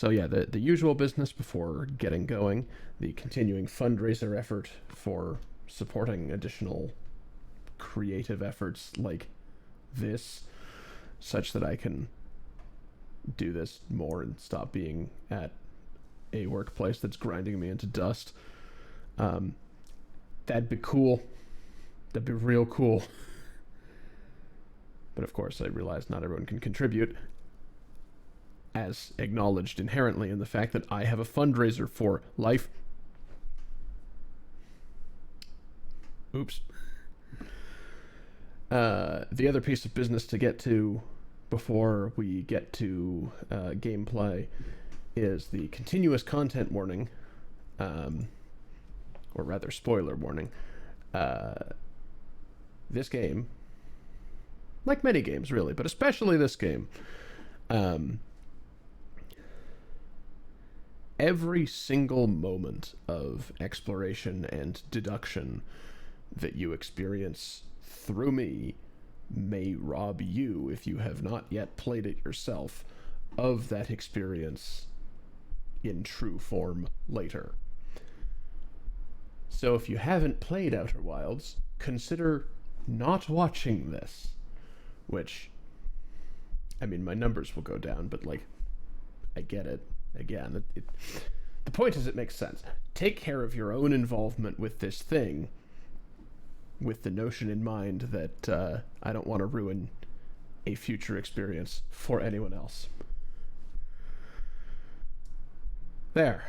So yeah, the usual business before getting going, the continuing fundraiser effort for supporting additional creative efforts like this, such that I can do this more and stop being at a workplace that's grinding me into dust. That'd be cool. That'd be real cool. But of course, I realize not everyone can contribute, as acknowledged inherently in the fact that I have a fundraiser for life. Oops. The other piece of business to get to before we get to gameplay is the continuous content warning, or rather spoiler warning. This game, like many games really, but especially this game, every single moment of exploration and deduction that you experience through me may rob you, if you have not yet played it yourself, of that experience in true form later. So if you haven't played Outer Wilds, consider not watching this. Which, I mean, my numbers will go down, but, like, I get it. Again, the point is it makes sense. Take care of your own involvement with this thing, with the notion in mind that I don't want to ruin a future experience for anyone else. There.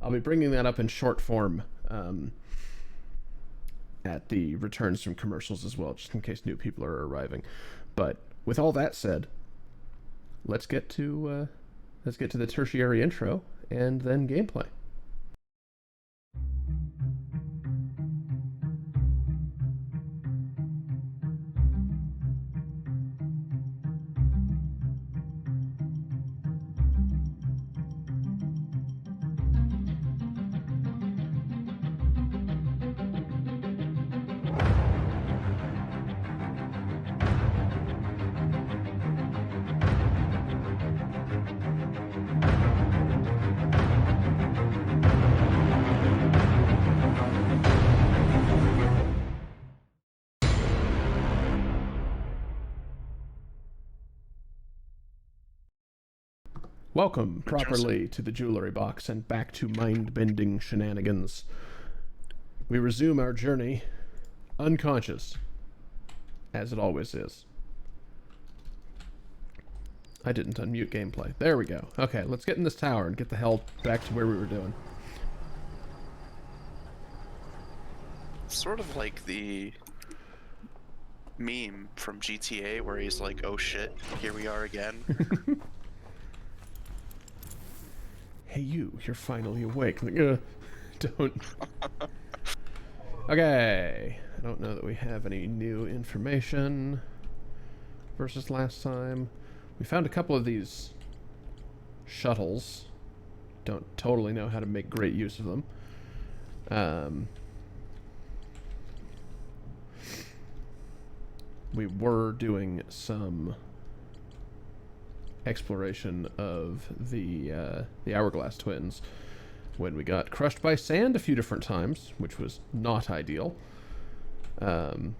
I'll be bringing that up in short form at the returns from commercials as well, just in case new people are arriving. But with all that said, let's get to the tertiary intro and then gameplay. Welcome properly to the jewelry box and back to mind-bending shenanigans. We resume our journey unconscious, as it always is. I didn't unmute gameplay. There we go. Okay, let's get in this tower and get the hell back to where we were doing. Sort of like the meme from GTA where he's like, oh shit, here we are again. Hey you're finally awake. Like, don't. Okay. I don't know that we have any new information versus last time. We found a couple of these shuttles. Don't totally know how to make great use of them. We were doing some exploration of the Hourglass Twins when we got crushed by sand a few different times, which was not ideal. But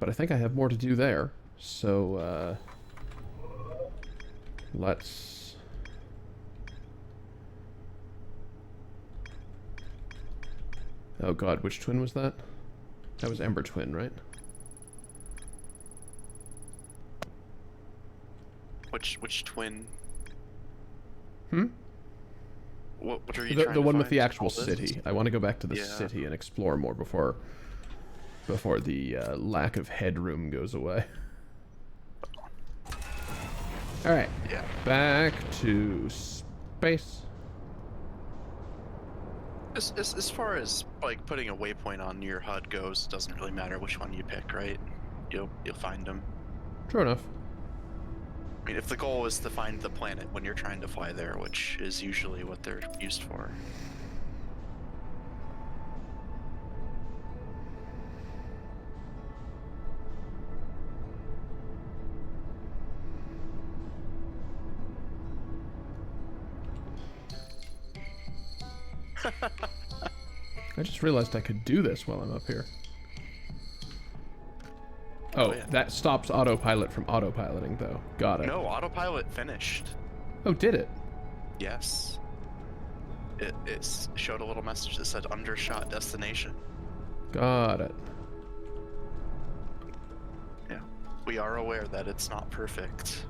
I think I have more to do there, so let's... Oh god, which twin was that? That was Ember Twin, right? Which twin? Hmm? What are you trying The to one find? with the actual city. I want to go back to the Yeah. city and explore more before the lack of headroom goes away. Alright. Yeah. Back to space. As far as like putting a waypoint on your HUD goes, it doesn't really matter which one you pick, right? You'll find them. True enough. I mean, if the goal is to find the planet when you're trying to fly there, which is usually what they're used for. I just realized I could do this while I'm up here. Oh, yeah. that stops autopilot from autopiloting, though. Got it. No, autopilot finished. Oh, did it? Yes. It showed a little message that said undershot destination. Got it. Yeah. We are aware that it's not perfect.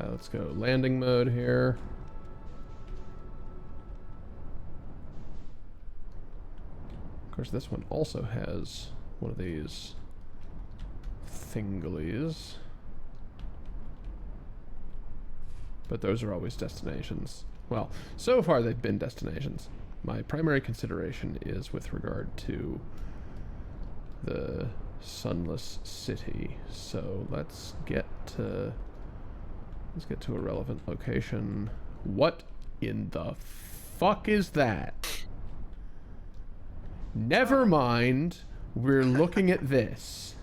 Let's go landing mode here. Of course, this one also has one of these thinglies. But those are always destinations. Well, so far they've been destinations. My primary consideration is with regard to the Sunless City. So let's get to a relevant location. What in the fuck is that? Never mind. We're looking at this.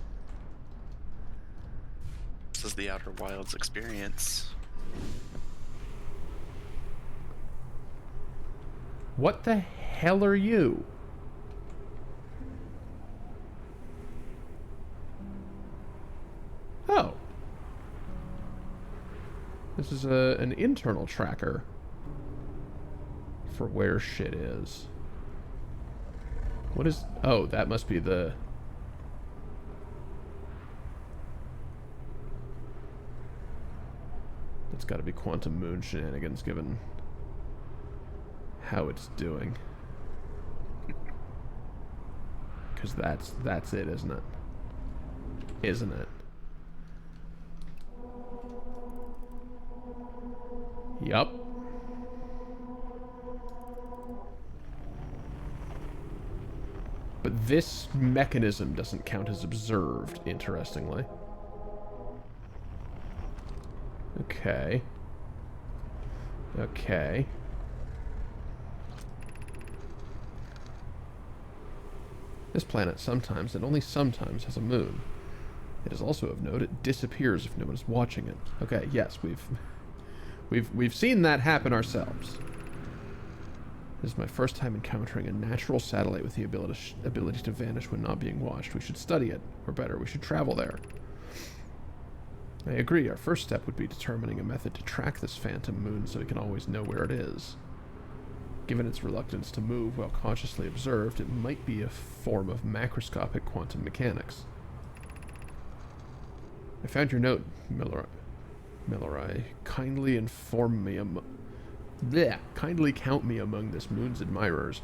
This is the Outer Wilds experience. What the hell are you? Oh. This is an internal tracker for where shit is. What is... Oh, that must be the... That's got to be quantum moon shenanigans, given how it's doing. Because that's it, isn't it? Isn't it? Yup. But this mechanism doesn't count as observed, interestingly. Okay. Okay. This planet sometimes, and only sometimes, has a moon. It is also of note it disappears if no one is watching it. Okay, yes, we've seen that happen ourselves. This is my first time encountering a natural satellite with the ability to vanish when not being watched. We should study it, or better, we should travel there. I agree, our first step would be determining a method to track this phantom moon so we can always know where it is. Given its reluctance to move while consciously observed, it might be a form of macroscopic quantum mechanics. I found your note, Millerai. Kindly inform me kindly count me among this moon's admirers.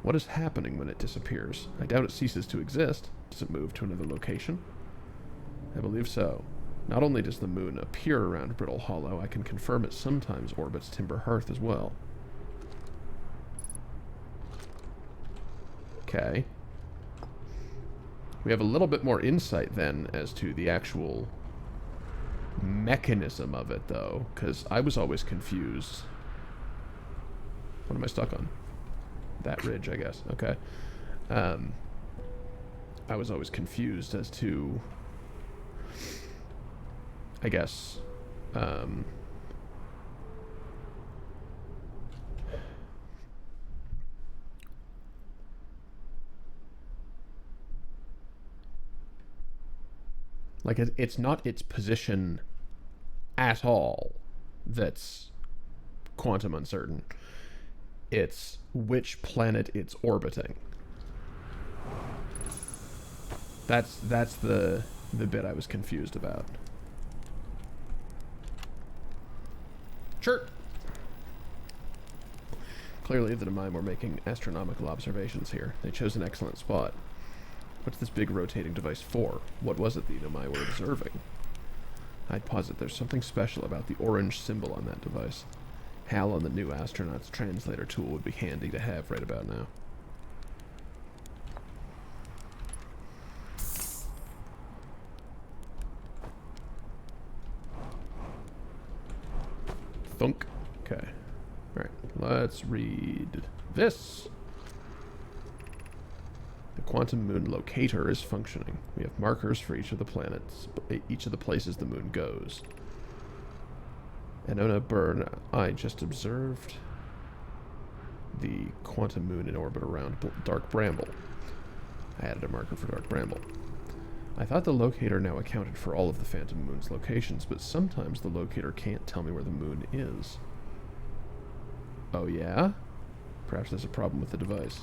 What is happening when it disappears? I doubt it ceases to exist. Does it move to another location? I believe so. Not only does the moon appear around Brittle Hollow, I can confirm it sometimes orbits Timber Hearth as well. Okay. We have a little bit more insight then as to the actual mechanism of it, though, because I was always confused. What am I stuck on? That ridge, I guess. Okay. I was always confused as to, I guess, like, it's not its position at all that's quantum uncertain. It's which planet it's orbiting. That's the bit I was confused about. Sure. Clearly the Nemai were making astronomical observations here. They chose an excellent spot. What's this big rotating device for? What was it the Nomai were observing? I'd posit there's something special about the orange symbol on that device. Hal on the new astronaut's translator tool would be handy to have right about now. Thunk. Okay. Alright, let's read this. The quantum moon locator is functioning. We have markers for each of the planets, each of the places the moon goes. Anona Burn, I just observed the quantum moon in orbit around Dark Bramble. I added a marker for Dark Bramble. I thought the locator now accounted for all of the Phantom Moon's locations, but sometimes the locator can't tell me where the moon is. Oh yeah? Perhaps there's a problem with the device.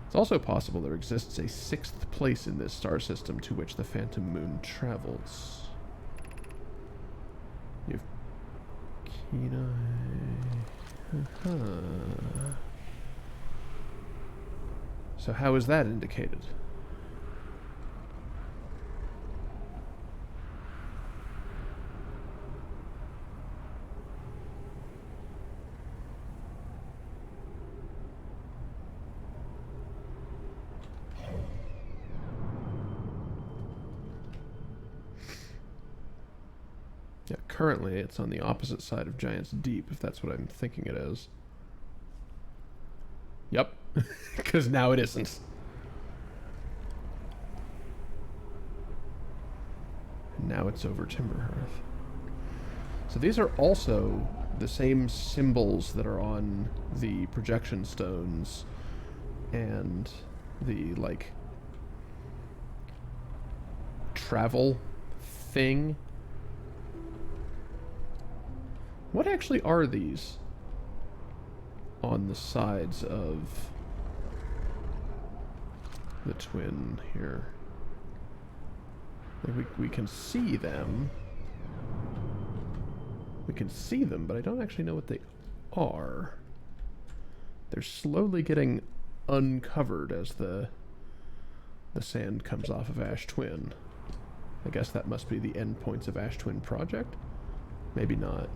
It's also possible there exists a sixth place in this star system to which the Phantom Moon travels. You've keen eye. So how is that indicated? Yeah, currently it's on the opposite side of Giant's Deep, if that's what I'm thinking it is. Yep, because now it isn't. And now it's over Timberhearth. So these are also the same symbols that are on the projection stones and the, like, travel thing. What actually are these on the sides of the twin here? Like we can see them. We can see them, but I don't actually know what they are. They're slowly getting uncovered as the sand comes off of Ash Twin. I guess that must be the endpoints of Ash Twin Project? Maybe not.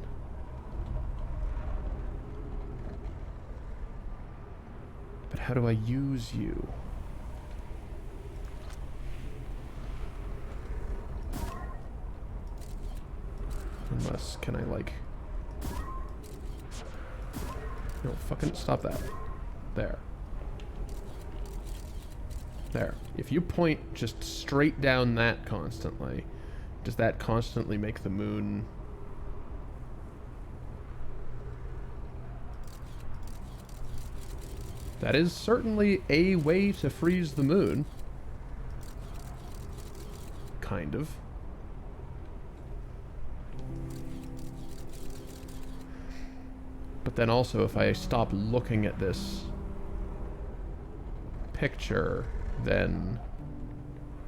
But how do I use you? Unless, can I, like... No, fucking stop that. There. There. If you point just straight down that constantly, does that constantly make the moon... That is certainly a way to freeze the moon. Kind of. But then also, if I stop looking at this picture, then...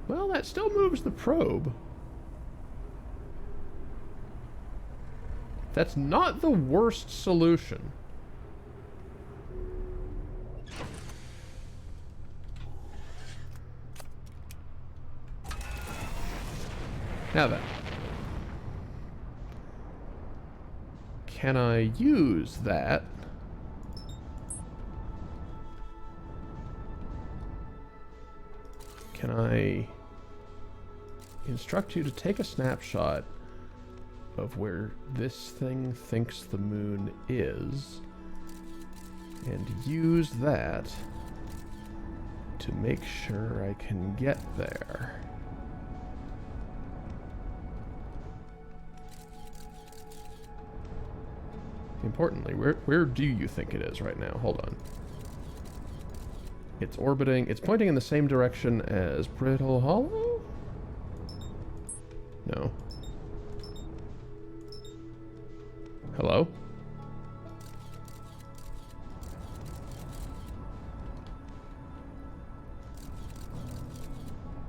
Well, that still moves the probe. That's not the worst solution. Now then, can I use that can I instruct you to take a snapshot of where this thing thinks the moon is and use that to make sure I can get there? Importantly, where do you think it is right now? Hold on. It's orbiting. It's pointing in the same direction as Brittle Hollow? No. Hello?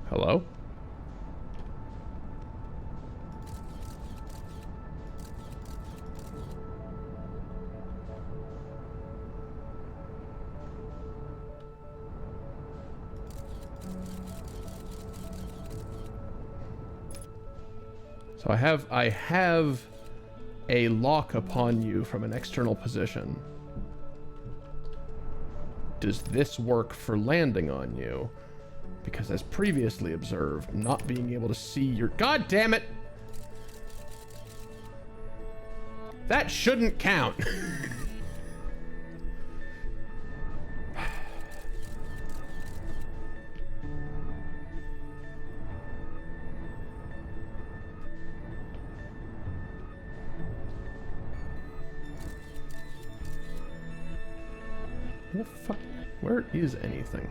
Hello? So I have a lock upon you from an external position. Does this work for landing on you? Because as previously observed, not being able to see your... God damn it! That shouldn't count. Where the fuck? Where is anything?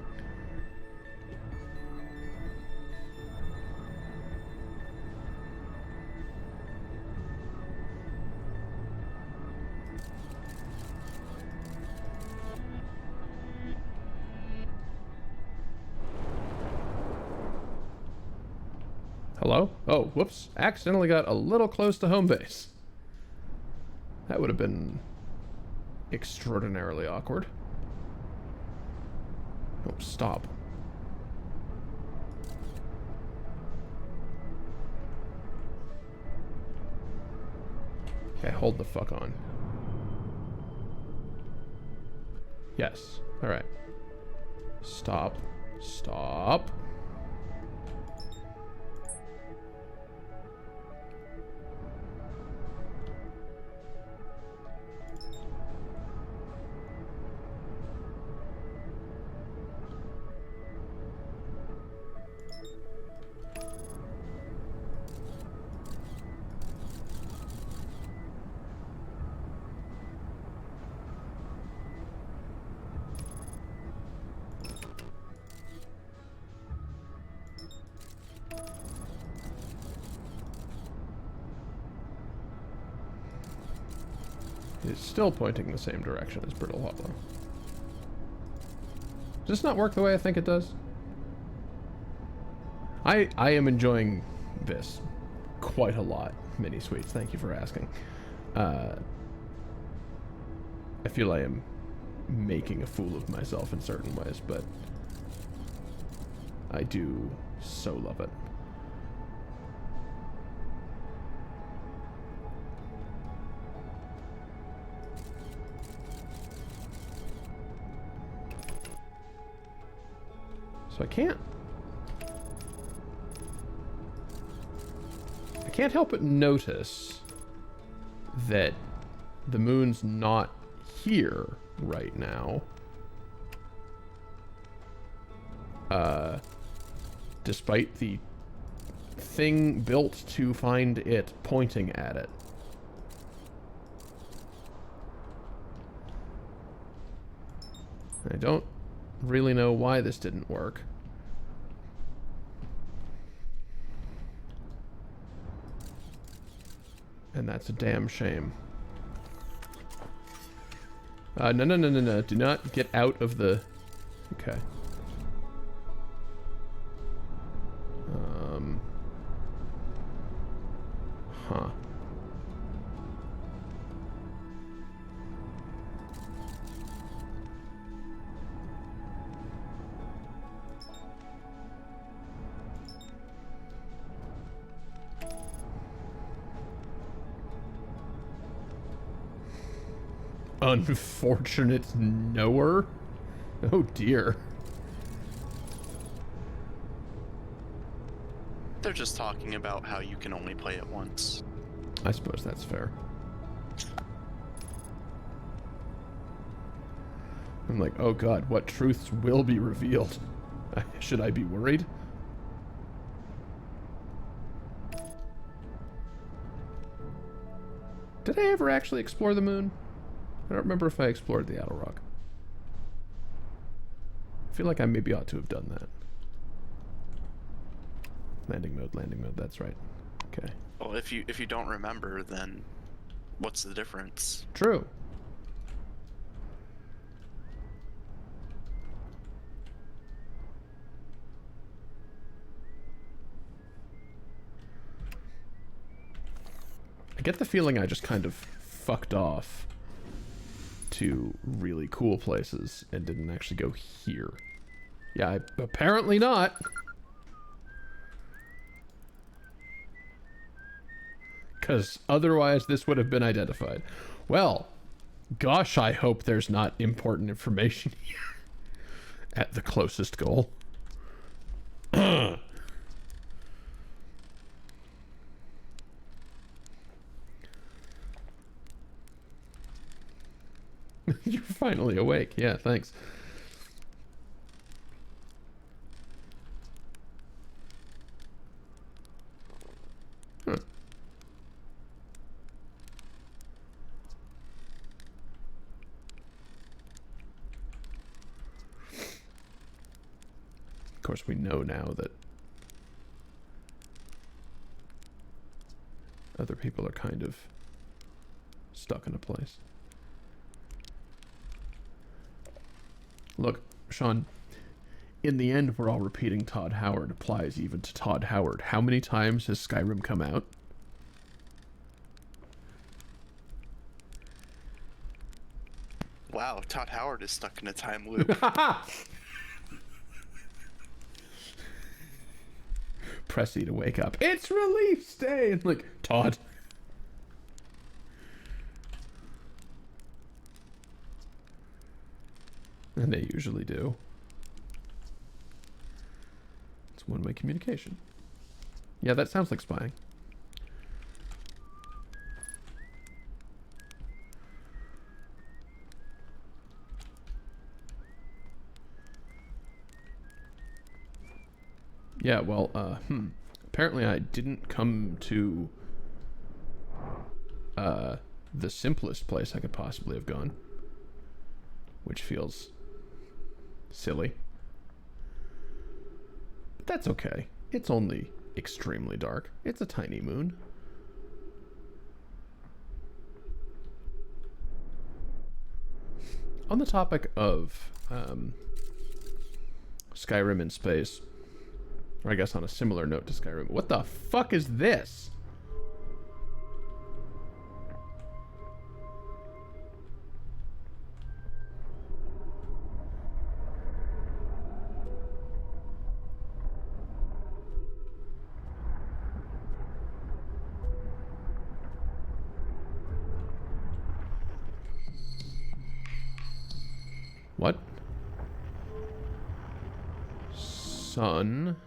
Hello? Oh, whoops. Accidentally got a little close to home base. That would have been extraordinarily awkward. Oh, stop. Okay, hold the fuck on. Yes. Alright. Stop. Stop. It's still pointing in the same direction as Brittle Hollow. Does this not work the way I think it does? I am enjoying this quite a lot, Mini Sweets. Thank you for asking. I feel I am making a fool of myself in certain ways, but I do so love it. So I can't help but notice that the moon's not here right now. Despite the thing built to find it pointing at it. I don't really know why this didn't work. And that's a damn shame. No, no, no, no, no. Do not get out of the... Okay. Huh. Unfortunate knower? Oh dear. They're just talking about how you can only play it once. I suppose that's fair. I'm like, oh god, what truths will be revealed? Should I be worried? Did I ever actually explore the moon? I don't remember if I explored the Outer Rock. I feel like I maybe ought to have done that. Landing mode, that's right. Okay. Well, if you don't remember, then what's the difference? True. I get the feeling I just kind of fucked off to really cool places and didn't actually go here. Yeah, apparently not. Because otherwise this would have been identified. Well, gosh, I hope there's not important information here at the closest goal. You're finally awake. Yeah, thanks. Huh. course, we know now that other people are kind of stuck in a place. Look, Sean, in the end, we're all repeating Todd Howard applies even to Todd Howard. How many times has Skyrim come out? Wow, Todd Howard is stuck in a time loop. Pressy to wake up. It's release day! And like, Todd. And they usually do. It's one-way communication. Yeah, that sounds like spying. Yeah, well, apparently I didn't come to the simplest place I could possibly have gone, which feels silly. But that's okay. It's only extremely dark. It's a tiny moon. On the topic of Skyrim in space, or I guess on a similar note to Skyrim, what the fuck is this? What? Sun.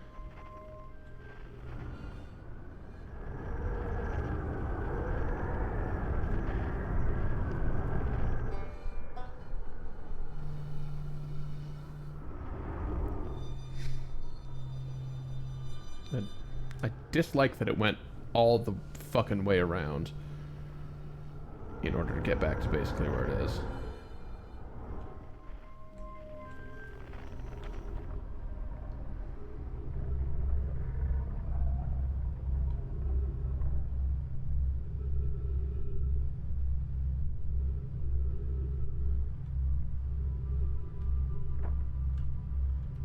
I dislike that it went all the fucking way around in order to get back to basically where it is.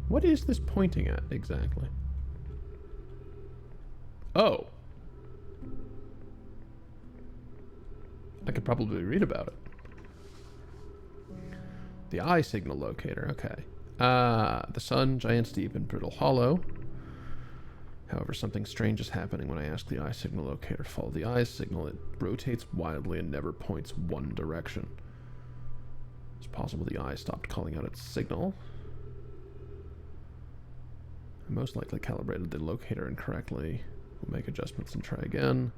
What is this pointing at exactly? Oh. I could probably read about it. The eye signal locator, okay. The sun, giant's deep, and brittle hollow. However, something strange is happening when I ask the eye signal locator to follow the eye signal. It rotates wildly and never points one direction. It's possible the eye stopped calling out its signal. I most likely calibrated the locator incorrectly. We'll make adjustments and try again.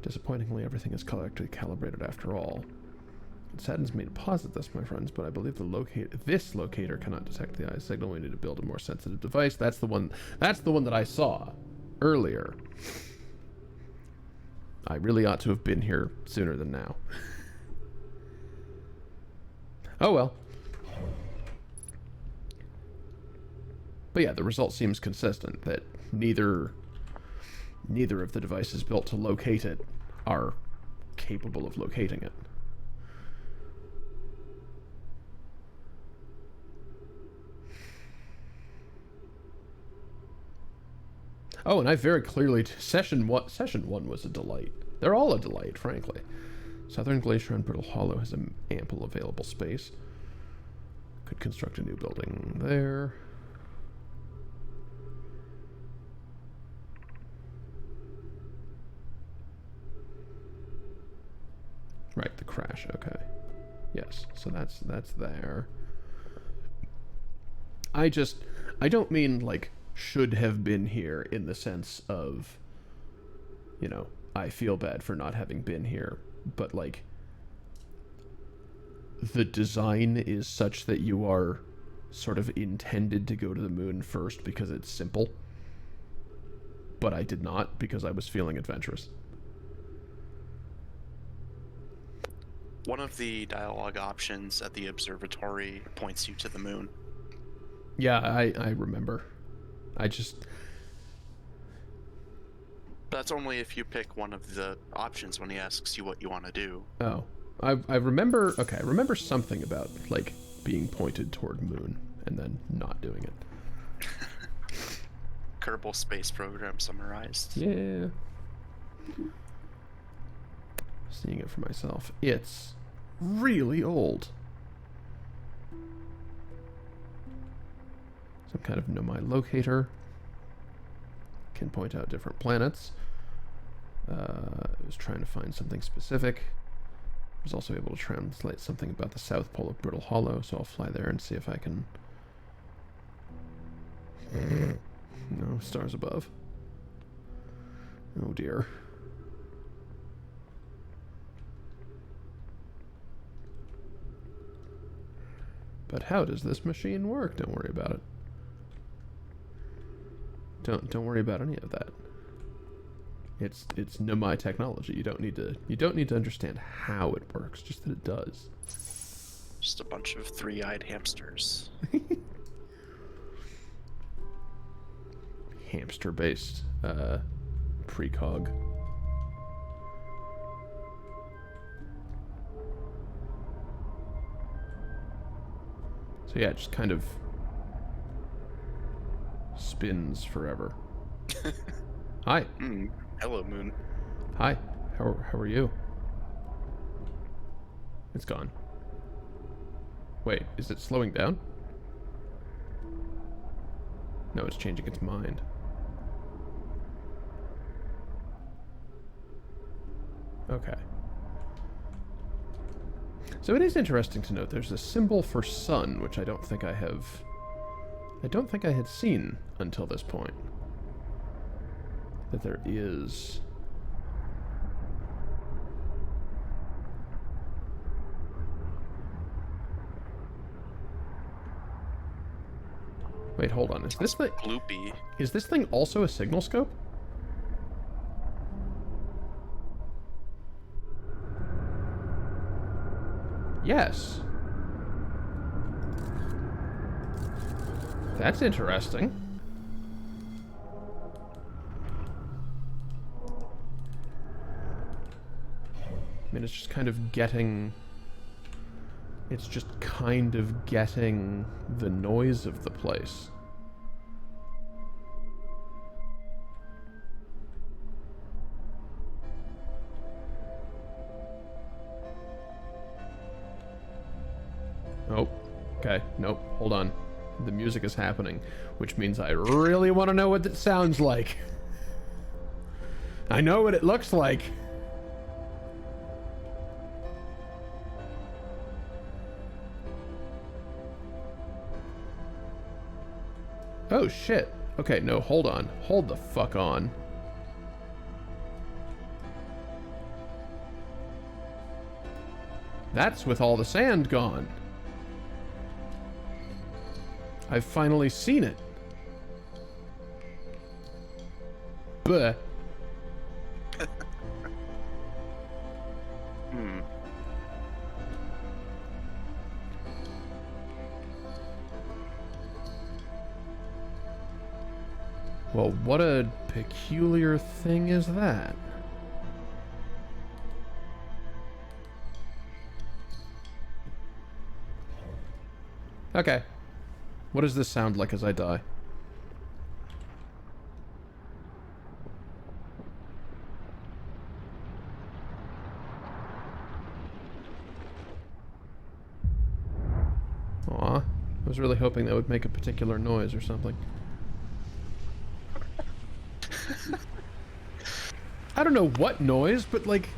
Disappointingly, everything is correctly calibrated after all. It saddens me to posit this, my friends, but I believe this locator cannot detect the eye signal. We need to build a more sensitive device. That's the one that I saw earlier. I really ought to have been here sooner than now. Oh well. But yeah, the result seems consistent, that neither of the devices built to locate it are capable of locating it. Oh, and I very clearly... Session 1 was a delight. They're all a delight, frankly. Southern Glacier and Brittle Hollow has an ample available space. Could construct a new building there. Right, the crash, okay. Yes, so that's there. I don't mean, like, should have been here in the sense of, you know, I feel bad for not having been here, but, like, the design is such that you are sort of intended to go to the moon first because it's simple. But I did not because I was feeling adventurous. One of the dialogue options at the observatory points you to the moon. Yeah, I remember. I just... That's only if you pick one of the options when he asks you what you want to do. Oh. I remember... Okay, I remember something about, like, being pointed toward moon and then not doing it. Kerbal Space Program summarized. Yeah. Seeing it for myself. It's really old. Some kind of Nomai locator. Can point out different planets. I was trying to find something specific. I was also able to translate something about the South Pole of Brittle Hollow, so I'll fly there and see if I can... No, stars above. Oh dear. But how does this machine work? Don't worry about it. Don't worry about any of that. It's Nomai technology. You don't need to understand how it works, just that it does. Just a bunch of three-eyed hamsters. Hamster-based precog. So yeah, it just kind of spins forever. Hi. Hello, Moon. Hi. How are you? It's gone. Wait, is it slowing down? No, it's changing its mind. Okay. So it is interesting to note there's a symbol for sun, which I don't think I had seen until this point. That there is. Wait, hold on. Is this thing Gloopy? Is this thing also a signal scope? Yes. That's interesting. I mean, it's just kind of getting the noise of the place. Oh, okay. Nope. Hold on. The music is happening, which means I really want to know what it sounds like. I know what it looks like. Oh, shit. Okay, no, hold on. Hold the fuck on. That's with all the sand gone. I've finally seen it. Bleh. Well, what a peculiar thing is that? Okay. What does this sound like as I die? Aw. I was really hoping that would make a particular noise or something. I don't know what noise, but like...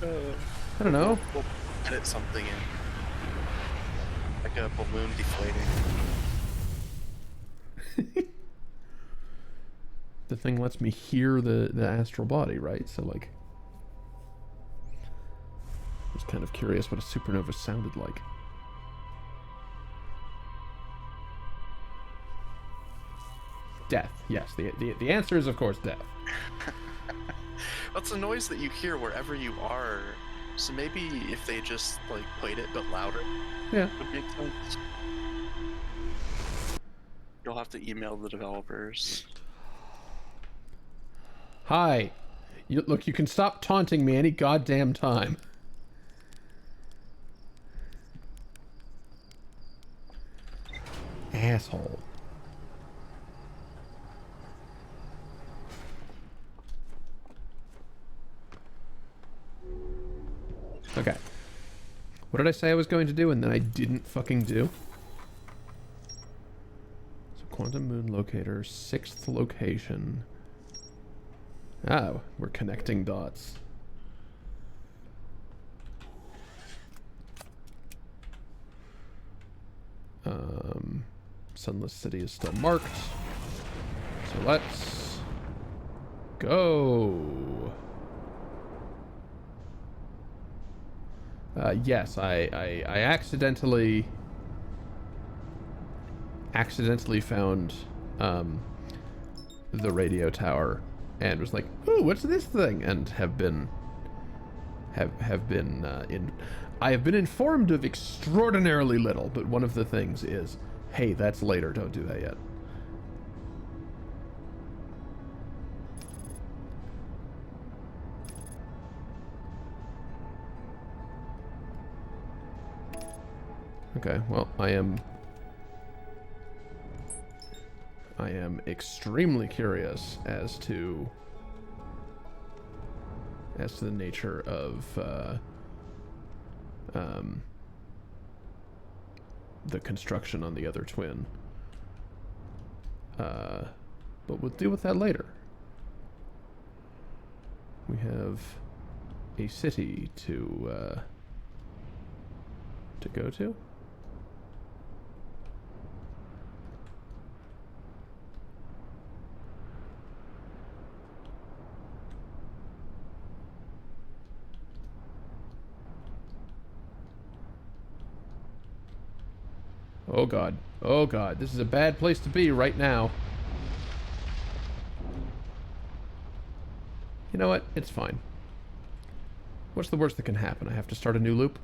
I don't know. We'll edit something in. Like a balloon deflating. The thing lets me hear the astral body, right? So like... I was kind of curious what a supernova sounded like. Death. Yes, the answer is of course death. That's a noise that you hear wherever you are. So maybe if they just like played it but louder, Yeah. would make sense. have to email the developers. Hi. Look, you can stop taunting me any goddamn time. Asshole. Okay. What did I say I was going to do and then I didn't fucking do? So quantum moon locator, 6th location. Oh, we're connecting dots. Sunless City is still marked. So let's go. Yes, I accidentally found the radio tower and was like, "Ooh, what's this thing?" And I have been informed of extraordinarily little, but one of the things is, hey, that's later, don't do that yet. Okay, well, I am extremely curious as to the nature of the construction on the other twin. But we'll deal with that later. We have a city to go to. Oh god. Oh god. This is a bad place to be right now. You know what? It's fine. What's the worst that can happen? I have to start a new loop?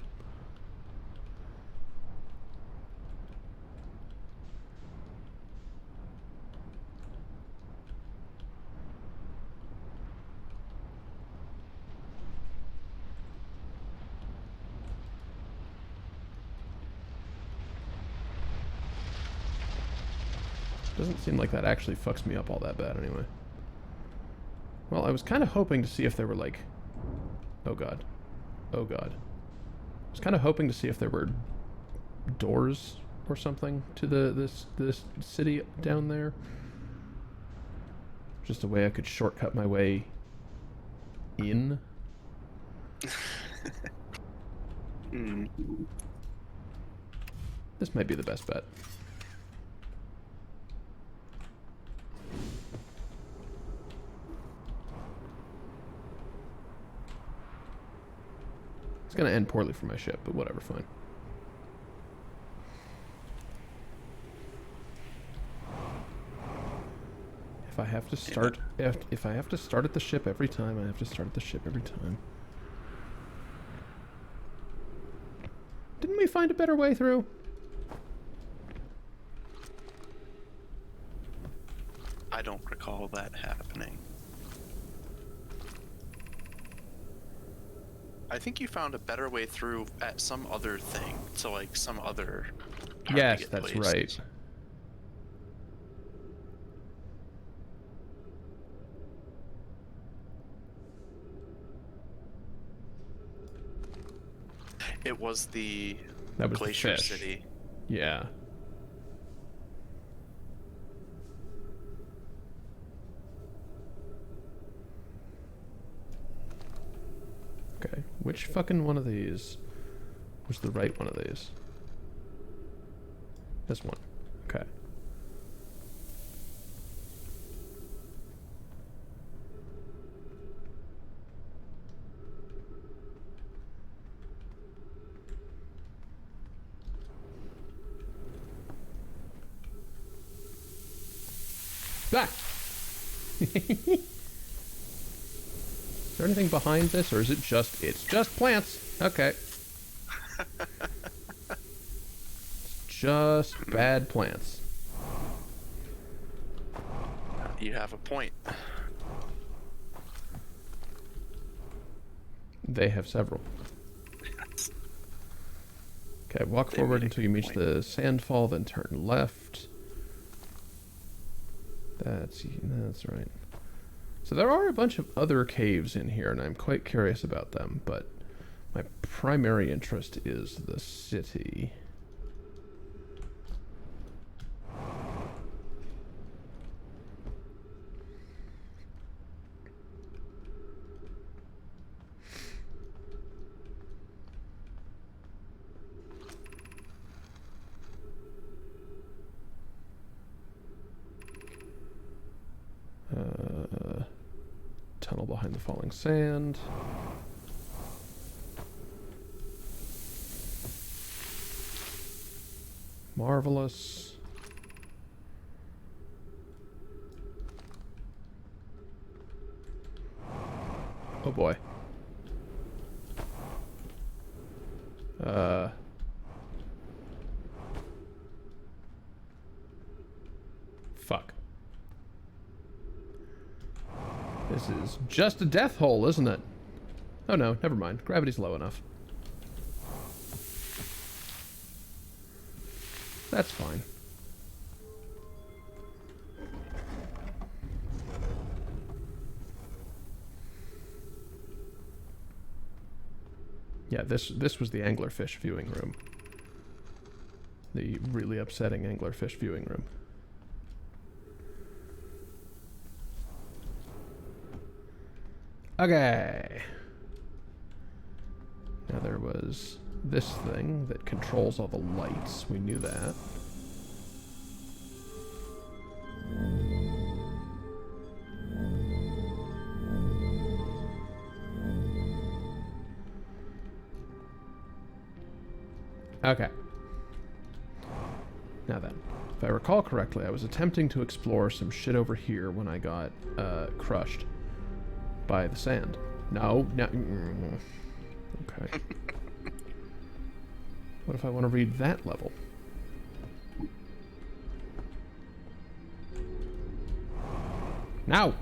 Doesn't seem like that actually fucks me up all that bad anyway. Well, I was kind of hoping to see if there were like... Oh god. Oh god. I was kind of hoping to see if there were doors or something to this city down there. Just a way I could shortcut my way in. This might be the best bet. It's gonna end poorly for my ship, but whatever, fine. If I have to start, if I have to start at the ship every time, I have to start at the ship every time. Didn't we find a better way through? I don't recall that happening. I think you found a better way through at some other thing, to like some other Yes, that's placed. right. It was the That was Glacier the fish. City. Yeah. Okay, which fucking one of these was the right one of these? This one. Okay. Ah! Is there anything behind this, or is it just... It's just plants! Okay. It's just bad plants. You have a point. They have several. Okay, walk They forward made a until you good reach point. the sandfall, then turn left. That's right. So there are a bunch of other caves in here, and I'm quite curious about them, but my primary interest is the city. Tunnel behind the falling sand. Marvelous. Oh boy. Fuck. This is just a death hole, isn't it? Oh no, never mind. Gravity's low enough. That's fine. Yeah, this was the anglerfish viewing room. The really upsetting anglerfish viewing room. Okay. Now there was this thing that controls all the lights. We knew that. Okay. Now then, if I recall correctly, I was attempting to explore some shit over here when I got crushed by the sand. No. Okay. What if I want to read that level? Now!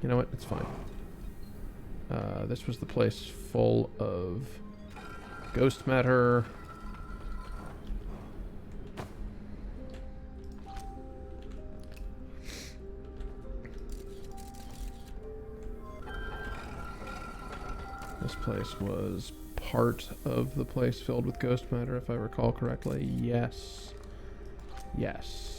You know what? It's fine. This was the place full of ghost matter. This place was part of the place filled with ghost matter, if I recall correctly. Yes. Yes.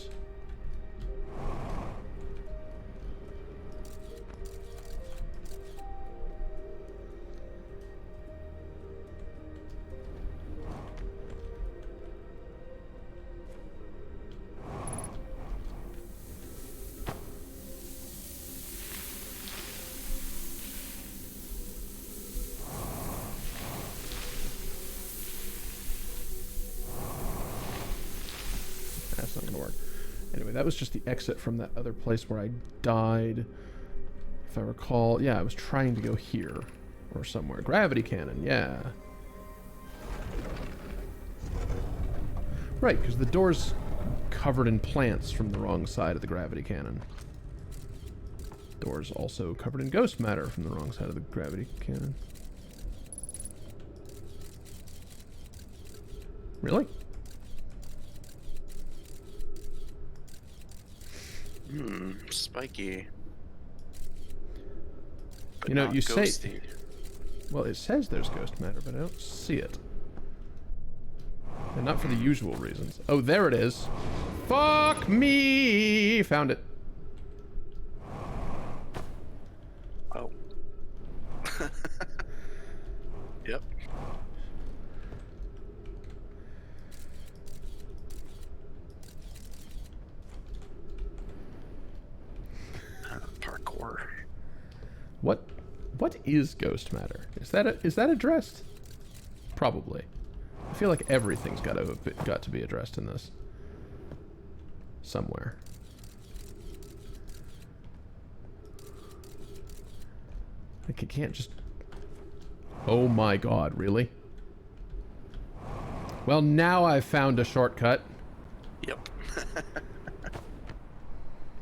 That's not gonna work. Anyway, that was just the exit from that other place where I died. If I recall, yeah, I was trying to go here or somewhere. Gravity cannon, yeah. Right, because the door's covered in plants from the wrong side of the gravity cannon. Door's also covered in ghost matter from the wrong side of the gravity cannon. Really? Spiky. But You know, not you say... ghosty. Well, it says there's ghost matter, but I don't see it. And not for the usual reasons. Oh, there it is. Fuck me! Found it. Oh. Yep. Parkour. What is ghost matter? Is that addressed? Probably. I feel like everything's got to be addressed in this somewhere. Like it can't just... Oh my god, really? Well, now I've found a shortcut. Yep.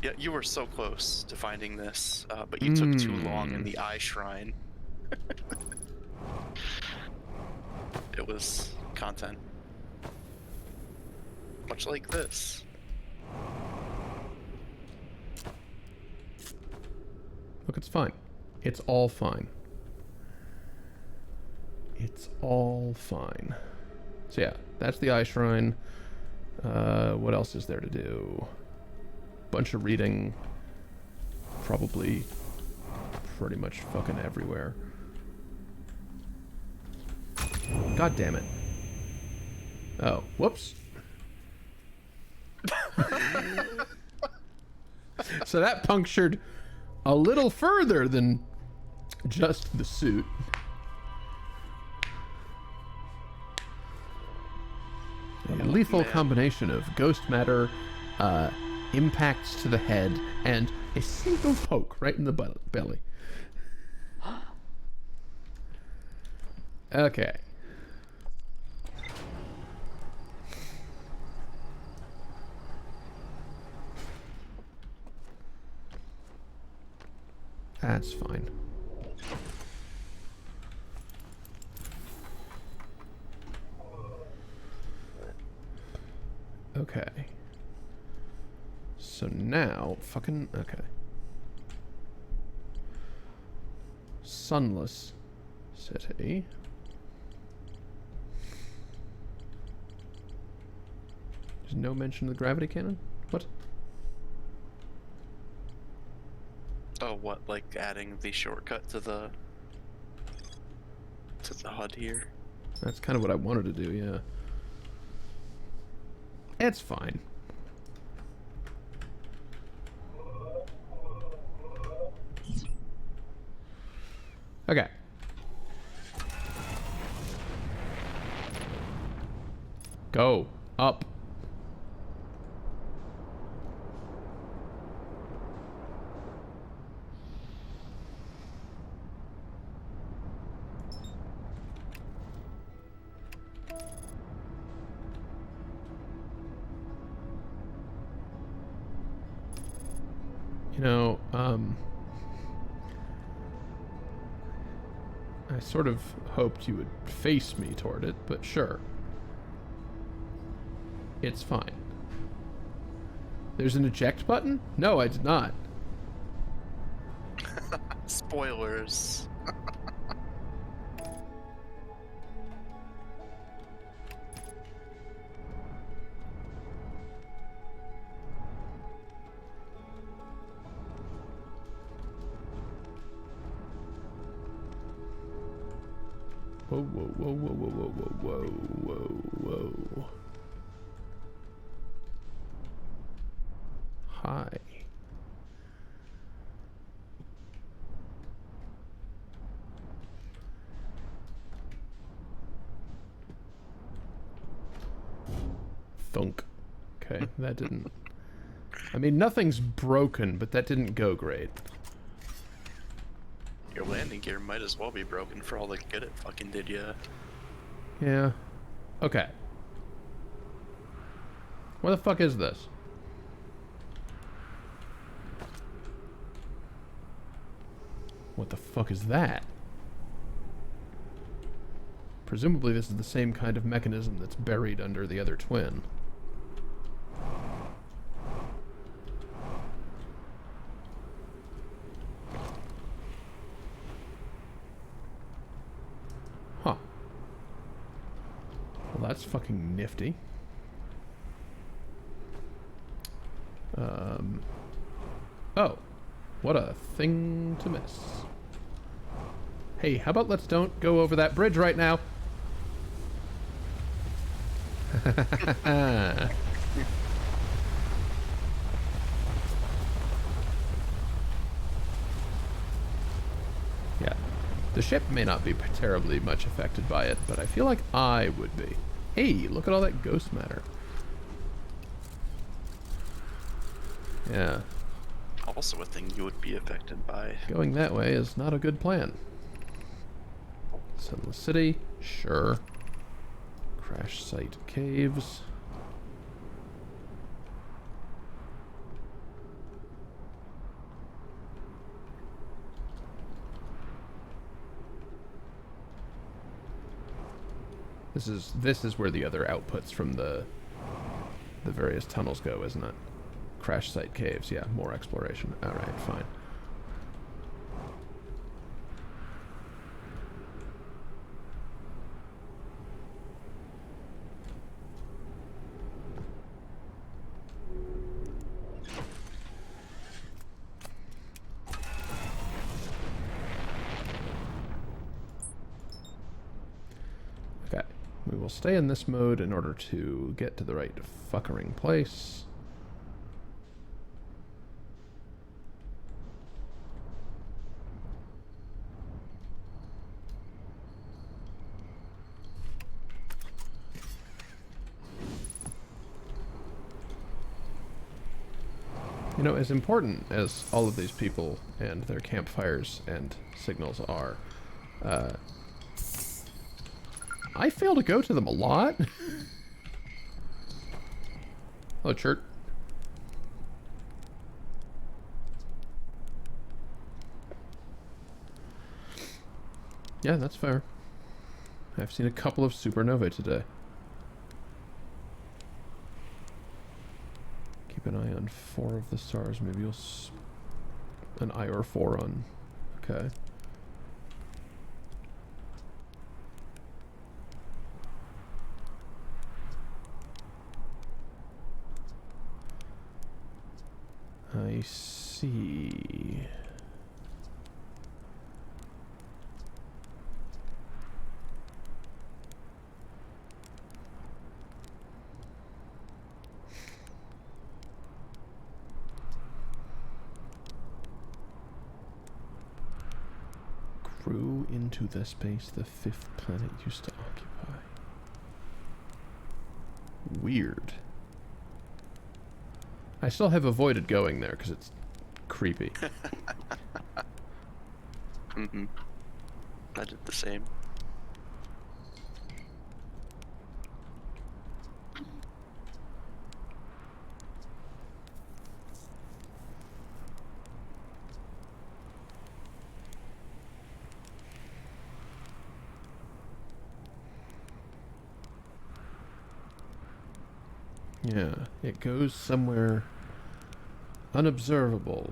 Yeah, you were so close to finding this, but you took too long in the eye shrine. It was content. Much like this. Look, it's fine. It's all fine. It's all fine. So yeah, that's the eye shrine. What else is there to do? Bunch of reading. Probably pretty much fucking everywhere. God damn it. Oh, whoops. So that punctured a little further than just the suit. A lethal combination of ghost matter, impacts to the head, and a single poke right in the belly. Okay. That's fine. Okay. So now, fucking, okay. Sunless City. There's no mention of the gravity cannon? What? Oh, what, like adding the shortcut to the HUD here? That's kind of what I wanted to do, yeah. It's fine. Okay. Go. Up. You know, I sort of hoped you would face me toward it, but sure. It's fine. There's an eject button? No, I did not. Spoilers. Whoa, whoa, whoa, whoa, whoa, whoa, whoa, whoa, whoa. Hi. Thunk. Okay, that didn't... I mean, nothing's broken, but that didn't go great. Your landing gear might as well be broken for all the good it fucking did ya. Yeah. Okay. Where the fuck is this? What the fuck is that? Presumably this is the same kind of mechanism that's buried under the other twin. Huh. Well, that's fucking nifty. Oh. What a thing to miss. Hey, how about let's don't go over that bridge right now? Yeah. The ship may not be terribly much affected by it, but I feel like I would be. Hey, look at all that ghost matter. Yeah. Also a thing you would be affected by. Going that way is not a good plan. Settle the city, sure. Crash site caves. This is where the other outputs from the various tunnels go, isn't it? Crash site caves, yeah, more exploration. Alright, fine. Okay, we will stay in this mode in order to get to the right fuckering place. You know, as important as all of these people and their campfires and signals are, I fail to go to them a lot. Hello, Chert. Yeah, that's fair. I've seen a couple of supernovae today. Keep an eye on 4 of the stars. Maybe you'll... an eye or 4 on... Okay. I see. Grew into the space the 5th planet used to occupy. Weird. I still have avoided going there because it's creepy. Mm-hmm. I did the same. Yeah, it goes somewhere unobservable.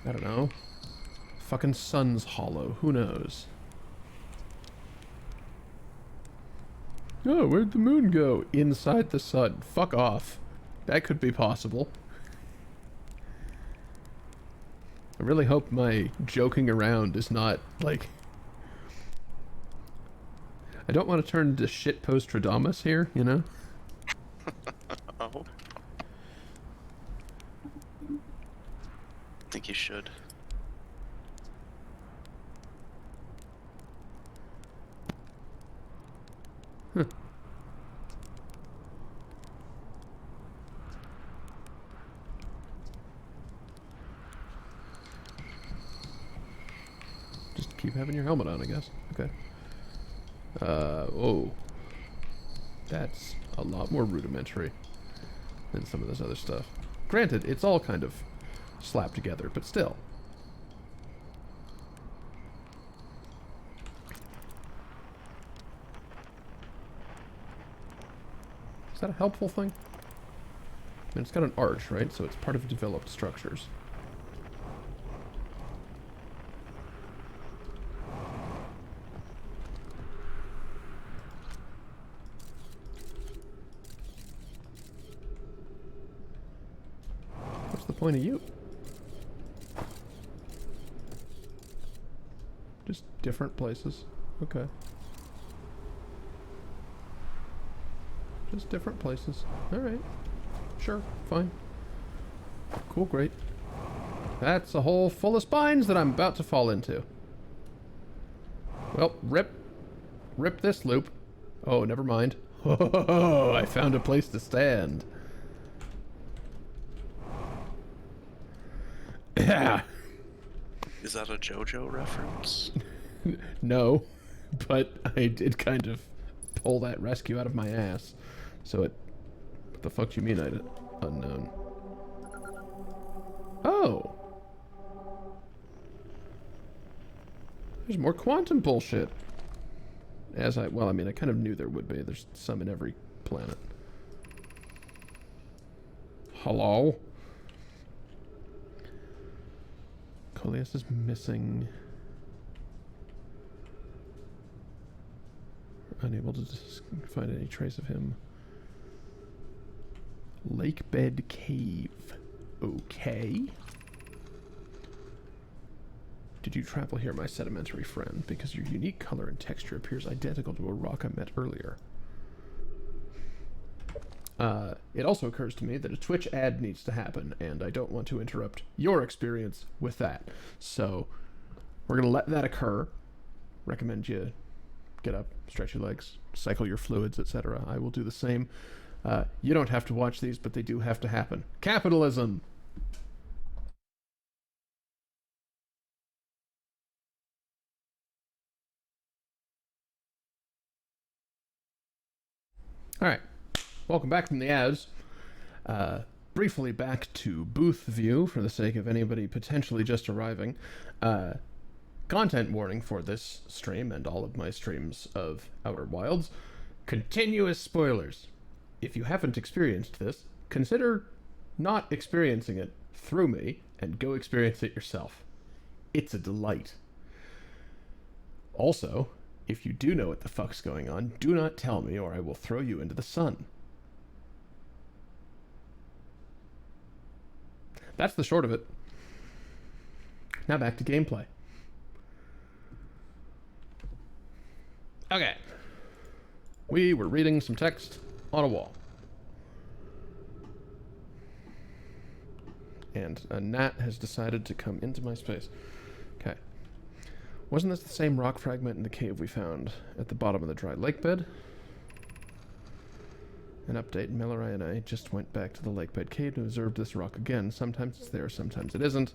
I don't know. Fucking sun's hollow. Who knows? Oh, where'd the moon go? Inside the sun. Fuck off. That could be possible. I really hope my joking around is not, like... I don't want to turn into shitpost-Stradamus here, you know? Oh. I think you should. Huh. Just keep having your helmet on, I guess. Okay. Oh. That's a lot more rudimentary than some of this other stuff. Granted, it's all kind of slapped together, but still. Is that a helpful thing? I mean, it's got an arch, right? So it's part of developed structures. What's the point of you? Just different places. Okay. Just different places. Alright. Sure. Fine. Cool. Great. That's a hole full of spines that I'm about to fall into. Well, rip. Rip this loop. Oh, never mind. Oh, I found a place to stand. Yeah. Is that a JoJo reference? No, but I did kind of pull that rescue out of my ass. So it... What the fuck do you mean I did? unknown. Oh! There's more quantum bullshit. Well, I mean, I kind of knew there would be. There's some in every planet. Hello? Coleus is missing. We're unable to find any trace of him. Lake bed cave. Okay. Did you travel here, my sedimentary friend? Because your unique color and texture appears identical to a rock I met earlier. It also occurs to me that a Twitch ad needs to happen, and I don't want to interrupt your experience with that. So, we're going to let that occur. Recommend you get up, stretch your legs, cycle your fluids, etc. I will do the same. You don't have to watch these, but they do have to happen. Capitalism! Alright, welcome back from the ads. Briefly back to booth view for the sake of anybody potentially just arriving. Content warning for this stream and all of my streams of Outer Wilds. Continuous spoilers. If you haven't experienced this, consider not experiencing it through me and go experience it yourself. It's a delight. Also, if you do know what the fuck's going on, do not tell me or I will throw you into the sun. That's the short of it. Now back to gameplay. Okay. We were reading some text on a wall. And a gnat has decided to come into my space. Okay. Wasn't this the same rock fragment in the cave we found at the bottom of the dry lake bed? An update, Mallory and I just went back to the lake bed cave to observe this rock again. Sometimes it's there, sometimes it isn't.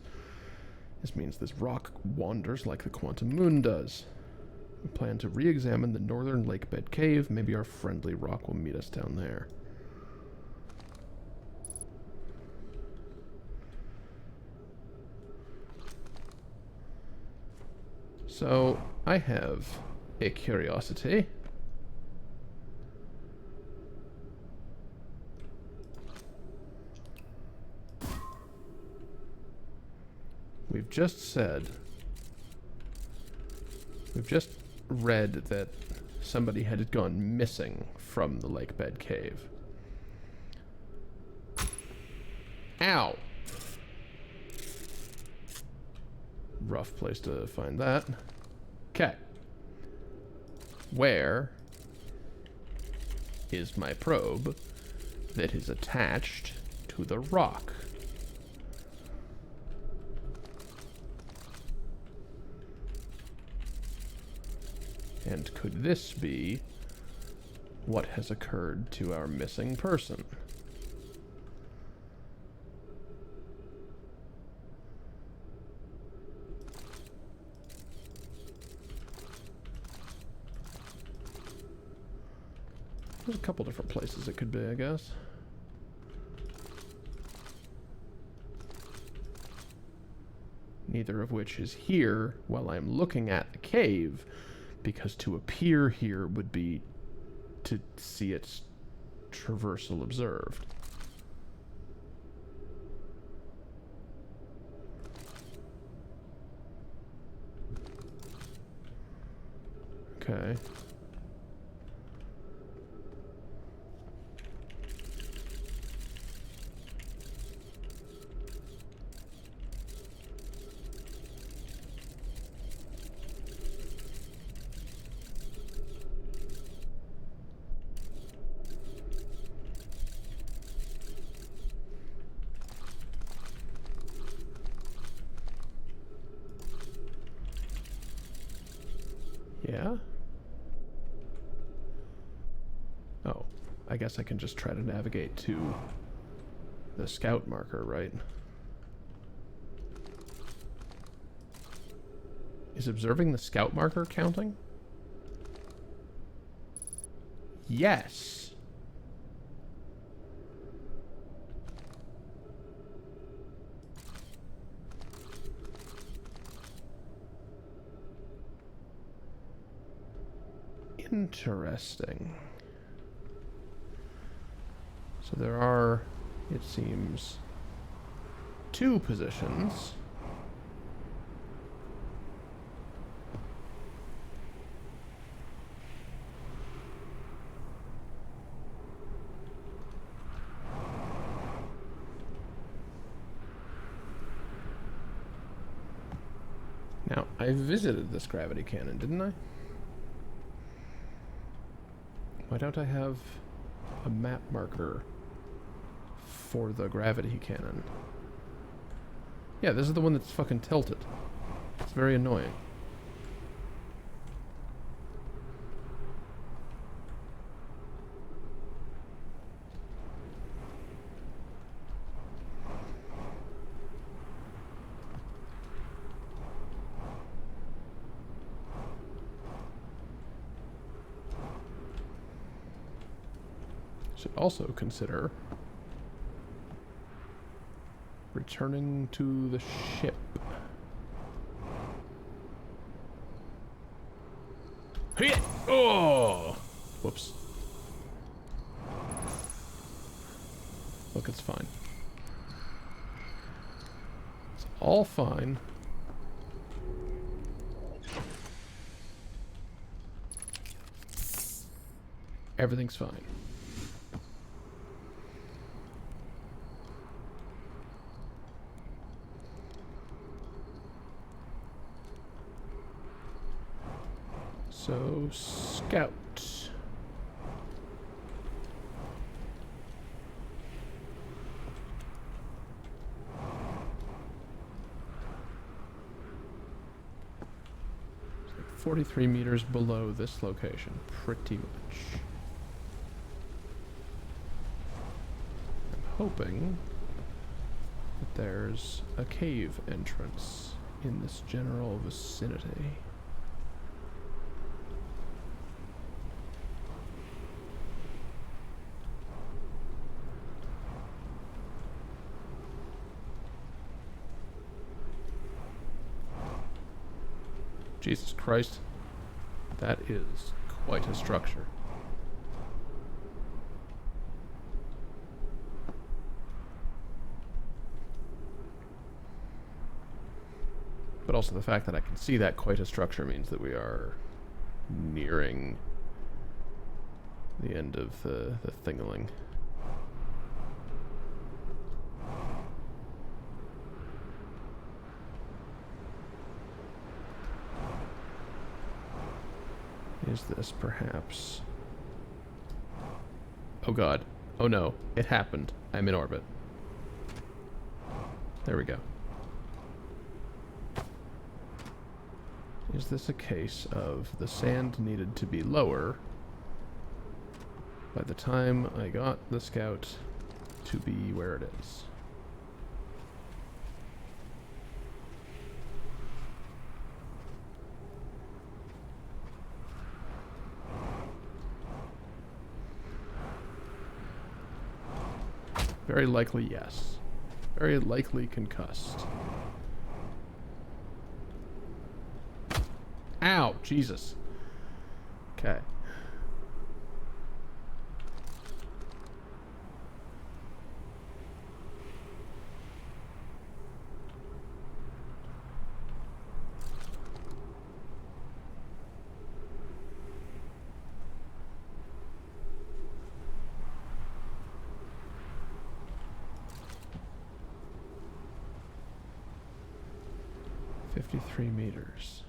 This means this rock wanders like the quantum moon does. We plan to re-examine the northern lake bed cave. Maybe our friendly rock will meet us down there. So, I have a curiosity. We've just read that somebody had gone missing from the lake bed cave. Ow! Rough place to find that. Okay. Where is my probe that is attached to the rock? And could this be what has occurred to our missing person? There's a couple different places it could be, I guess. Neither of which is here while I'm looking at the cave, because to appear here would be to see its traversal observed. Okay. Yeah? Oh, I guess I can just try to navigate to the scout marker, right? Is observing the scout marker counting? Yes. Interesting. So there are, it seems, 2 positions. Now, I visited this gravity cannon, didn't I? Why don't I have a map marker for the gravity cannon? Yeah, this is the one that's fucking tilted. It's very annoying. Should also consider returning to the ship. Hit! Oh! Whoops. Look, it's fine. It's all fine. Everything's fine. So, scout. It's like 43 meters below this location, pretty much. I'm hoping that there's a cave entrance in this general vicinity. Jesus Christ. That is quite a structure. But also the fact that I can see that quite a structure means that we are nearing the end of the thingaling. Is this perhaps... Oh god. Oh no. It happened. I'm in orbit. There we go. Is this a case of the sand needed to be lower by the time I got the scout to be where it is? Very likely, yes. Very likely concussed. Ow! Jesus. Okay. $53 meters.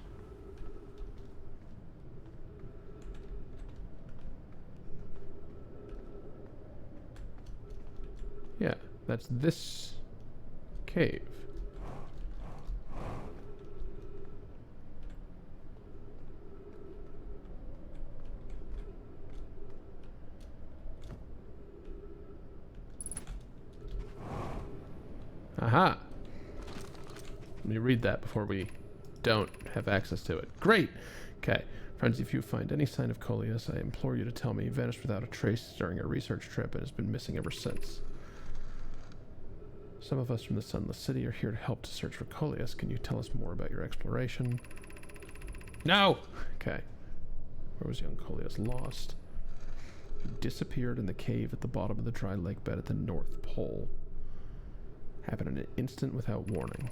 Yeah, that's this cave. Aha! Let me read that before we don't have access to it. Great! Okay. Friends, if you find any sign of Coleus, I implore you to tell me. He vanished without a trace during a research trip and has been missing ever since. Some of us from the Sunless City are here to help to search for Coleus. Can you tell us more about your exploration? No! Okay. Where was young Coleus? Lost. He disappeared in the cave at the bottom of the dry lake bed at the North Pole. Happened in an instant without warning.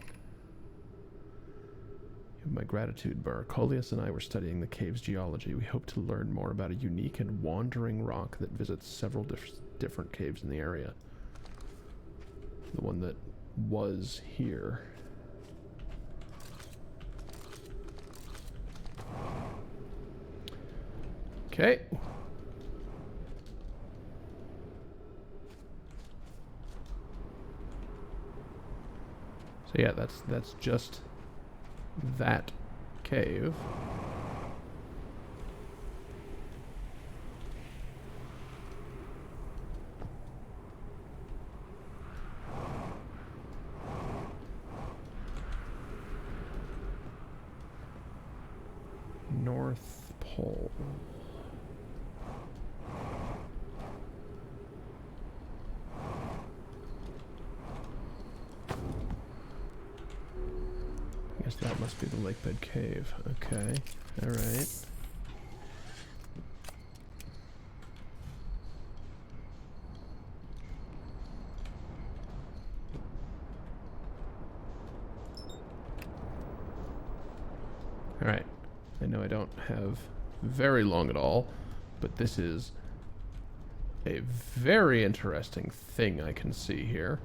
You have my gratitude, Burr. Coleus and I were studying the cave's geology. We hope to learn more about a unique and wandering rock that visits several different caves in the area. The one that was here. Okay. So yeah, that's just that cave. North Pole. I guess that must be the lake bed cave. Okay. Alright. Alright. I know I don't have very long at all, but this is a very interesting thing I can see here.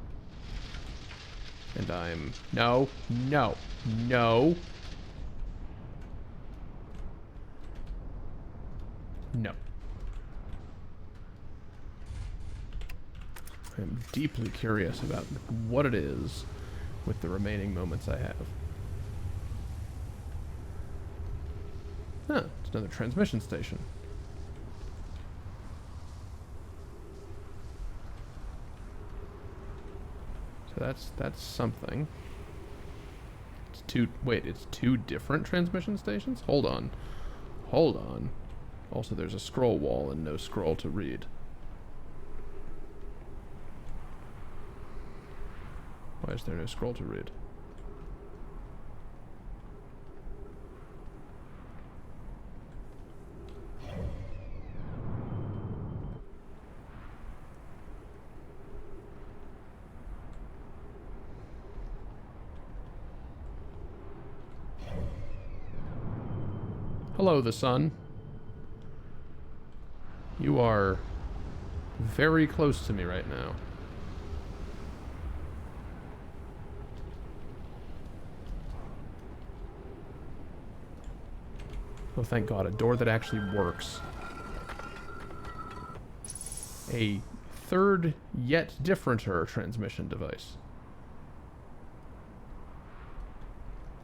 And I'm... No. No. No. No. I'm deeply curious about what it is with the remaining moments I have. Huh, it's another transmission station. So that's something. It's it's two different transmission stations? Hold on. Hold on. Also, there's a scroll wall and no scroll to read. Why is there no scroll to read? Hello, the sun. You are very close to me right now. Oh, thank God, a door that actually works. A third, yet differenter transmission device.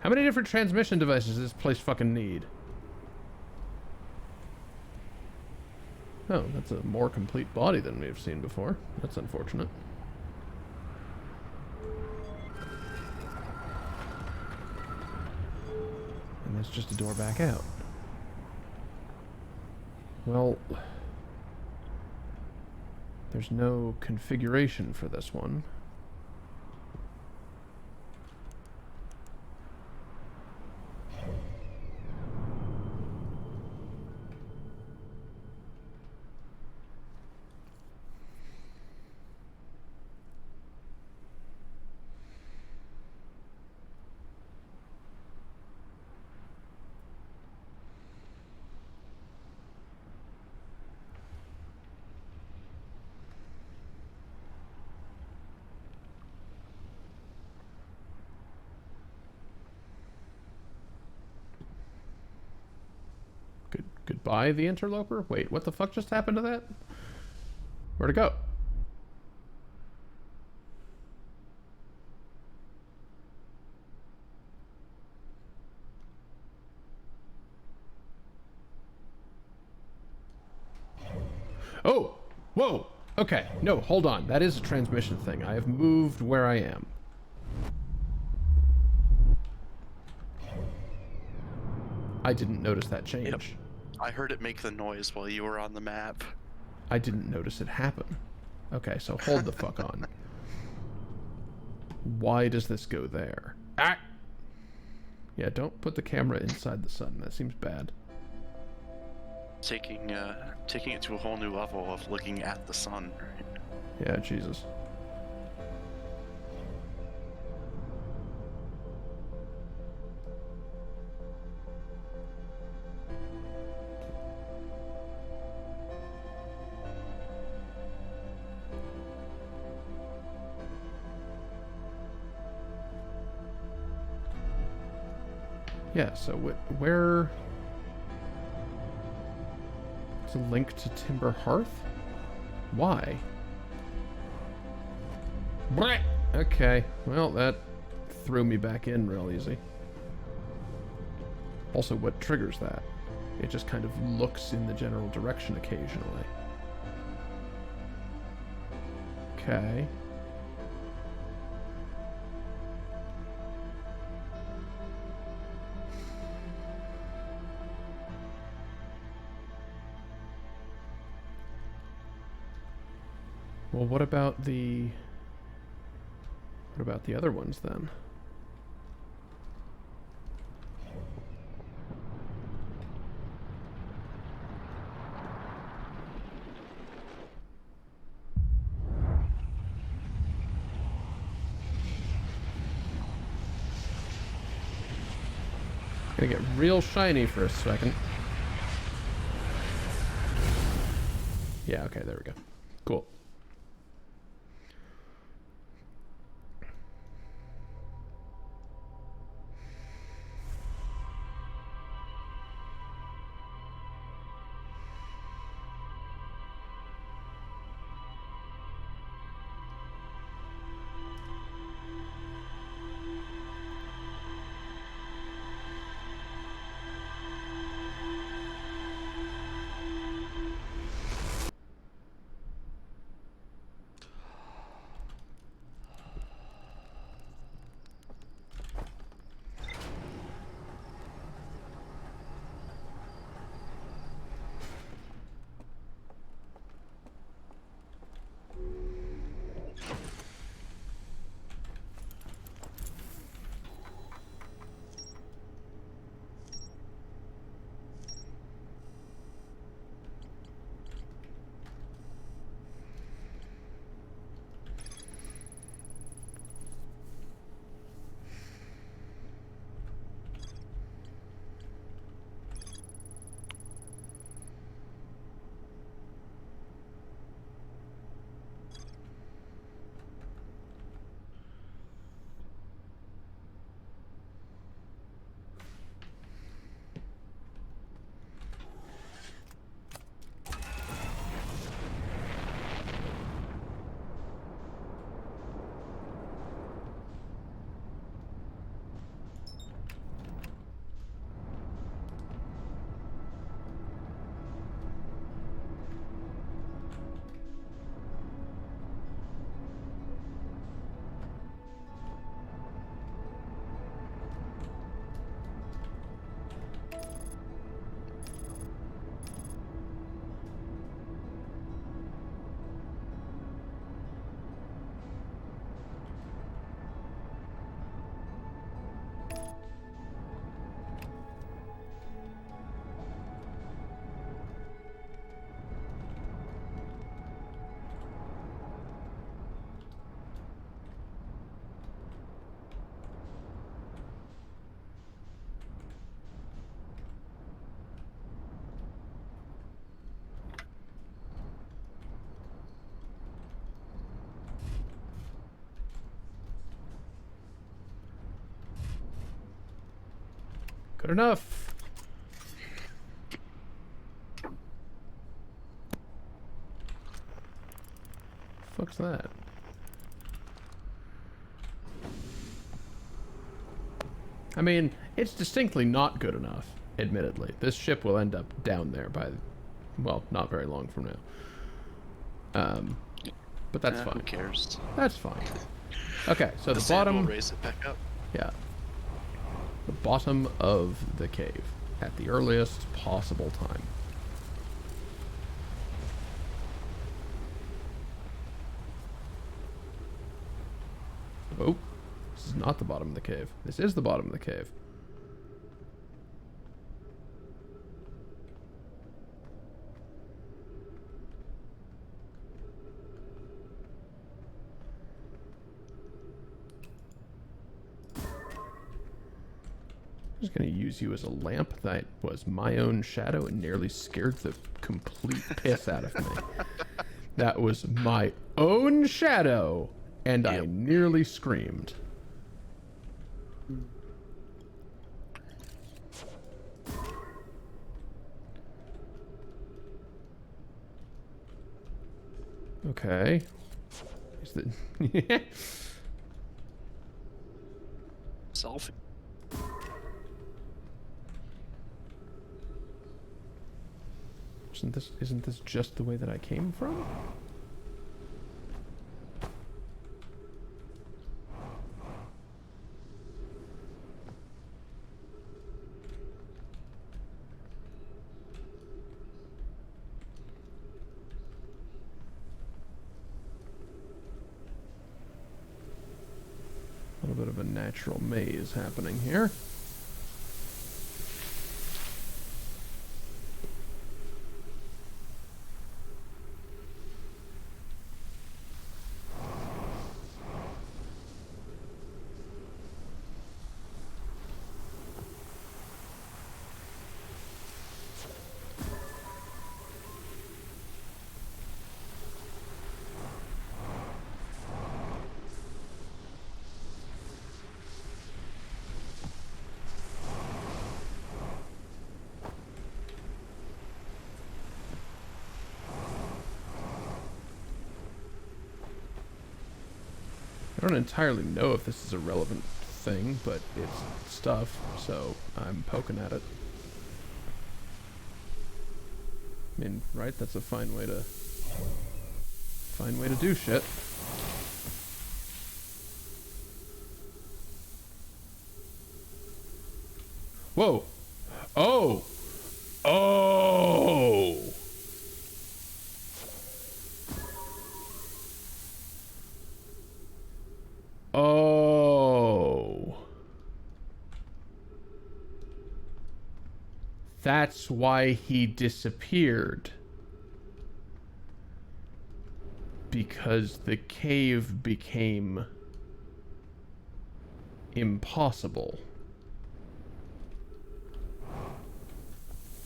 How many different transmission devices does this place fucking need? Oh, that's a more complete body than we've seen before. That's unfortunate. And there's just a door back out. Well, there's no configuration for this one. Goodbye, the interloper? Wait, what the fuck just happened to that? Where'd it go? Oh! Whoa! Okay, no, hold on. That is a transmission thing. I have moved where I am. I didn't notice that change. Yep. I heard it make the noise while you were on the map. I didn't notice it happen. Okay, so hold the fuck on. Why does this go there? Ah! Yeah, don't put the camera inside the sun. That seems bad. taking it to a whole new level of looking at the sun. Right? Yeah, Jesus. Yeah, so where... It's a link to Timber Hearth? Why? Blech! Okay, well, that threw me back in real easy. Also, what triggers that? It just kind of looks in the general direction occasionally. Okay. Well, what about the other ones then? Gonna get real shiny for a second. Yeah, okay, there we go. Cool. Good enough. Fuck's that? I mean, it's distinctly not good enough, admittedly. This ship will end up down there by, well, not very long from now. But that's fine. Who cares? That's fine. Okay, so the sand bottom... will raise it back up. Yeah. The bottom of the cave at the earliest possible time. Oh, this is not the bottom of the cave. This is the bottom of the cave. was going to use you as a lamp. That was my own shadow and nearly scared the complete piss out of me. That was my own shadow, and I nearly screamed. Okay. Is that... Selfie. Isn't this just the way that I came from? A little bit of a natural maze happening here. I don't entirely know if this is a relevant thing, but it's stuff, so I'm poking at it. I mean, right? That's a fine way to do shit. Whoa! Oh! Oh! Oh. That's why he disappeared. Because the cave became impossible.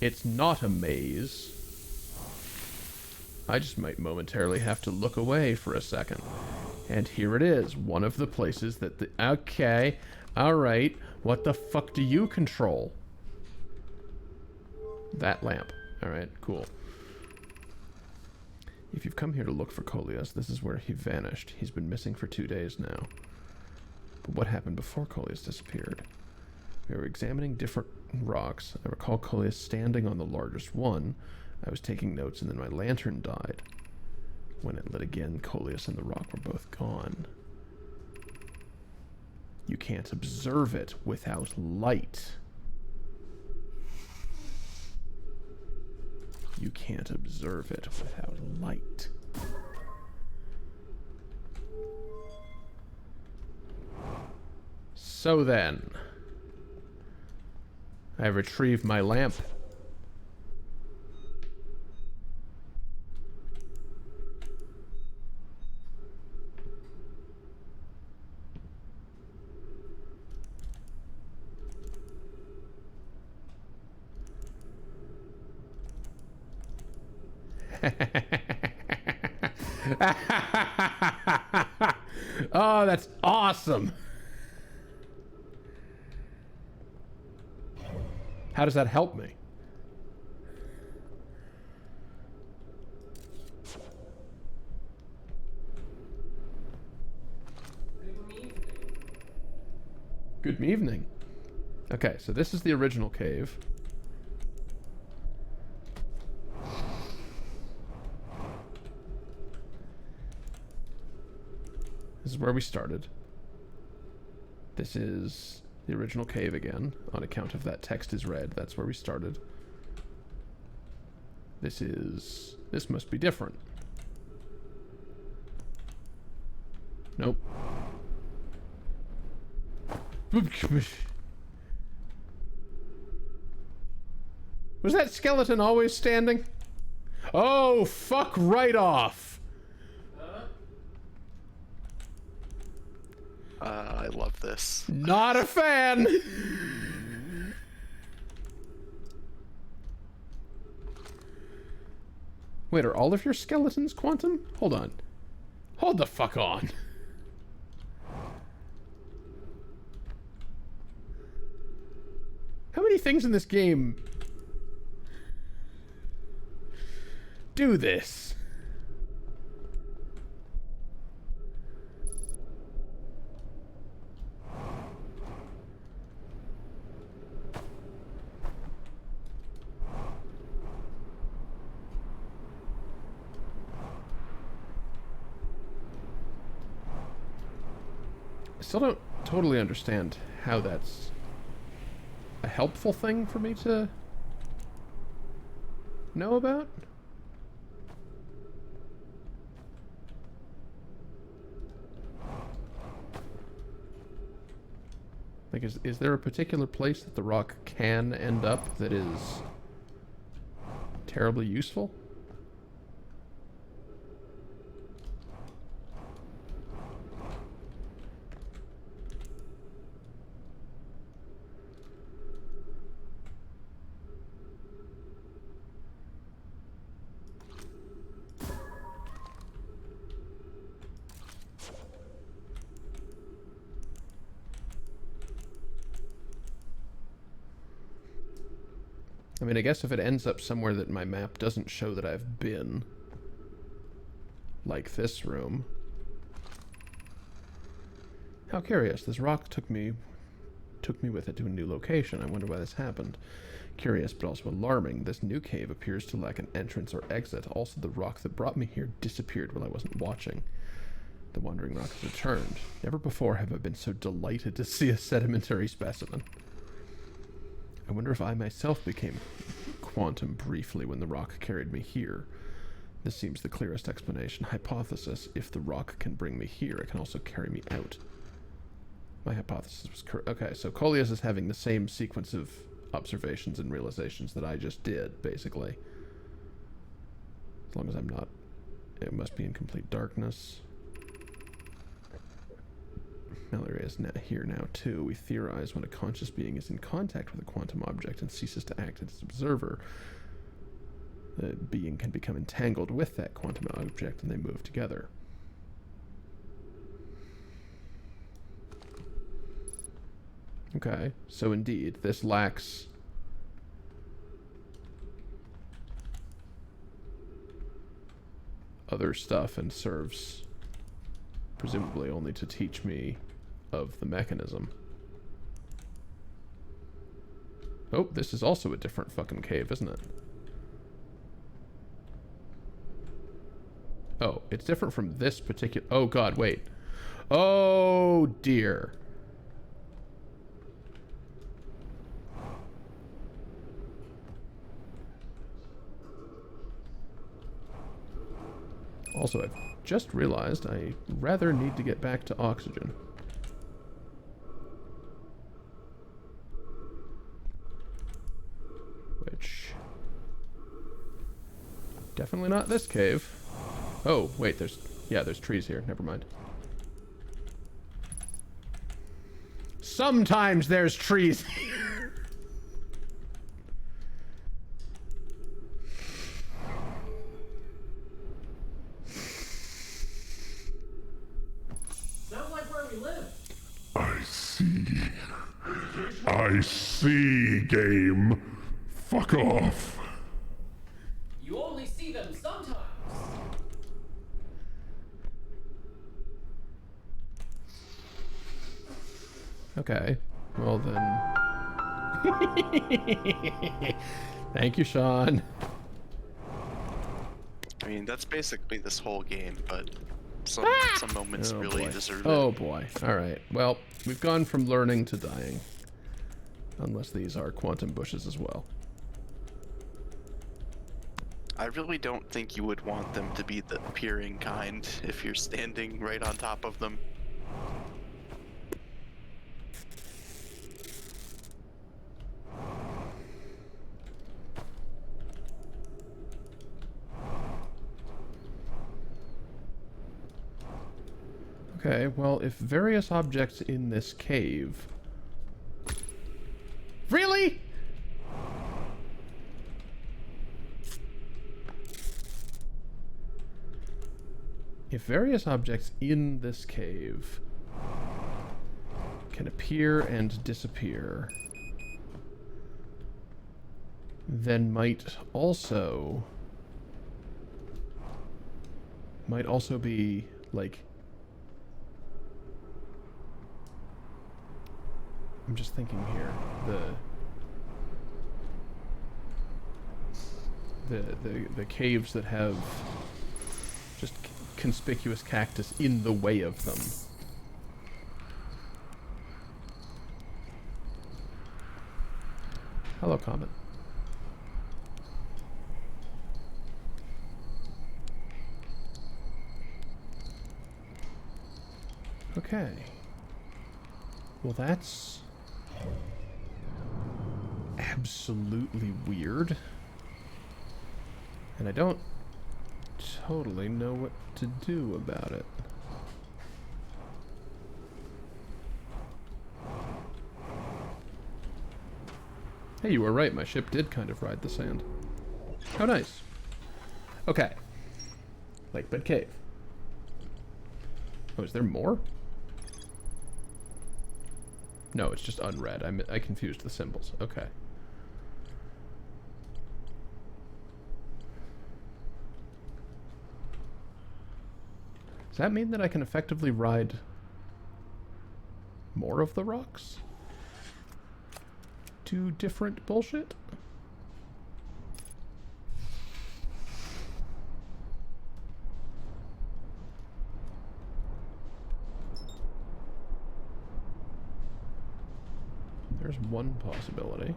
It's not a maze. I just might momentarily have to look away for a second. And here it is, one of the places that the... Okay, alright. What the fuck do you control? That lamp. Alright, cool. If you've come here to look for Coleus, this is where he vanished. He's been missing for 2 days now. But what happened before Coleus disappeared? We were examining different rocks. I recall Coleus standing on the largest one. I was taking notes and then my lantern died. When it lit again, Coleus and the rock were both gone. You can't observe it without light. You can't observe it without light. So then, I retrieve my lamp. Oh, that's awesome. How does that help me? Good evening. Okay, so this is the original cave. This is where we started. This is the original cave again, on account of that text is red. That's where we started. This must be different. Nope. Was that skeleton always standing? Oh, fuck right off. I love this. Not a fan. Wait, are all of your skeletons quantum? Hold on. Hold the fuck on. How many things in this game do this? I still don't totally understand how that's a helpful thing for me to know about. Like, is there a particular place that the rock can end up that is terribly useful? I mean, I guess if it ends up somewhere that my map doesn't show that I've been, like this room. How curious. This rock took me with it to a new location. I wonder why this happened. Curious, but also alarming. This new cave appears to lack an entrance or exit. Also, the rock that brought me here disappeared while I wasn't watching. The wandering rock has returned. Never before have I been so delighted to see a sedimentary specimen. I wonder if I myself became quantum briefly when the rock carried me here. This seems the clearest explanation. Hypothesis: if the rock can bring me here, it can also carry me out. My hypothesis was correct. Okay, so Coleus is having the same sequence of observations and realizations that I just did, basically. As long as I'm not... It must be in complete darkness. Mallory is here now, too. We theorize when a conscious being is in contact with a quantum object and ceases to act as its observer, the being can become entangled with that quantum object and they move together. Okay, so indeed, this lacks other stuff and serves presumably only to teach me of the mechanism. Oh, this is also a different fucking cave, isn't it? Oh, it's different from this particular... Oh god, wait. Oh dear. Also, I've just realized I rather need to get back to oxygen. Which... Definitely not this cave. Oh, wait, there's trees here. Never mind. Sometimes there's trees here. Sounds like where we live. I see, game. Fuck off. You only see them sometimes. Okay. Well then. Thank you, Sean. I mean, that's basically this whole game, but some moments Oh, really boy. deserve it. Oh boy. Alright. Well, we've gone from learning to dying. Unless these are quantum bushes as well. I really don't think you would want them to be the peering kind if you're standing right on top of them. Okay, well, if various objects in this cave... Really? If various objects in this cave can appear and disappear, then might also be like, I'm just thinking here, the caves that have just conspicuous cactus in the way of them. Hello, Comet. Okay. Well, that's absolutely weird. And I don't totally know what to do about it. Hey, you were right. My ship did kind of ride the sand. How nice. Okay. Lake Bed Cave. Oh, is there more? No, it's just unread. I confused the symbols. Okay. Does that mean that I can effectively ride more of the rocks? To different bullshit? There's one possibility.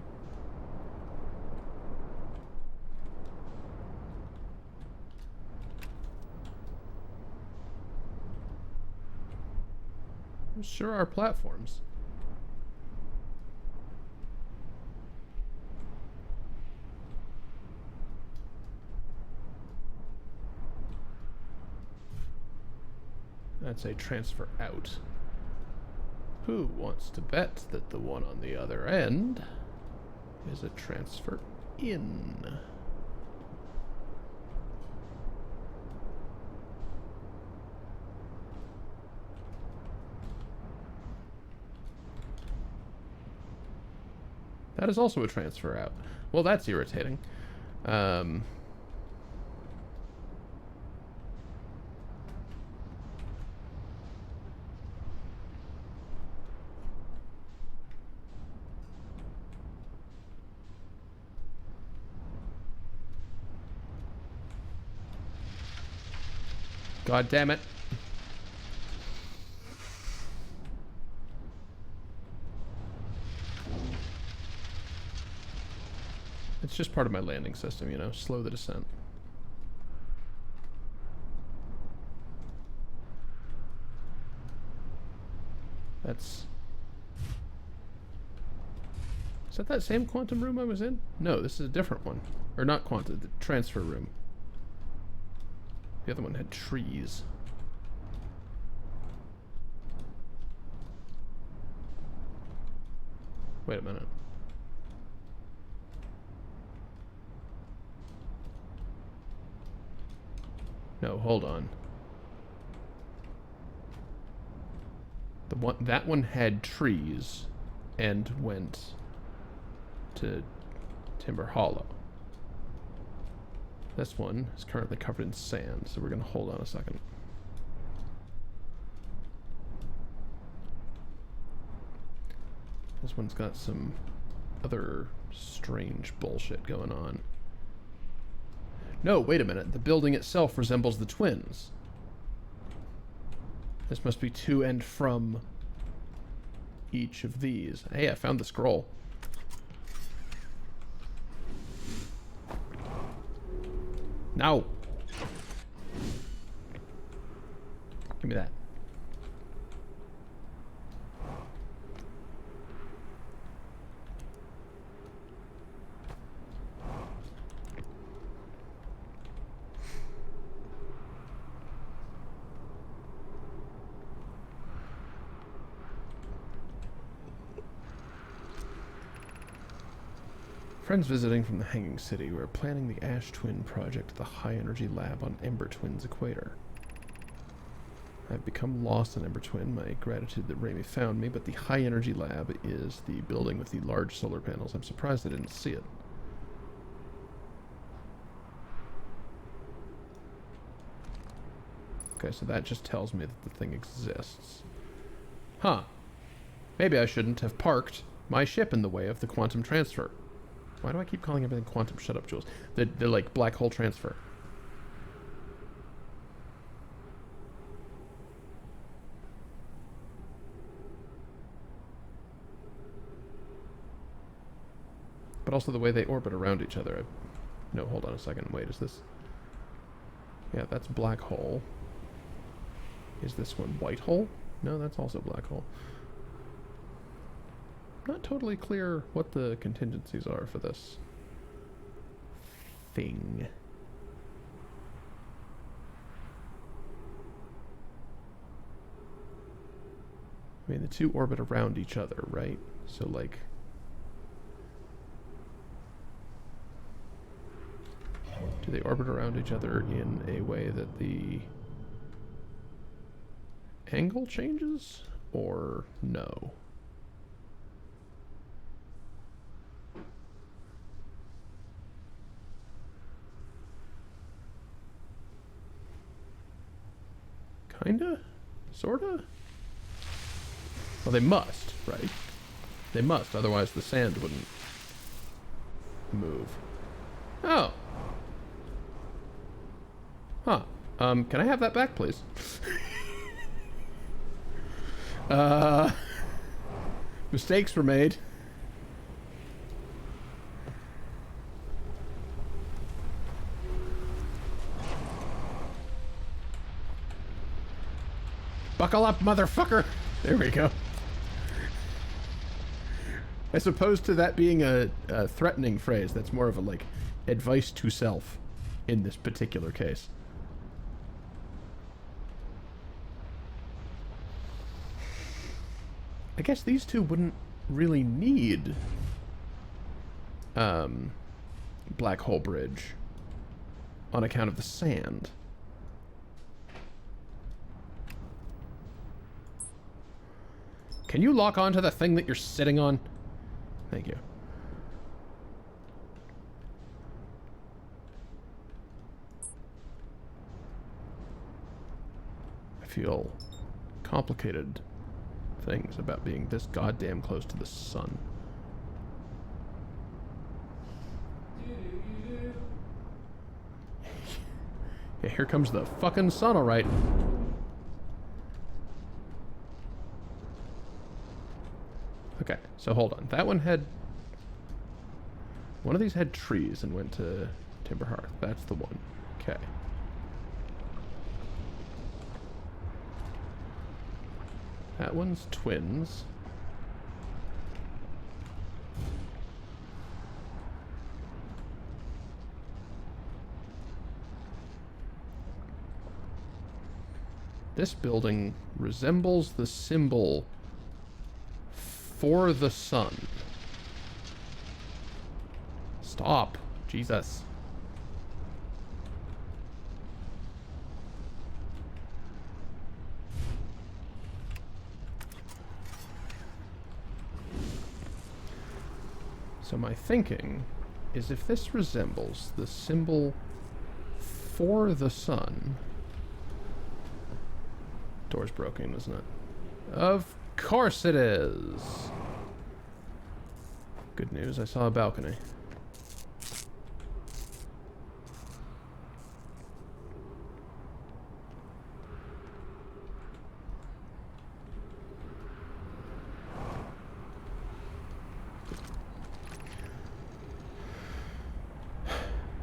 There sure are platforms. That's a transfer out. Who wants to bet that the one on the other end is a transfer in? That is also a transfer out. Well, that's irritating. God damn it. It's just part of my landing system, you know, slow the descent. That's... Is that that same quantum room I was in? No, this is a different one. Or not quantum, the transfer room. The other one had trees. Wait a minute. No, hold on. That one had trees and went to Timber Hollow. This one is currently covered in sand, so we're going to hold on a second. This one's got some other strange bullshit going on. No, wait a minute. The building itself resembles the twins. This must be to and from each of these. Hey, I found the scroll. No. Give me that. Friends visiting from the Hanging City. We're planning the Ash Twin project at the High Energy Lab on Ember Twin's equator. I've become lost in Ember Twin. My gratitude that Raimi found me, but the high energy lab is the building with the large solar panels. I'm surprised I didn't see it. Okay, so that just tells me that the thing exists. Huh. Maybe I shouldn't have parked my ship in the way of the quantum transfer. Why do I keep calling everything quantum? Shut up, Jules. The like, black hole transfer. But also the way they orbit around each other. No, hold on a second. Wait, is this... Yeah, that's black hole. Is this one white hole? No, that's also black hole. Not totally clear what the contingencies are for this thing. I mean, the two orbit around each other, right? So, like... Do they orbit around each other in a way that the angle changes, or no? Kinda? Sorta? Well, they must, right? They must, otherwise the sand wouldn't move. Oh. Huh. Can I have that back, please? Mistakes were made. Buckle up, motherfucker! There we go. As opposed to that being a threatening phrase, that's more of a, like, advice to self in this particular case. I guess these two wouldn't really need black hole bridge on account of the sand. Can you lock onto the thing that you're sitting on? Thank you. I feel complicated things about being this goddamn close to the sun. Yeah, here comes the fucking sun, alright. Okay, so hold on. That one had... One of these had trees and went to Timber Hearth. That's the one. Okay. That one's twins. This building resembles the symbol for the sun. Stop. Jesus. So my thinking is if this resembles the symbol for the sun... Door's broken, isn't it? Of course it is! Good news, I saw a balcony.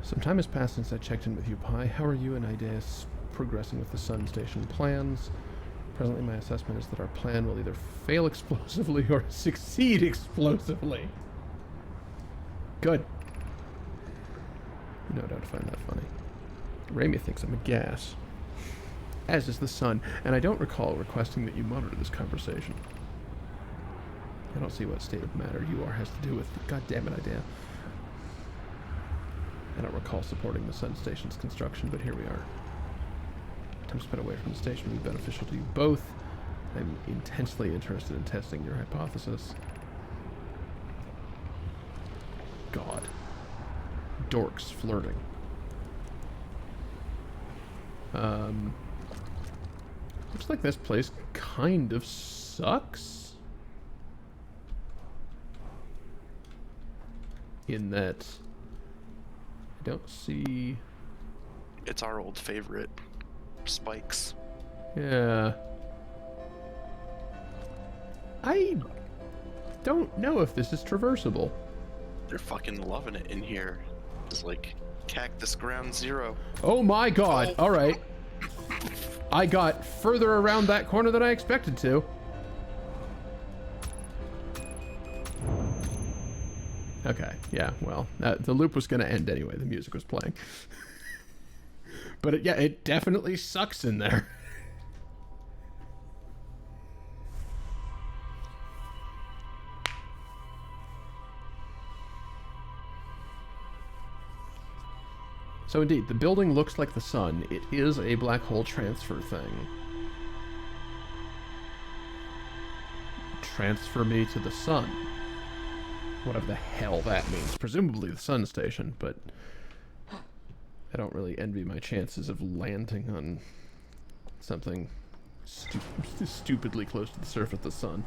Some time has passed since I checked in with you, Pi. How are you and Ideas progressing with the Sun Station plans? Presently, my assessment is that our plan will either fail explosively or succeed explosively. Good. No doubt find that funny. Raimi thinks I'm a gas. As is the sun, and I don't recall requesting that you monitor this conversation. I don't see what state of matter you are has to do with... God damn it, Idea. I don't recall supporting the Sun Station's construction, but here we are. Time spent away from the station will be beneficial to you both. I'm intensely interested in testing your hypothesis. God. Dorks flirting. Looks like this place kind of sucks. In that I don't see... It's our old favorite, spikes. Yeah. I don't know if this is traversable. They're fucking loving it in here. It's like Cactus Ground Zero. Oh my god, Oh. alright. I got further around that corner than I expected to. Okay, yeah, well, the loop was going to end anyway. The music was playing. But it definitely sucks in there. So indeed, the building looks like the sun. It is a black hole transfer thing. Transfer me to the sun. Whatever the hell that means. Presumably the sun station, but I don't really envy my chances of landing on something stupidly close to the surface of the sun.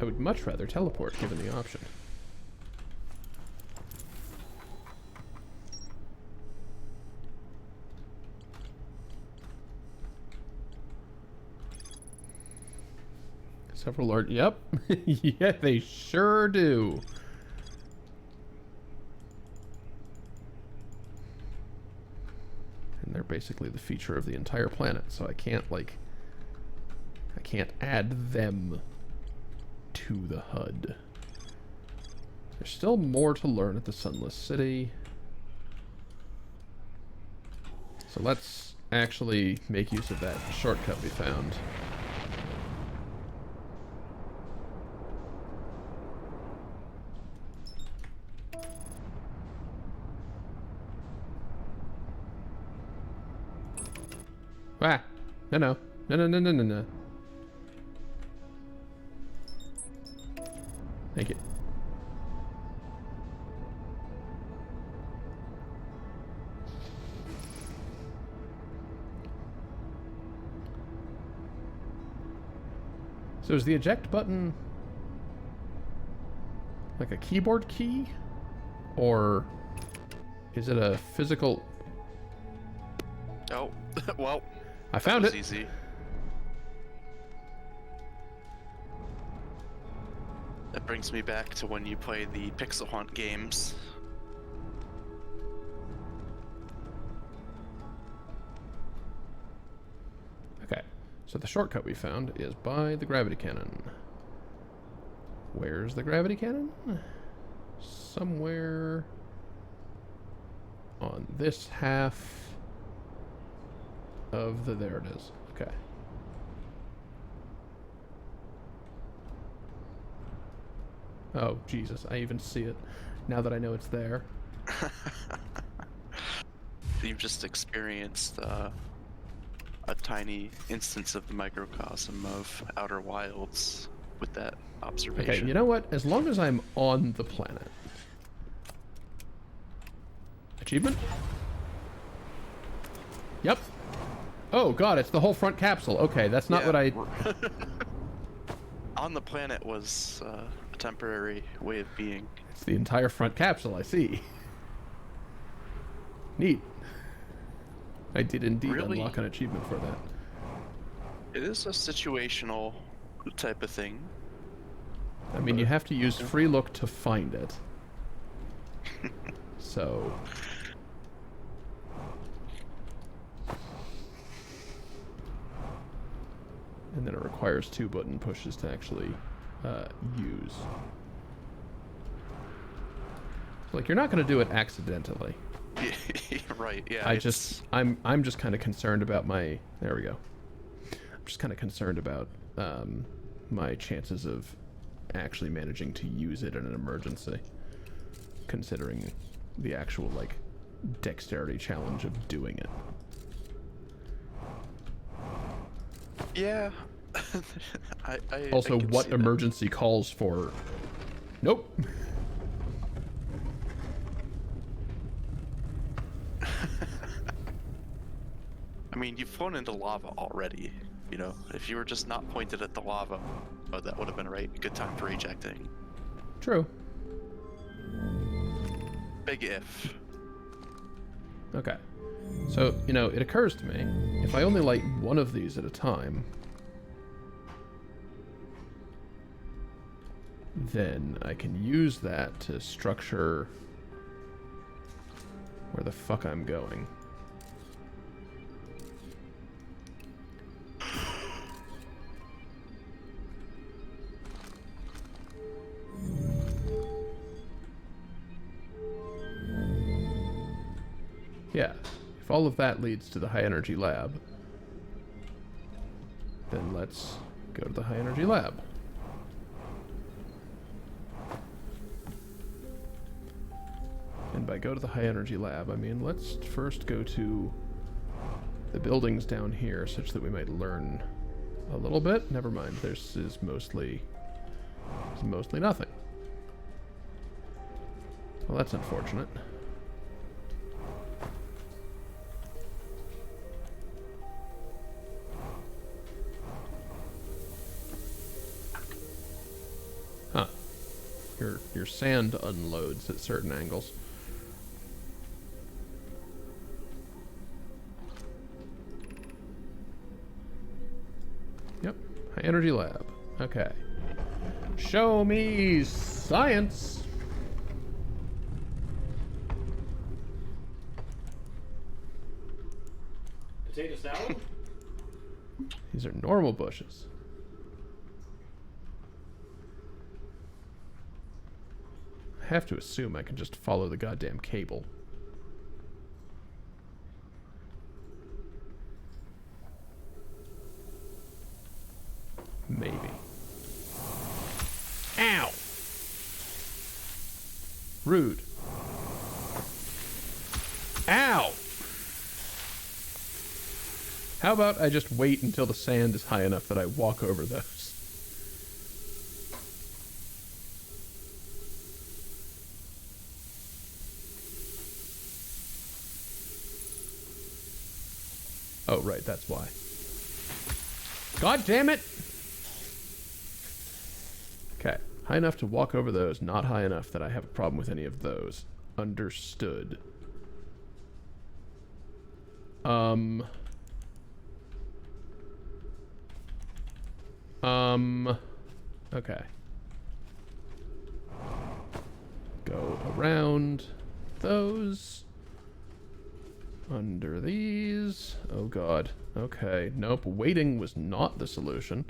I would much rather teleport, given the option. Several large... Yep. Yeah, they sure do. And they're basically the feature of the entire planet, so I can't, like... I can't add them to the HUD. There's still more to learn at the Sunless City. So let's actually make use of that shortcut we found. Ah! No, no. No, no, no, no, no, no. Thank you. So is the eject button like a keyboard key? Or is it a physical... Oh, well. I found that it. was easy. That brings me back to when you play the Pixel Hunt games. Okay, so the shortcut we found is by the gravity cannon. Where's the gravity cannon? Somewhere on this half of the... There it is. Okay. Oh, Jesus, I even see it now that I know it's there. You've just experienced a tiny instance of the microcosm of Outer Wilds with that observation. Okay, you know what? As long as I'm on the planet. Achievement? Yep. Oh, God, it's the whole front capsule. Okay, that's not what I... On the planet was a temporary way of being. It's the entire front capsule, I see. Neat. I did indeed Really? unlock an achievement for that. It is a situational type of thing. I mean, you have to use free look to find it. So... And then it requires 2 button pushes to actually use. So, like, you're not going to do it accidentally. Right, yeah. I'm just kind of concerned about my... There we go. I'm just kind of concerned about my chances of actually managing to use it in an emergency. considering the actual, like, dexterity challenge of doing it. Yeah. Also, I can what see that. emergency calls for... Nope. I mean, you've flown into lava already. You know, if you were just not pointed at the lava, oh, that would have been a good time for ejecting. True. Big if. Okay. So, you know, it occurs to me, if I only light one of these at a time, then I can use that to structure where the fuck I'm going. Yeah, if all of that leads to the high energy lab, then let's go to the high energy lab. And by go to the high energy lab, I mean let's first go to the buildings down here such that we might learn a little bit. Never mind, this is mostly nothing. Well, that's unfortunate. Huh. Your sand unloads at certain angles. Yep. High energy lab. Okay. Show me science. Potato salad? These are normal bushes. I have to assume I can just follow the goddamn cable. Maybe. Ow! Rude. Ow! How about I just wait until the sand is high enough that I walk over those? Oh, right, that's why. God damn it! Okay, high enough to walk over those, not high enough that I have a problem with any of those. Understood. Okay. Go around those. Under these. Oh god. Okay. Nope. Waiting was not the solution.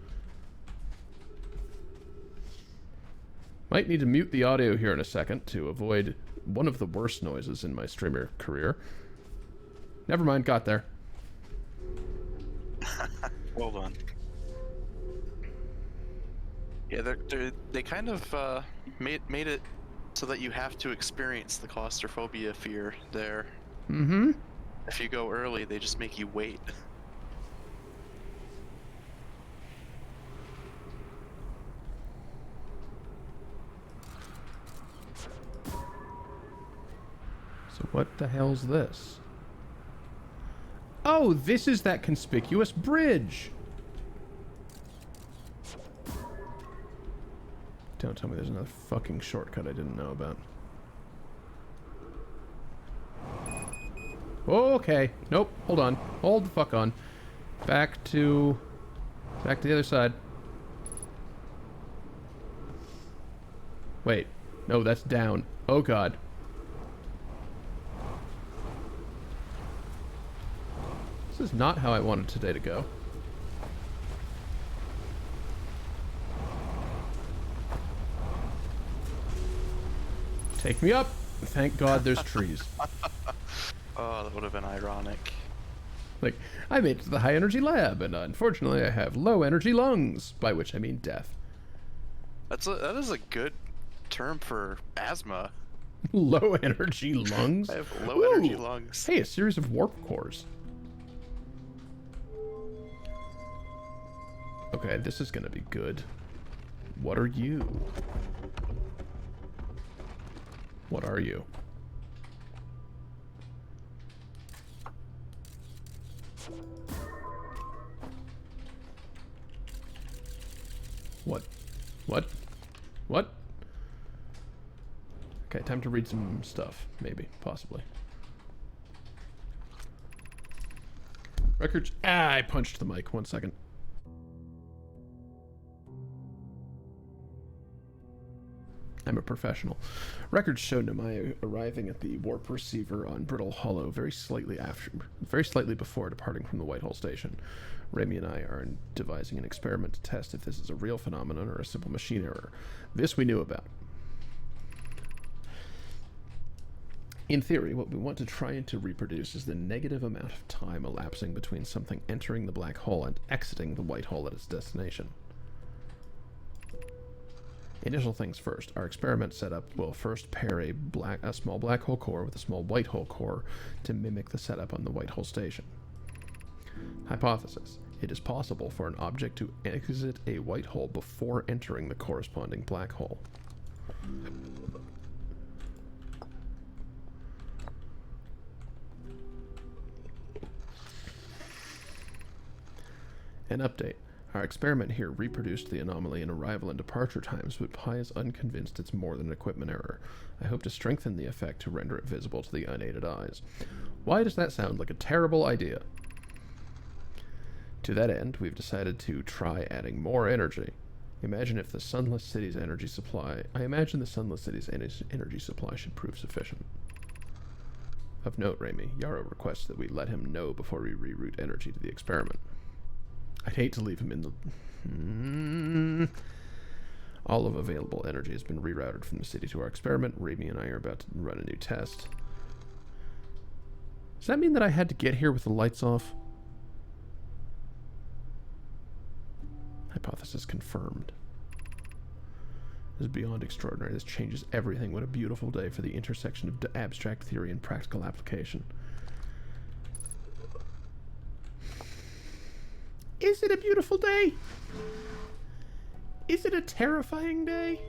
Might need to mute the audio here in a second to avoid one of the worst noises in my streamer career. Never mind. Got there. Well done. Yeah, they kind of made it so that you have to experience the claustrophobia fear there. Mm-hmm. If you go early, they just make you wait. So what the hell's this? Oh, this is that conspicuous bridge! Don't tell me there's another fucking shortcut I didn't know about. Okay. Nope. Hold on. Hold the fuck on. Back to the other side. Wait. No, that's down. Oh god. This is not how I wanted today to go. Take me up. Thank god there's trees. Oh, that would have been ironic. Like, I made it to the high energy lab, and unfortunately I have low energy lungs, by which I mean death. That is a good term for asthma. Low energy lungs? I have low energy Ooh. lungs. Hey, a series of warp cores. Okay, this is gonna be good. What are you? What are you? What? What? What? Okay, time to read some stuff. Maybe. Possibly. Records. Ah, I punched the mic. 1 second. I'm a professional. Records show Namaya arriving at the warp receiver on Brittle Hollow very slightly before departing from the Whitehall station. Remy and I are devising an experiment to test if this is a real phenomenon or a simple machine error. This we knew about. In theory, what we want to try to reproduce is the negative amount of time elapsing between something entering the black hole and exiting the white hole at its destination. Initial things first. Our experiment setup will first pair a small black hole core with a small white hole core to mimic the setup on the white hole station. Hypothesis. It is possible for an object to exit a white hole before entering the corresponding black hole. An update. Our experiment here reproduced the anomaly in arrival and departure times, but Pi is unconvinced it's more than an equipment error. I hope to strengthen the effect to render it visible to the unaided eyes. Why does that sound like a terrible idea? To that end, we've decided to try adding more energy. I imagine the Sunless City's energy supply should prove sufficient. Of note, Remy, Yarrow requests that we let him know before we reroute energy to the experiment. I'd hate to leave him in the... All of available energy has been rerouted from the city to our experiment. Remy and I are about to run a new test. Does that mean that I had to get here with the lights off? Hypothesis confirmed. This is beyond extraordinary. This changes everything. What a beautiful day for the intersection of abstract theory and practical application. Is it a beautiful day? Is it a terrifying day?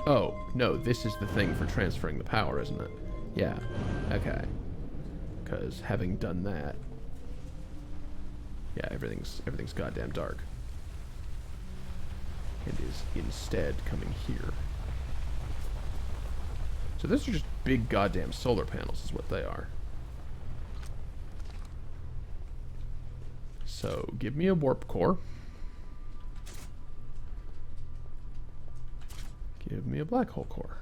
Oh, no, this is the thing for transferring the power, isn't it? Yeah, okay. Because having done that... Yeah, everything's goddamn dark. It is instead coming here. So those are just big goddamn solar panels is what they are. So, give me a warp core. Give me a black hole core.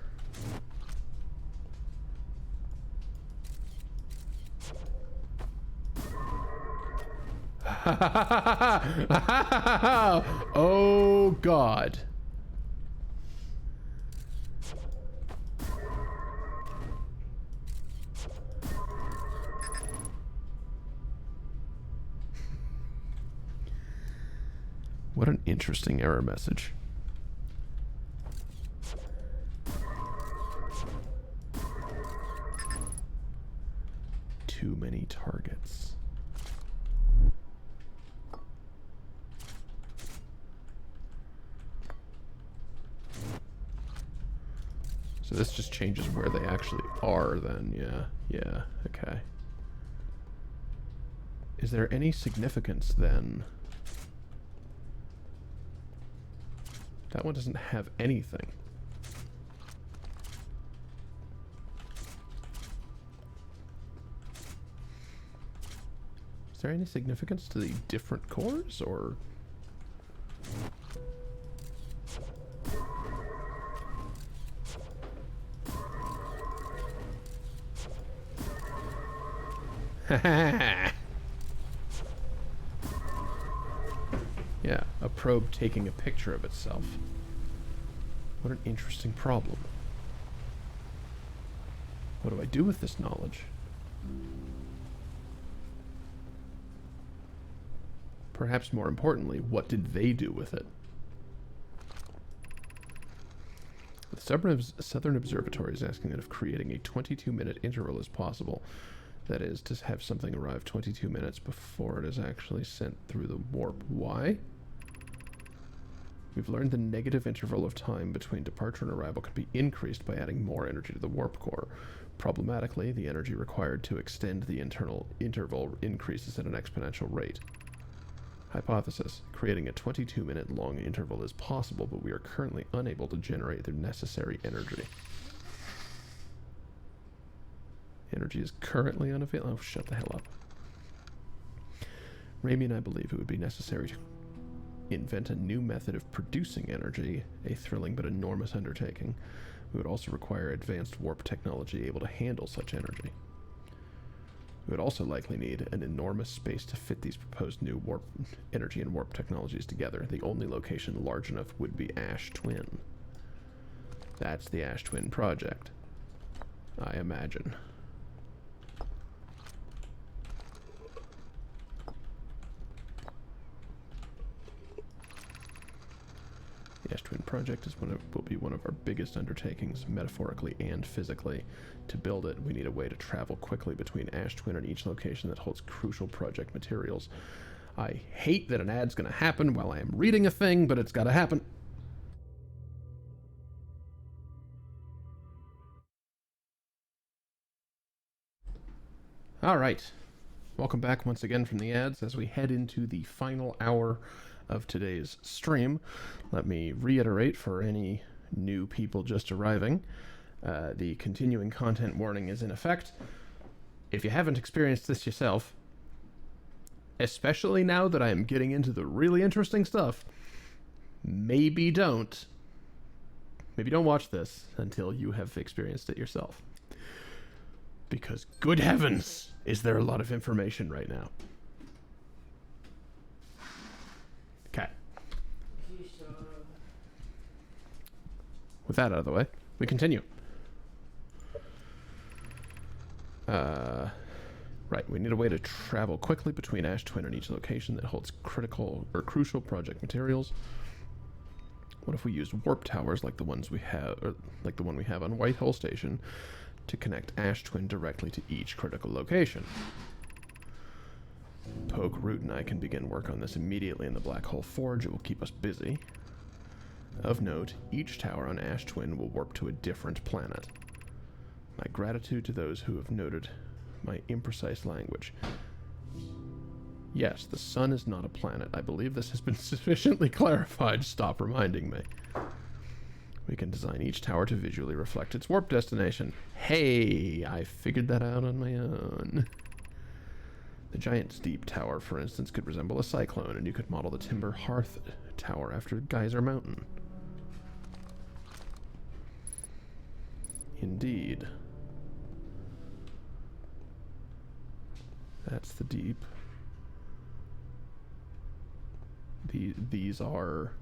Oh, God. What an interesting error message. Too many targets. So this just changes where they actually are then, yeah, okay. Is there any significance then? That one doesn't have anything. Is there any significance to the different cores, or? Yeah, a probe taking a picture of itself. What an interesting problem. What do I do with this knowledge? Perhaps more importantly, what did they do with it? The Southern Observatory is asking that if creating a 22-minute interval is possible, that is, to have something arrive 22 minutes before it is actually sent through the warp. Why? We've learned the negative interval of time between departure and arrival can be increased by adding more energy to the warp core. Problematically, the energy required to extend the internal interval increases at an exponential rate. Hypothesis. Creating a 22-minute long interval is possible, but we are currently unable to generate the necessary energy. Energy is currently unavailable. Oh, shut the hell up. Raimi and I believe it would be necessary to invent a new method of producing energy, a thrilling but enormous undertaking. We would also require advanced warp technology able to handle such energy. We would also likely need an enormous space to fit these proposed new warp energy and warp technologies together. The only location large enough would be Ash Twin. That's the Ash Twin project, I imagine. The Ash Twin project will be one of our biggest undertakings, metaphorically and physically. To build it, we need a way to travel quickly between Ash Twin and each location that holds crucial project materials. I hate that an ad's going to happen while I am reading a thing, but it's got to happen. All right. Welcome back once again from the ads as we head into the final hour of today's stream. Let me reiterate for any new people just arriving, the continuing content warning is in effect. If you haven't experienced this yourself, especially now that I am getting into the really interesting stuff, maybe don't watch this until you have experienced it yourself. Because good heavens, is there a lot of information right now. Okay. With that out of the way, we continue. Right, we need a way to travel quickly between Ash Twin and each location that holds critical or crucial project materials. What if we used warp towers like the ones we have, or like the one we have on Whitehall Station, to connect Ash Twin directly to each critical location? Poke, Root, and I can begin work on this immediately in the Black Hole Forge. It will keep us busy. Of note, each tower on Ash Twin will warp to a different planet. My gratitude to those who have noted my imprecise language. Yes, the sun is not a planet. I believe this has been sufficiently clarified. Stop reminding me. We can design each tower to visually reflect its warp destination. Hey, I figured that out on my own. The giant deep tower, for instance, could resemble a cyclone, and you could model the Timber Hearth Tower after Geyser Mountain. Indeed. That's the deep. These are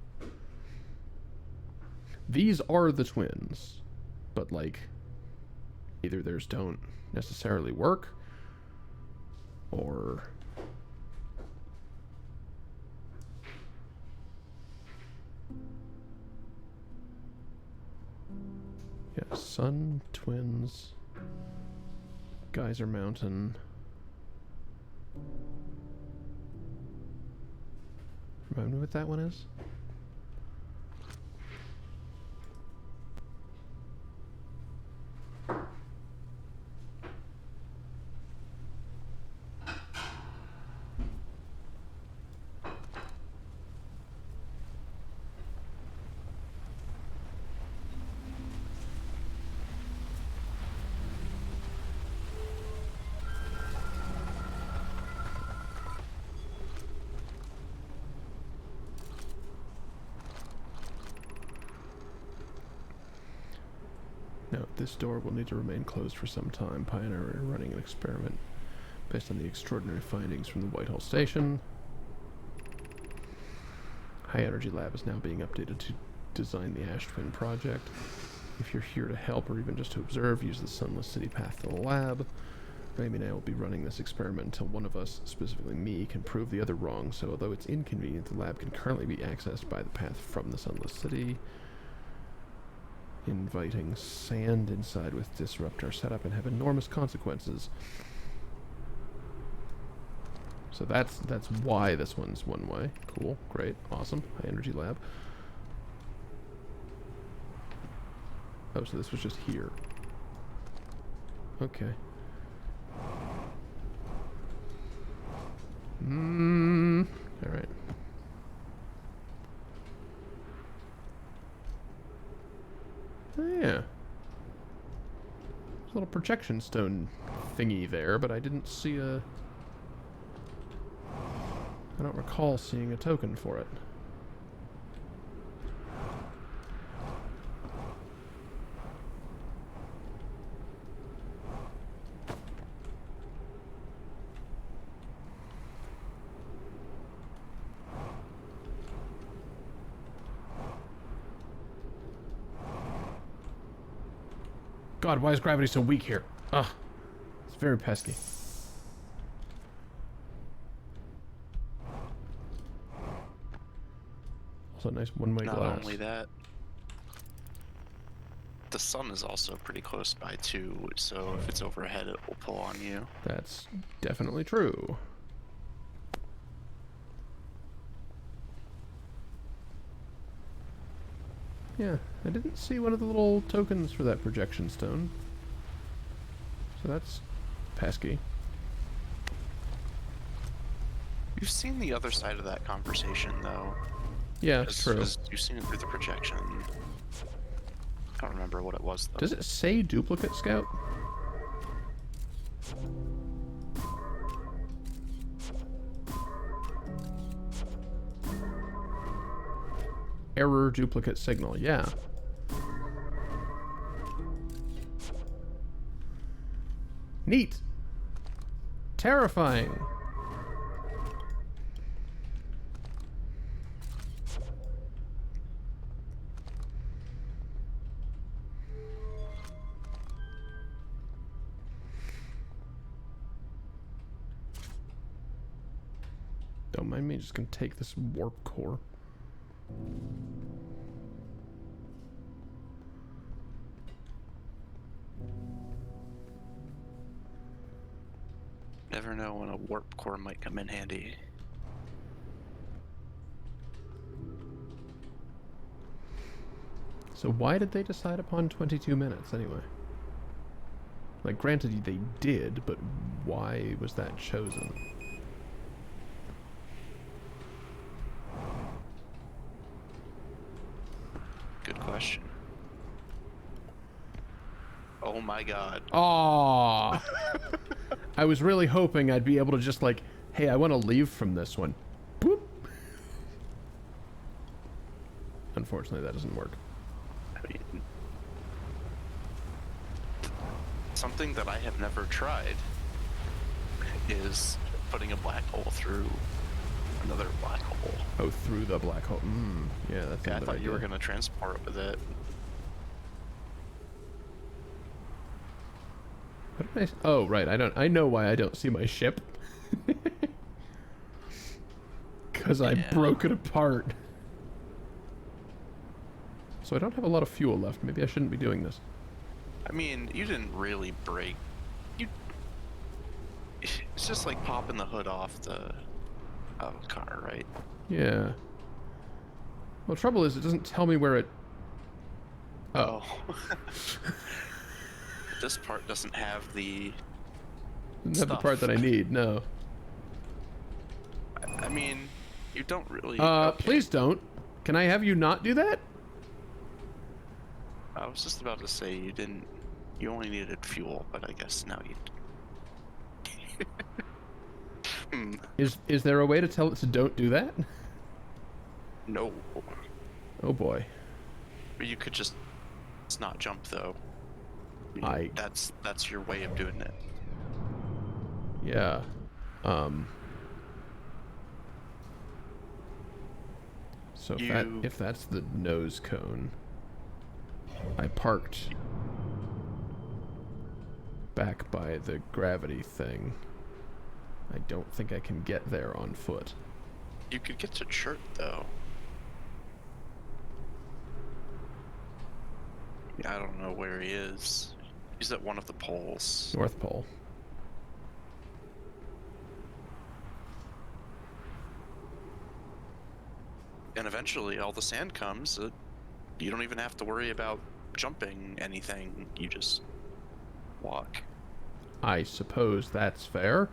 the twins, but like either theirs don't necessarily work, or yeah, Sun Twins, Geyser Mountain. Remind me what that one is? Note, this door will need to remain closed for some time. Pioneer are running an experiment based on the extraordinary findings from the Whitehall Station. High Energy Lab is now being updated to design the Ash Twin project. If you're here to help or even just to observe, use the Sunless City path to the lab. Raimi and I will be running this experiment until one of us, specifically me, can prove the other wrong, so although it's inconvenient, the lab can currently be accessed by the path from the Sunless City. Inviting sand inside with disrupt our setup and have enormous consequences. So that's why this one's one way. Cool, great, awesome. High energy lab. Oh, so this was just here. Okay. Alright. Oh, yeah. There's a little projection stone thingy there, but I didn't see a... I don't recall seeing a token for it. God, why is gravity so weak here? Ugh. It's very pesky. Also, nice one-way glass. Not only that, the sun is also pretty close by too, so if it's overhead, it will pull on you. That's definitely true. Yeah, I didn't see one of the little tokens for that projection stone. So that's pesky. You've seen the other side of that conversation, though. Yeah, it's true. You've seen it through the projection. I don't remember what it was, though. Does it say duplicate scout? Error duplicate signal, yeah. Neat. Terrifying. Don't mind me, just gonna take this warp core. Never know when a warp core might come in handy. So why did they decide upon 22 minutes anyway? Like, granted they did, but why was that chosen? Good question. Oh my god. Aww. I was really hoping I'd be able to just like, hey, I want to leave from this one. Boop. Unfortunately, that doesn't work. I mean, something that I have never tried is putting a black hole through another black hole. Oh, through the black hole. Yeah, that's Yeah, I a good thought you were idea. going to transport with it. What did I oh, right. I know why I don't see my ship. Because I Yeah. broke it apart. So I don't have a lot of fuel left. Maybe I shouldn't be doing this. I mean, you didn't really break. You. It's just like popping the hood off the car, right? Yeah. Well, the trouble is, it doesn't tell me where it... Oh. This part doesn't have the. Doesn't have the stuff. part that I need, no. I mean, you don't really. Please don't. Can I have you not do that? I was just about to say you didn't. You only needed fuel, but I guess now you. Is there a way to tell it to don't do that? No. Oh boy. But you could just not jump though. That's your way of doing it. Yeah. So if that's the nose cone, I parked back by the gravity thing. I don't think I can get there on foot. You could get to church though. I don't know where he is. He's at one of the poles. North Pole. And eventually all the sand comes. You don't even have to worry about jumping anything. You just walk. I suppose that's fair.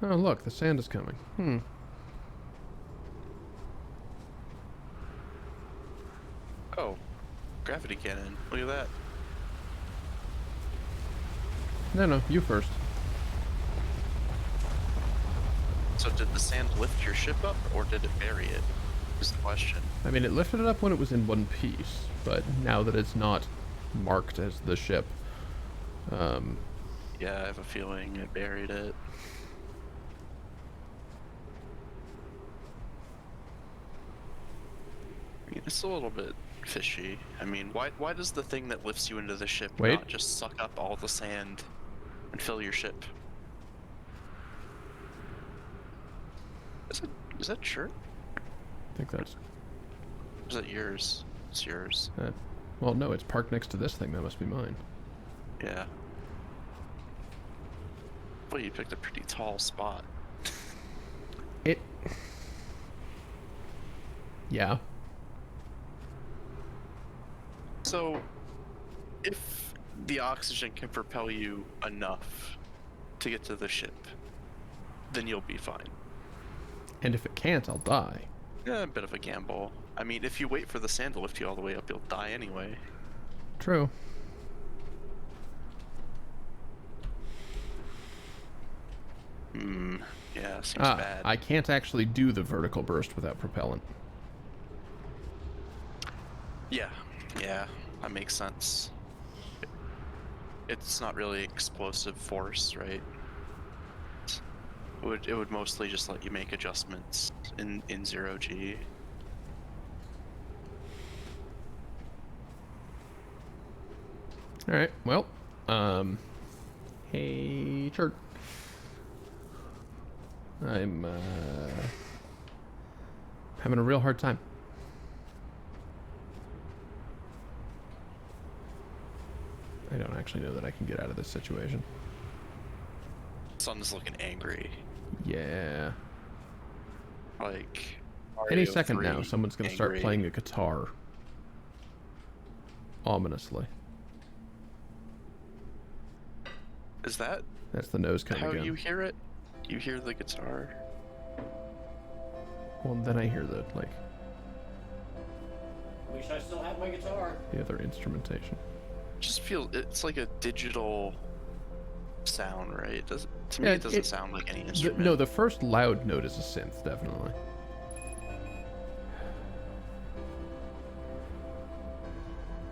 Oh, look, the sand is coming. Oh, gravity cannon. Look at that. No, you first. So did the sand lift your ship up, or did it bury it? Is the question. I mean, it lifted it up when it was in one piece, but now that it's not marked as the ship, Yeah, I have a feeling it buried it. I mean, it's a little bit fishy. I mean, why does the thing that lifts you into the ship Wait. not just suck up all the sand and fill your ship? Is that sure? I think that's... Or is that yours? It's yours. well, no, it's parked next to this thing. That must be mine. Yeah. Well, you picked a pretty tall spot. It... Yeah. So, if the oxygen can propel you enough to get to the ship, then you'll be fine. And if it can't, I'll die. Yeah, a bit of a gamble. I mean, if you wait for the sand to lift you all the way up, you'll die anyway. True. Yeah, seems bad. I can't actually do the vertical burst without propellant. Yeah, that makes sense. It's not really explosive force, right? It would mostly just let you make adjustments in 0G. Alright, well, hey, Chert. I'm, having a real hard time. I don't actually know that I can get out of this situation. Sun is looking angry. Yeah. Like, Any Mario second 3 now, someone's gonna start angry. playing a guitar. Ominously. Is that That's the nose coming how again. you hear it? You hear the guitar? Well, then I hear the, like, Wish I still had my guitar. the other instrumentation. Just feel it's like a digital sound, right? To me, Yeah, it doesn't sound like any The, instrument. no, the first loud note is a synth, definitely.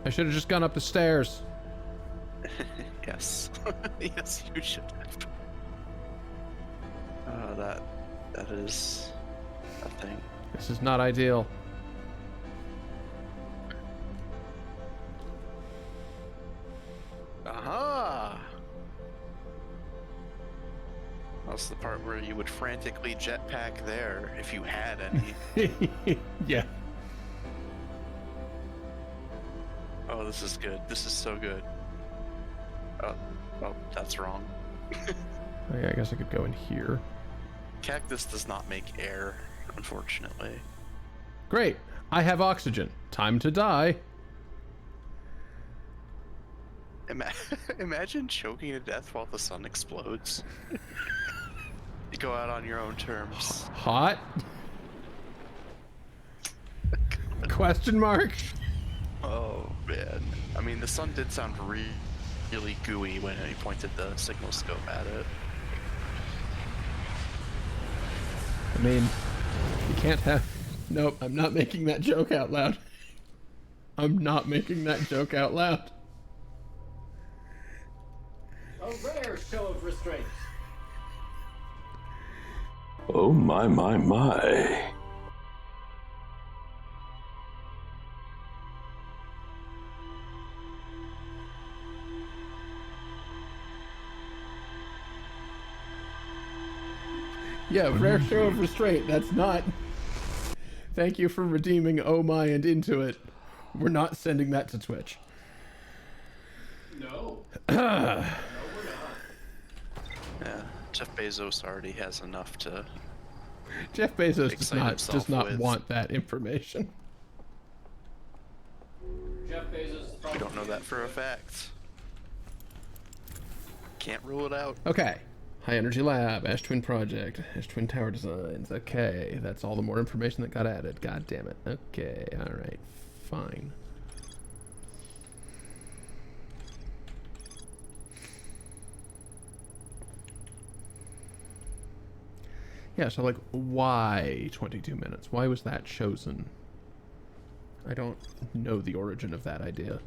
I should have just gone up the stairs. Yes, yes, you should have. That is a thing. This is not ideal. Aha! That's the part where you would frantically jetpack there if you had any. Yeah. Oh, this is good. This is so good. Oh, that's wrong. Okay, I guess I could go in here. Cactus does not make air, unfortunately. Great. I have oxygen. Time to die. Imagine choking to death while the sun explodes. You go out on your own terms. Hot? Question mark? Oh man. I mean, the sun did sound really gooey when he pointed the signal scope at it. I mean, you can't have... Nope, I'm not making that joke out loud. I'm not making that joke out loud. A rare show of restraint. Oh my. Yeah, rare show of restraint. That's not... Thank you for redeeming Oh My and Intuit. We're not sending that to Twitch. No. No, we're not. Yeah, Jeff Bezos already has enough to. Jeff Bezos Excite does himself not with. want that information. Jeff Bezos is We probably don't know that for a fact. Can't rule it out. Okay. High Energy Lab, Ash Twin Project, Ash Twin Tower Designs. Okay, that's all the more information that got added. God damn it. Okay, alright, fine. Yeah, so like, why 22 minutes? Why was that chosen? I don't know the origin of that idea.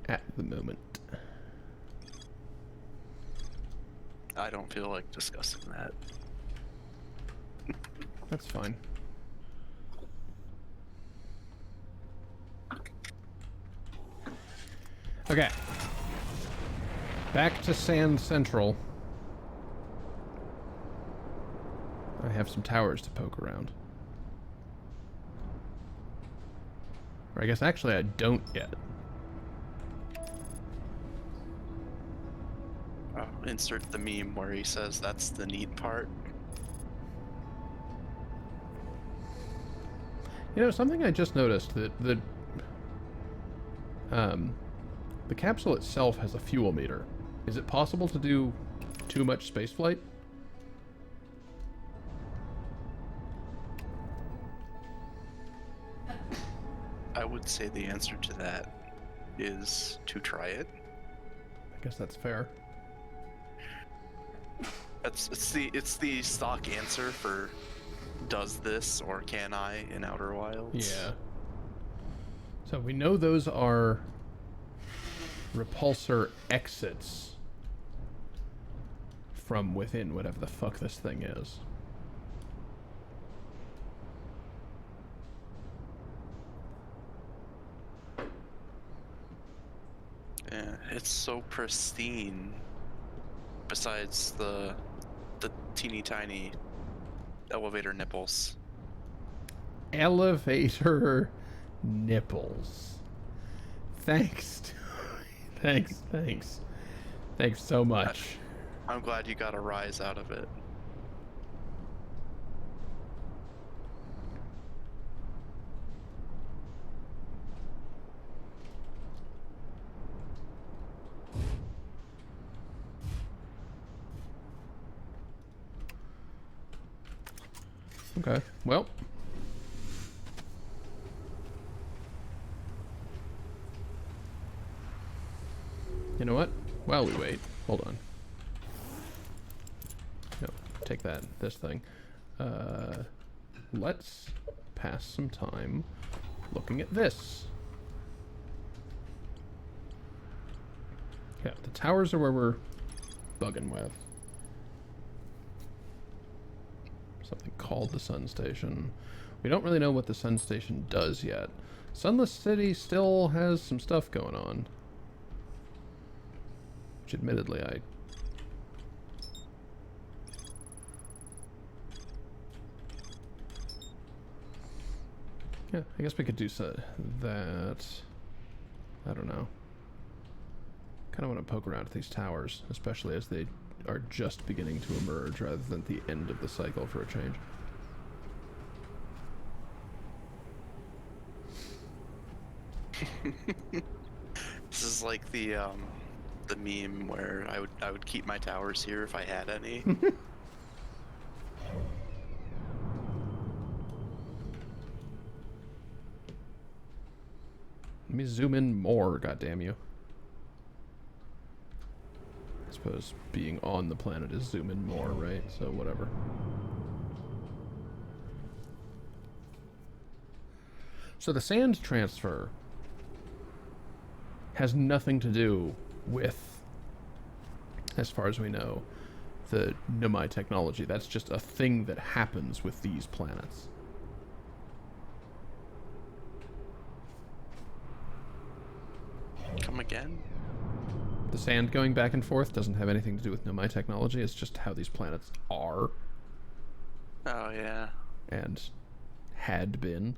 At the moment. I don't feel like discussing that. That's fine. Okay. Back to Sand Central. I have some towers to poke around. Or I guess actually I don't yet. Insert the meme where he says that's the neat part. You know, something I just noticed, that the capsule itself has a fuel meter. Is it possible to do too much spaceflight? I would say the answer to that is to try it. I guess that's fair. It's the stock answer for does this or can I in Outer Wilds. Yeah. So we know those are repulsor exits from within whatever the fuck this thing is. Yeah, it's so pristine. Besides the teeny tiny elevator nipples. Elevator nipples. Thanks. Thanks so much. I'm glad you got a rise out of it. Okay, well. You know what? While we wait, hold on. No, take that, this thing. Let's pass some time looking at this. Yeah, the towers are where we're bugging with. Something called the Sun Station. We don't really know what the Sun Station does yet. Sunless City still has some stuff going on. Which admittedly yeah, I guess we could do that. I don't know. Kind of want to poke around at these towers, especially as they are just beginning to emerge rather than the end of the cycle for a change. This is like the meme where I would keep my towers here if I had any. Let me zoom in more, goddamn you. I suppose being on the planet is zoom in more, right? So whatever. So the sand transfer has nothing to do with, as far as we know, the Nomai technology. That's just a thing that happens with these planets. Come again? The sand going back and forth doesn't have anything to do with Nomai technology. It's just how these planets are Oh, yeah. and had been.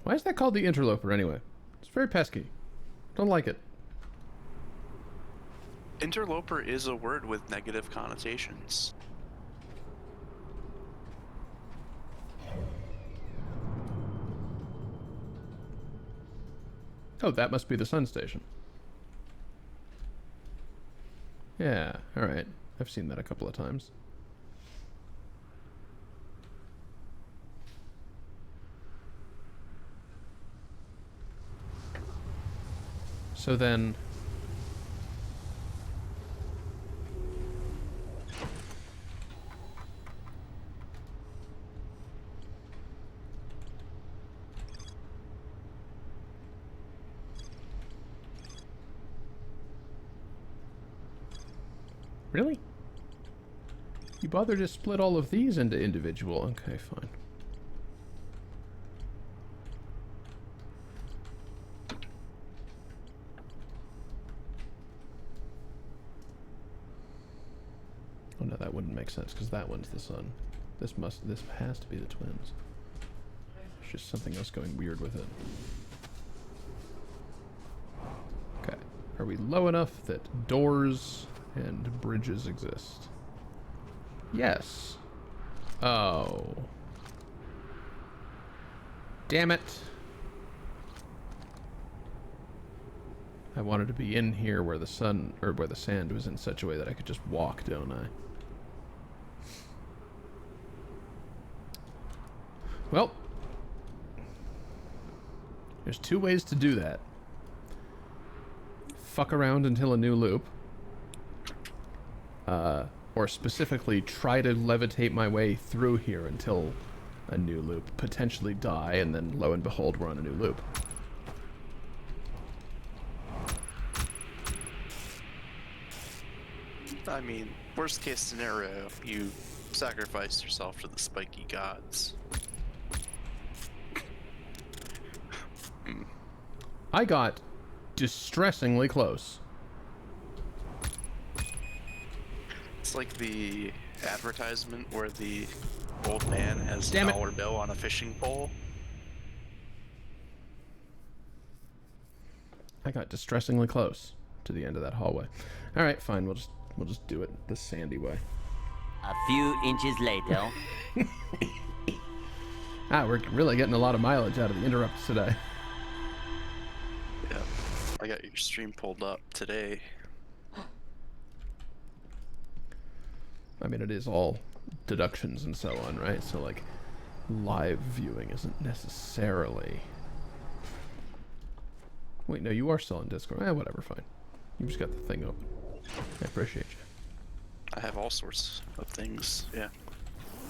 Why is that called the interloper anyway? It's very pesky. Don't like it. Interloper is a word with negative connotations. Oh, that must be the sun station. Yeah, alright. I've seen that a couple of times. So then... Really? You bothered to split all of these into individual... Okay, fine. Oh no, that wouldn't make sense, because that one's the sun. This has to be the twins. There's just something else going weird with it. Okay. Are we low enough that doors and bridges exist? Yes. Oh. Damn it. I wanted to be in here where the sun, or where the sand was in such a way that I could just walk, don't I? Well, there's two ways to do that. Fuck around until a new loop. Or specifically try to levitate my way through here until a new loop. Potentially die, and then lo and behold, we're on a new loop. I mean, worst case scenario, you sacrifice yourself to the spiky gods. I got distressingly close. It's like the advertisement where the old man has Damn a it. dollar bill on a fishing pole. I got distressingly close to the end of that hallway. All right, fine. We'll just do it the sandy way. A few inches later. We're really getting a lot of mileage out of the interrupts today. Yeah, I got your stream pulled up today. I mean, it is all deductions and so on, right? So, like, live viewing isn't necessarily... Wait, no, you are still in Discord. Whatever, fine. You just got the thing open. I appreciate you. I have all sorts of things, yeah.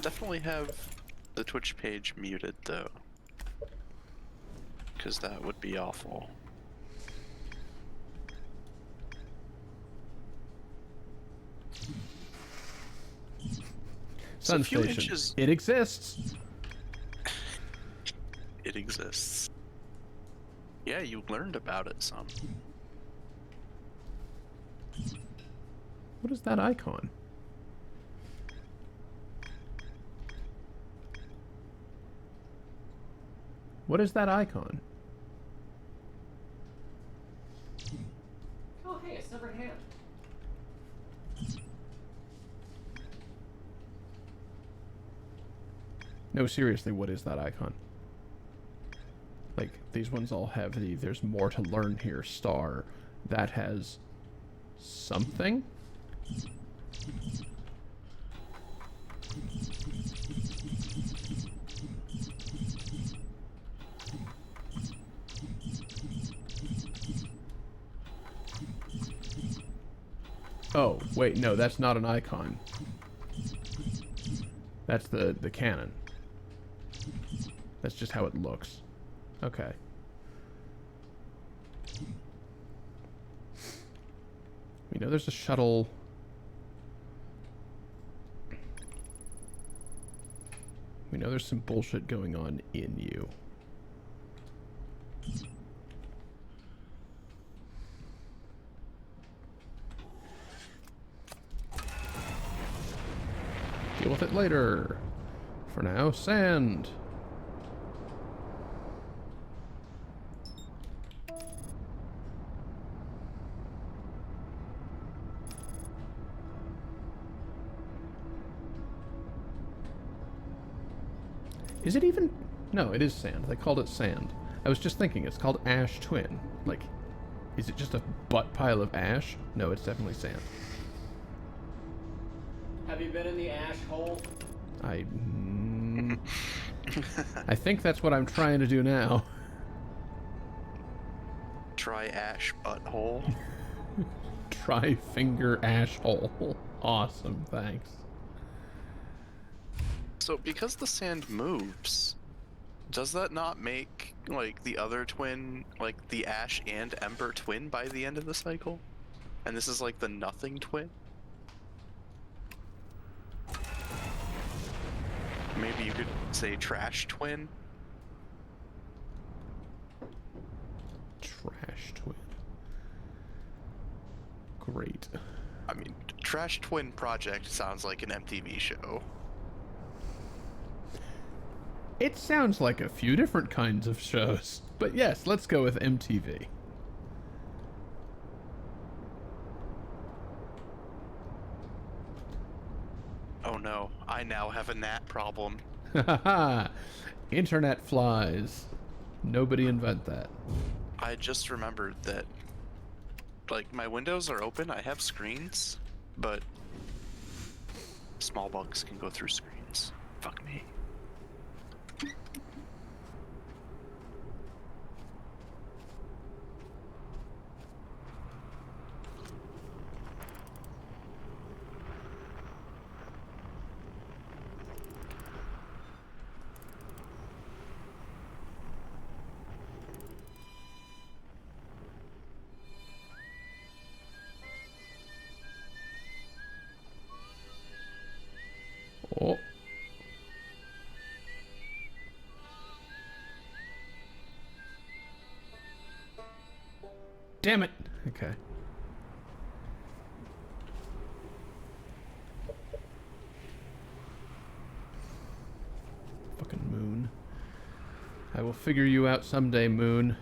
Definitely have the Twitch page muted, though. Because that would be awful. Sun a few Station. inches- It exists. It exists. Yeah, you learned about it some. What is that icon? What is that icon? Oh, hey, a severed hand. No, seriously, what is that icon? Like, these ones all have the there's more to learn here star. That has something? Oh, wait, no, that's not an icon. That's the cannon. That's just how it looks. Okay. We know there's a shuttle. We know there's some bullshit going on in you. deal with it later. For now, sand. Is it even... No, it is sand. They called it sand. I was just thinking, it's called Ash Twin. Like, is it just a butt pile of ash? No, it's definitely sand. Have you been in the ash hole? I think that's what I'm trying to do now. Try ash butthole. Tri-finger ash hole. Awesome, thanks. So because the sand moves, does that not make like the other twin, like the ash and ember twin by the end of the cycle? And this is like the nothing twin? Maybe you could say trash twin? Trash twin. Great. I mean, Trash Twin Project sounds like an MTV show. It sounds like a few different kinds of shows, but yes, let's go with MTV. Oh no, I now have a gnat problem. Haha. Internet flies. Nobody invent that. I just remembered that, like, my windows are open, I have screens, but small bugs can go through screens. Fuck me. Oh. Damn it. Okay. Fucking moon. I will figure you out someday, moon.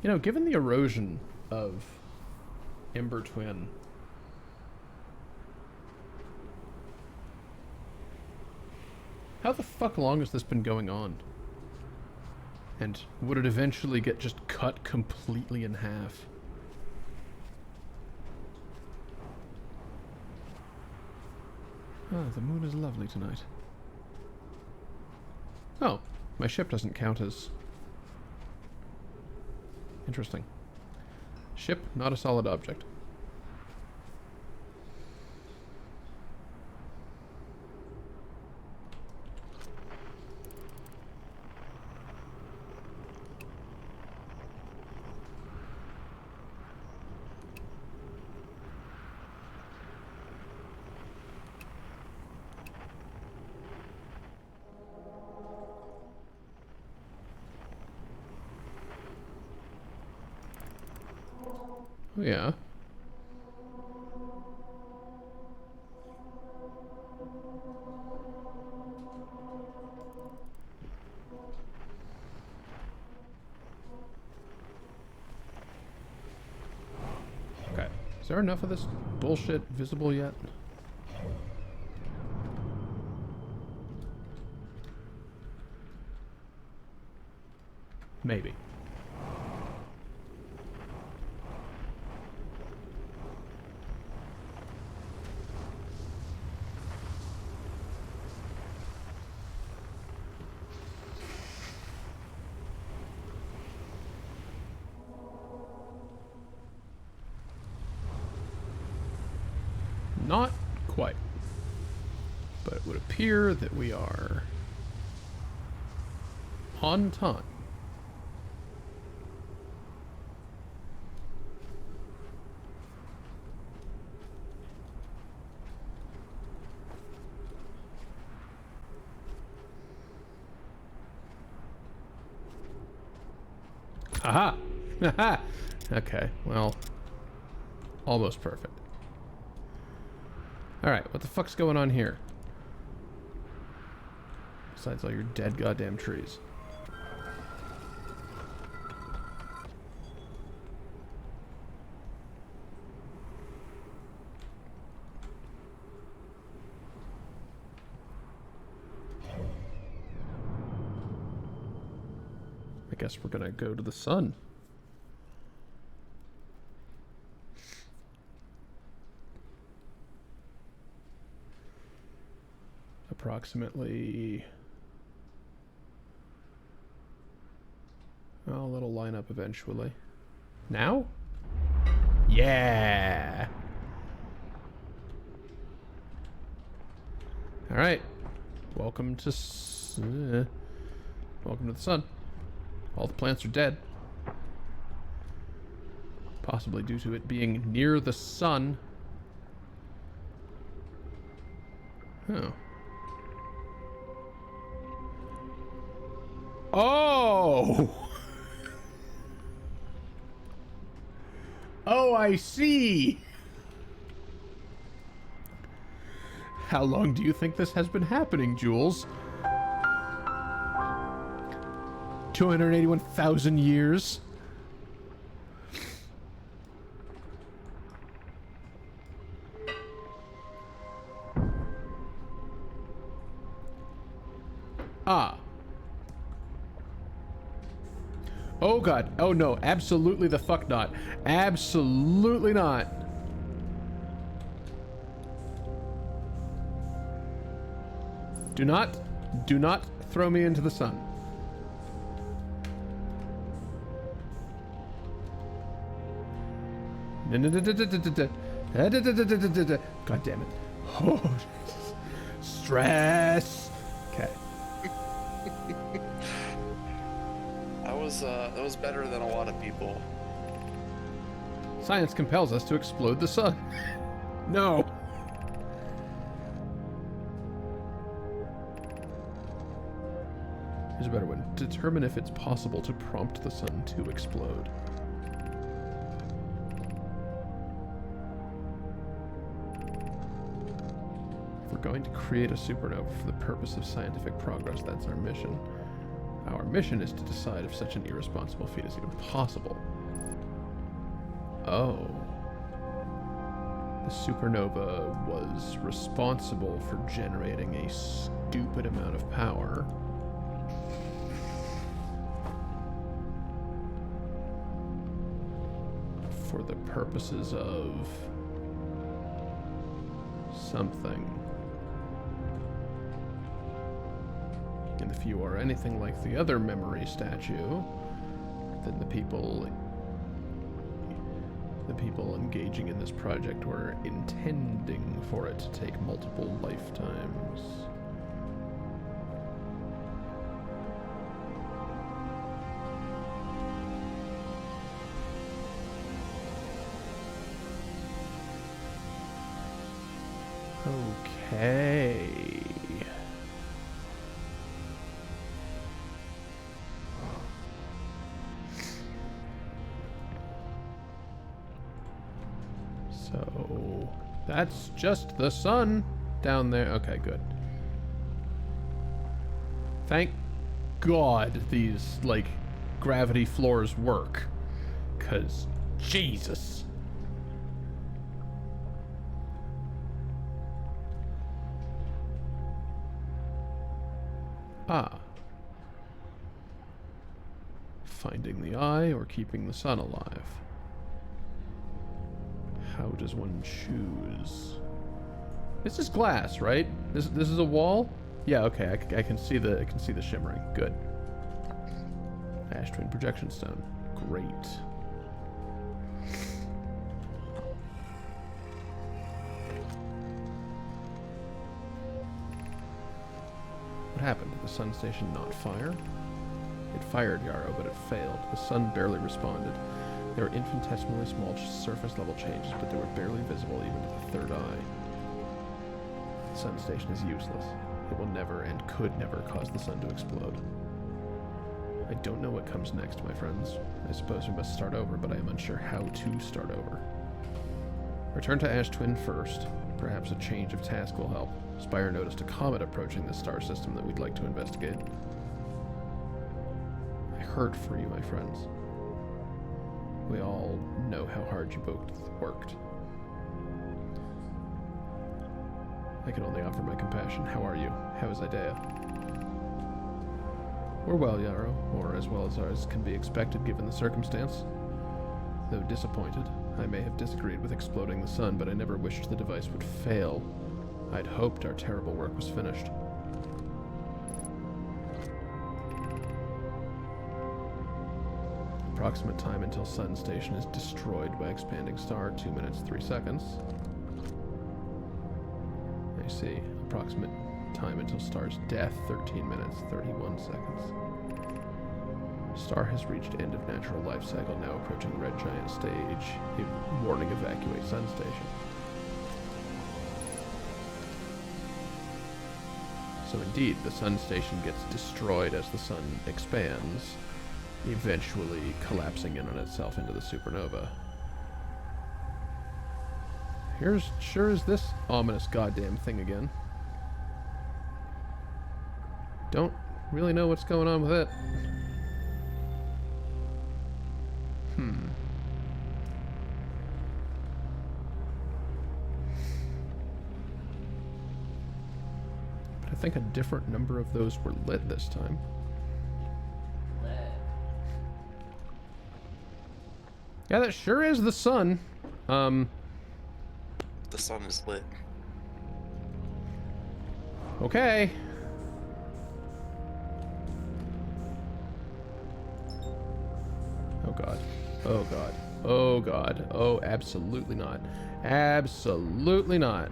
You know, given the erosion of Ember Twin, how the fuck long has this been going on? And would it eventually get just cut completely in half? Ah, the moon is lovely tonight. Oh, my ship doesn't count as... Interesting. Ship, not a solid object. Oh, yeah. Okay. Is there enough of this bullshit visible yet? Maybe. Not quite. But it would appear that we are on time. Aha! Haha! Okay, well, almost perfect. Alright, what the fuck's going on here? Besides all your dead goddamn trees. I guess we're gonna go to the sun. Approximately... well, that'll line up eventually. Now? Yeah! Alright. Welcome to welcome to the sun. All the plants are dead. Possibly due to it being near the sun. Oh. Oh! Oh, I see! How long do you think this has been happening, Jules? 281,000 years? Ah. Oh god. Oh no. Absolutely the fuck not. Absolutely not. Do not throw me into the sun. God damn it. Oh, Jesus. Stress. Okay. That was better than a lot of people. Science compels us to explode the sun. No. Here's a better one. Determine if it's possible to prompt the sun to explode. If we're going to create a supernova for the purpose of scientific progress, that's our mission. Our mission is to decide if such an irresponsible feat is even possible. Oh. The supernova was responsible for generating a stupid amount of power. For the purposes of something. And if you are anything like the other memory statue, then the people engaging in this project were intending for it to take multiple lifetimes. Okay. So, that's just the sun down there. Okay, good. Thank God these, like, gravity floors work. 'Cause, Jesus. Ah. Finding the eye or keeping the sun alive. How does one choose? This is glass, right? This is a wall? Yeah, okay. I can see the shimmering. Good. Ash twin projection stone. Great. What happened? Did the sun station not fire? It fired, Yarrow, but it failed. The sun barely responded. There were infinitesimally small surface level changes, but they were barely visible even to the third eye. The sun station is useless. It will never and could never cause the sun to explode. I don't know what comes next, my friends. I suppose we must start over, but I am unsure how to start over. Return to Ash Twin first. Perhaps a change of task will help. Spire noticed a comet approaching the star system that we'd like to investigate. I hurt for you, my friends. We all know how hard you both worked. I can only offer my compassion. How are you? How is Idea? We're well, Yarrow, or as well as ours can be expected given the circumstance. Though disappointed, I may have disagreed with exploding the sun, but I never wished the device would fail. I'd hoped our terrible work was finished. Approximate time until Sun Station is destroyed by expanding star, 2 minutes, 3 seconds. I see. Approximate time until star's death, 13 minutes, 31 seconds. Star has reached end of natural life cycle, now approaching red giant stage. Warning, evacuate Sun Station. So indeed, the Sun Station gets destroyed as the sun expands, eventually collapsing in on itself into the supernova. Sure is this ominous goddamn thing again. Don't really know what's going on with it. But I think a different number of those were lit this time. Yeah, that sure is the sun. The sun is lit. Okay. Oh god. Oh god. Oh god. Oh, absolutely not. Absolutely not.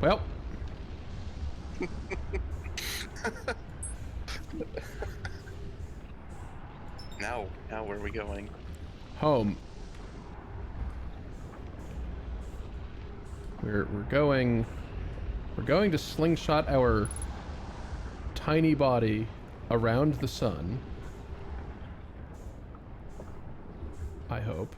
Well. Now where are we going? Home. We're going to slingshot our tiny body around the sun. I hope.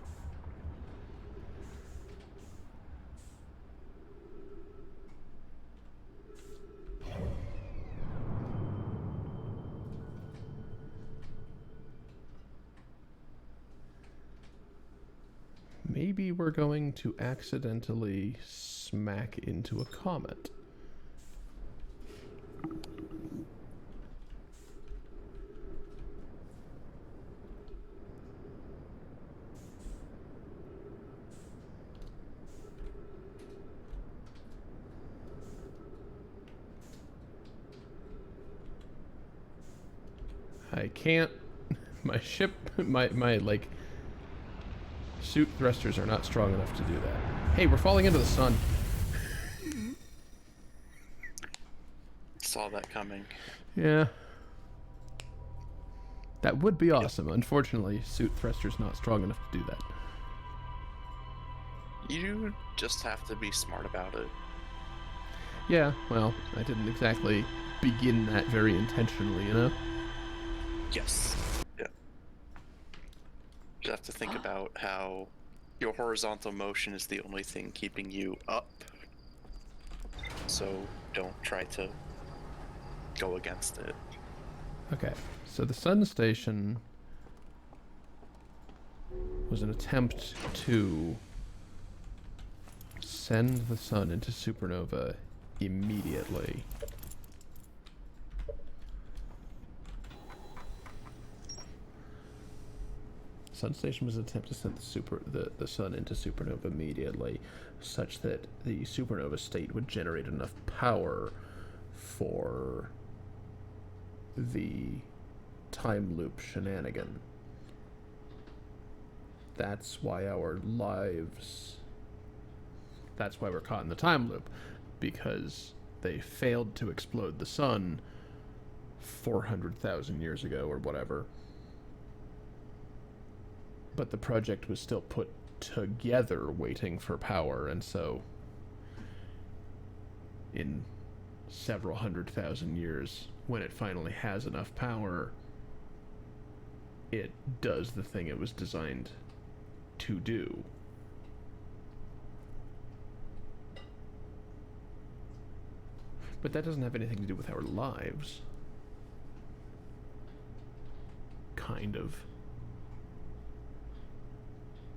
Maybe we're going to accidentally smack into a comet. I can't. My ship, my like, suit thrusters are not strong enough to do that. Hey, we're falling into the sun. Saw that coming. Yeah. That would be awesome. Unfortunately, suit thrusters not strong enough to do that. You just have to be smart about it. Yeah, well, I didn't exactly begin that very intentionally, you know? Yes. Yeah. You have to think about how your horizontal motion is the only thing keeping you up. So don't try to go against it. Okay, so the sun station was an attempt to send the sun into supernova immediately. Sun station was an attempt to send the sun into supernova immediately, such that the supernova state would generate enough power for the time loop shenanigan. That's why our lives... That's why we're caught in the time loop, because they failed to explode the sun 400,000 years ago or whatever. But the project was still put together waiting for power, and so in several 100,000 years, when it finally has enough power, it does the thing it was designed to do. But that doesn't have anything to do with our lives. Kind of.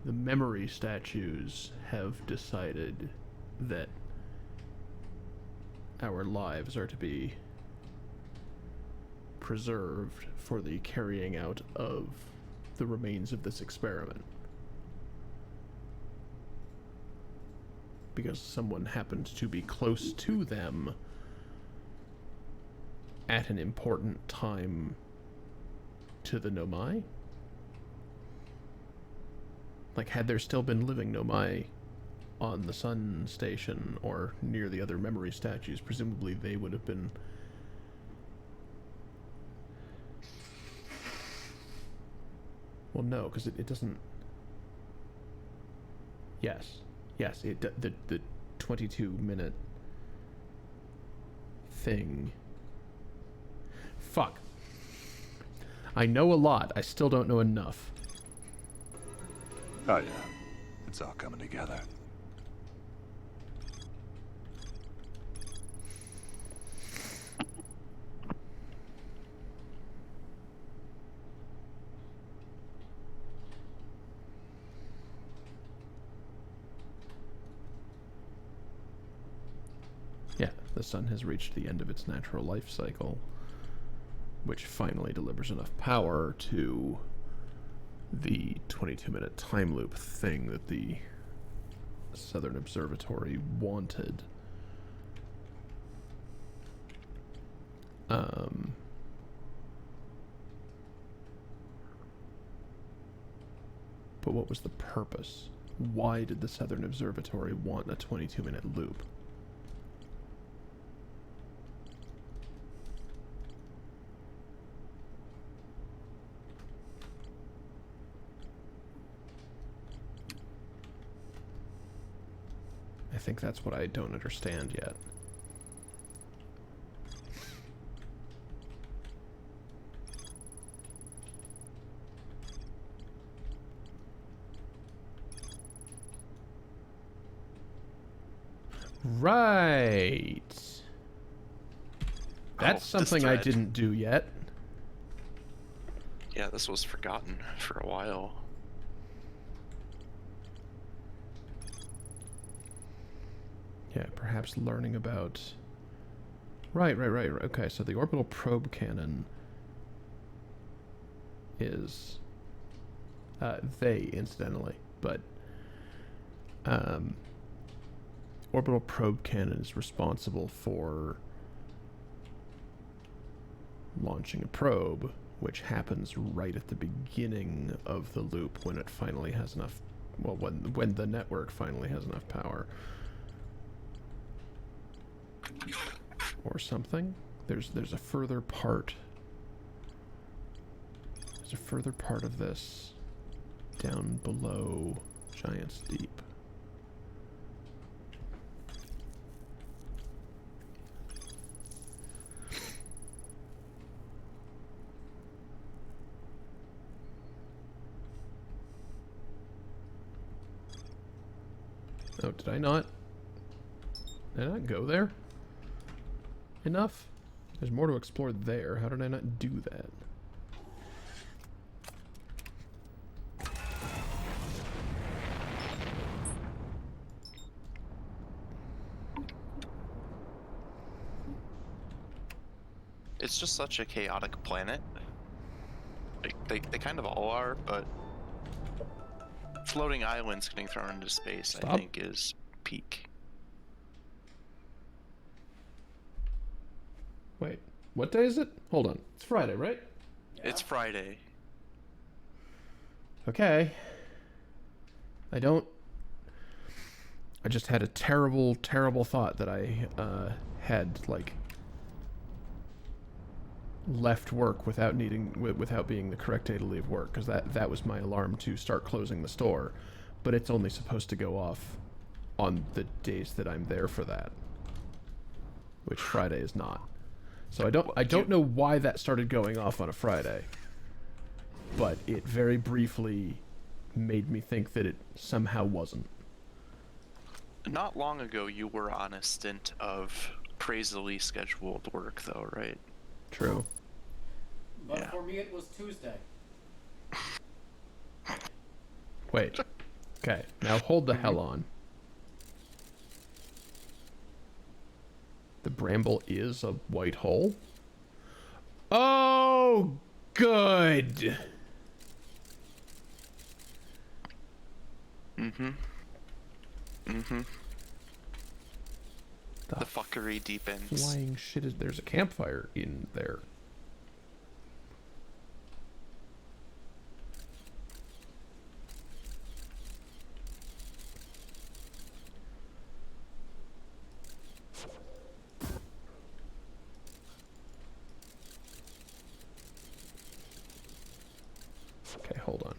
The memory statues have decided that our lives are to be preserved for the carrying out of the remains of this experiment. Because someone happened to be close to them at an important time to the Nomai? Like, had there still been living Nomai on the Sun Station or near the other memory statues, presumably they would have been... Well, no, because it doesn't... Yes. Yes, the 22-minute thing... Fuck. I know a lot. I still don't know enough. Oh yeah, it's all coming together. Yeah, the sun has reached the end of its natural life cycle, which finally delivers enough power to the 22-minute time loop thing that the Southern Observatory wanted. But what was the purpose? Why did the Southern Observatory want a 22-minute loop? I think that's what I don't understand yet. Right. That's something I didn't do yet. Yeah, this was forgotten for a while. Yeah, perhaps learning about... Right. Okay, so the orbital probe cannon is... they, incidentally, but... orbital probe cannon is responsible for launching a probe, which happens right at the beginning of the loop when it finally has enough... Well, when the network finally has enough power. Or something. There's a further part. There's a further part of this down below Giant's Deep. Oh, did I not go there enough? There's more to explore there. How did I not do that? It's just such a chaotic planet. Like, they kind of all are, but floating islands getting thrown into space, I think, is peak. Wait, what day is it? Hold on. It's Friday, right? Yeah. It's Friday. Okay. I just had a terrible, terrible thought that I had, like, left work without being the correct day to leave work, because that was my alarm to start closing the store, but it's only supposed to go off on the days that I'm there for that. which Friday is not. So I don't know why that started going off on a Friday, but it very briefly made me think that it somehow wasn't. Not long ago, you were on a stint of crazily scheduled work, though, right? True. But Yeah. for me, it was Tuesday. Wait. Okay, now hold the hell on. The bramble is a white hole? Oh, good! Mm-hmm. Mm-hmm. The The fuckery deepens. flying shit is... There's a campfire in there. Okay, hold on.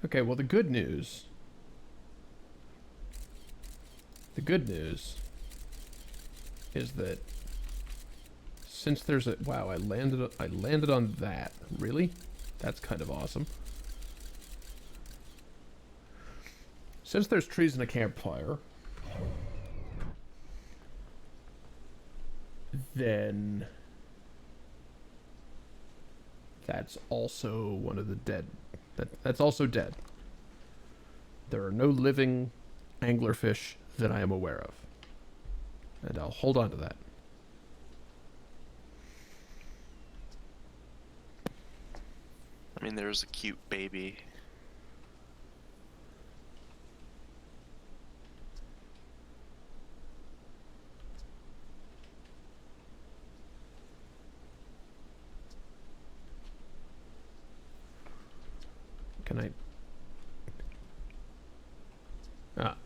Okay, well, the good news is that since there's a... Wow, I landed on that. Really? That's kind of awesome. Since there's trees in a campfire, then that's also one of the dead. That's also dead. There are no living anglerfish that I am aware of. And I'll hold on to that. I mean, there's a cute baby. Can I... Ah.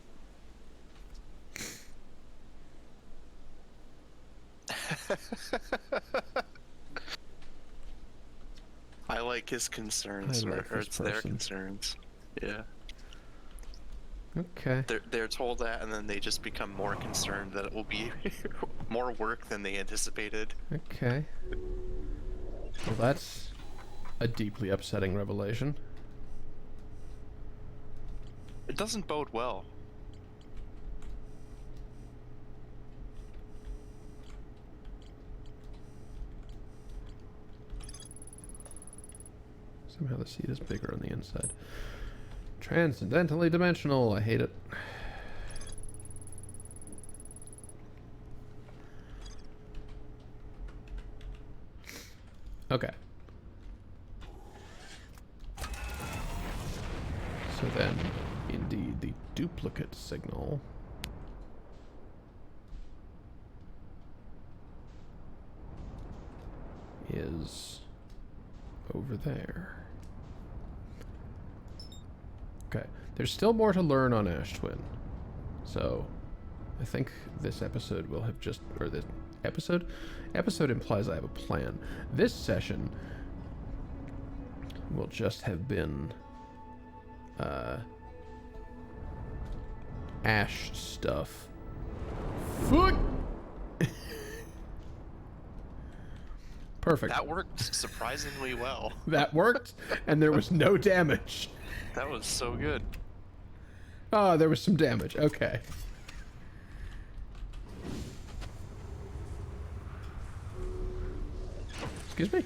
I like his concerns, I like or this it's their person. concerns. Yeah. Okay. They're told that, and then they just become more concerned that it will be more work than they anticipated. Okay. Well, that's a deeply upsetting revelation. It doesn't bode well. Somehow the seed is bigger on the inside. Transcendentally dimensional. I hate it. Okay. So then, indeed, the duplicate signal is over there. Okay, there's still more to learn on Ash Twin. So, I think this episode will have just... Or this episode? Episode implies I have a plan. This session will just have been... Ash stuff. Fuck! Perfect. That worked surprisingly well. That worked, and there was no damage. That was so good. Oh, there was some damage. Okay. Excuse me?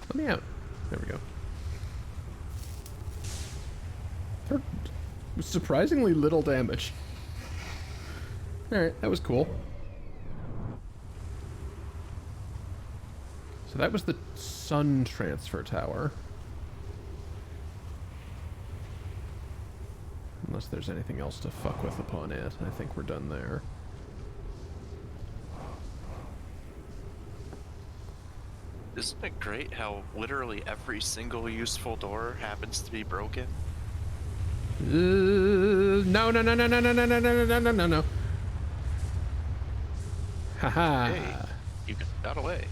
Let me out. There we go. There was surprisingly little damage. Alright, that was cool. So that was the sun transfer tower. Unless there's anything else to fuck with upon it. I think we're done there. Isn't it great how literally every single useful door happens to be broken? No, no, no, no, no, no, no, no, no, no, no, no, no. Haha. Hey, you got away.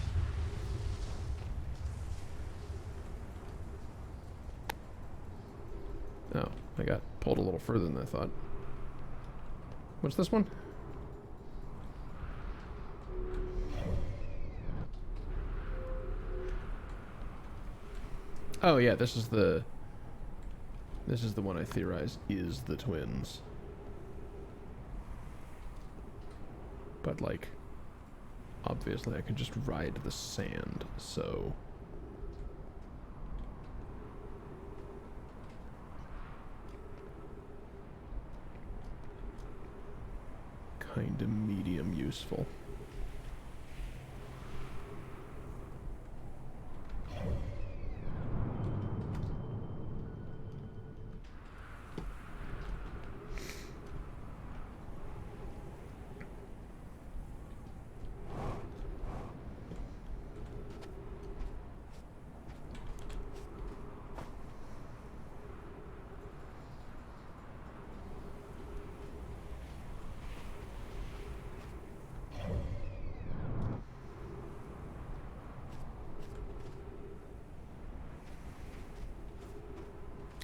Oh, I got pulled a little further than I thought. What's this one? Oh yeah, this is the one I theorize is the twins. But like, obviously I can just ride the sand, so kinda medium useful.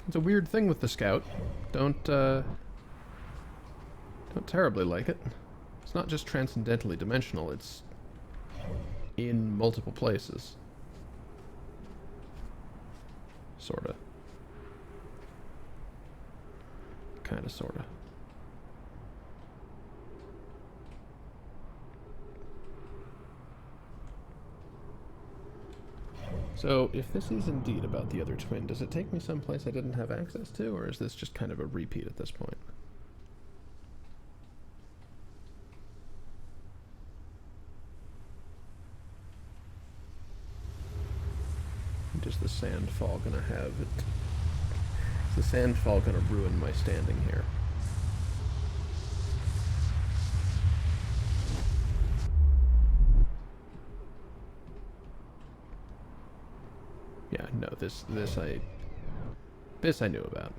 It's a weird thing with the Scout. Don't terribly like it. It's not just transcendentally dimensional, it's in multiple places. Sorta. Kinda, sorta. So, if this is indeed about the other twin, does it take me someplace I didn't have access to, or is this just kind of a repeat at this point? Is the sandfall gonna have it? Is the sandfall gonna ruin my standing here? Yeah, no, this I knew about.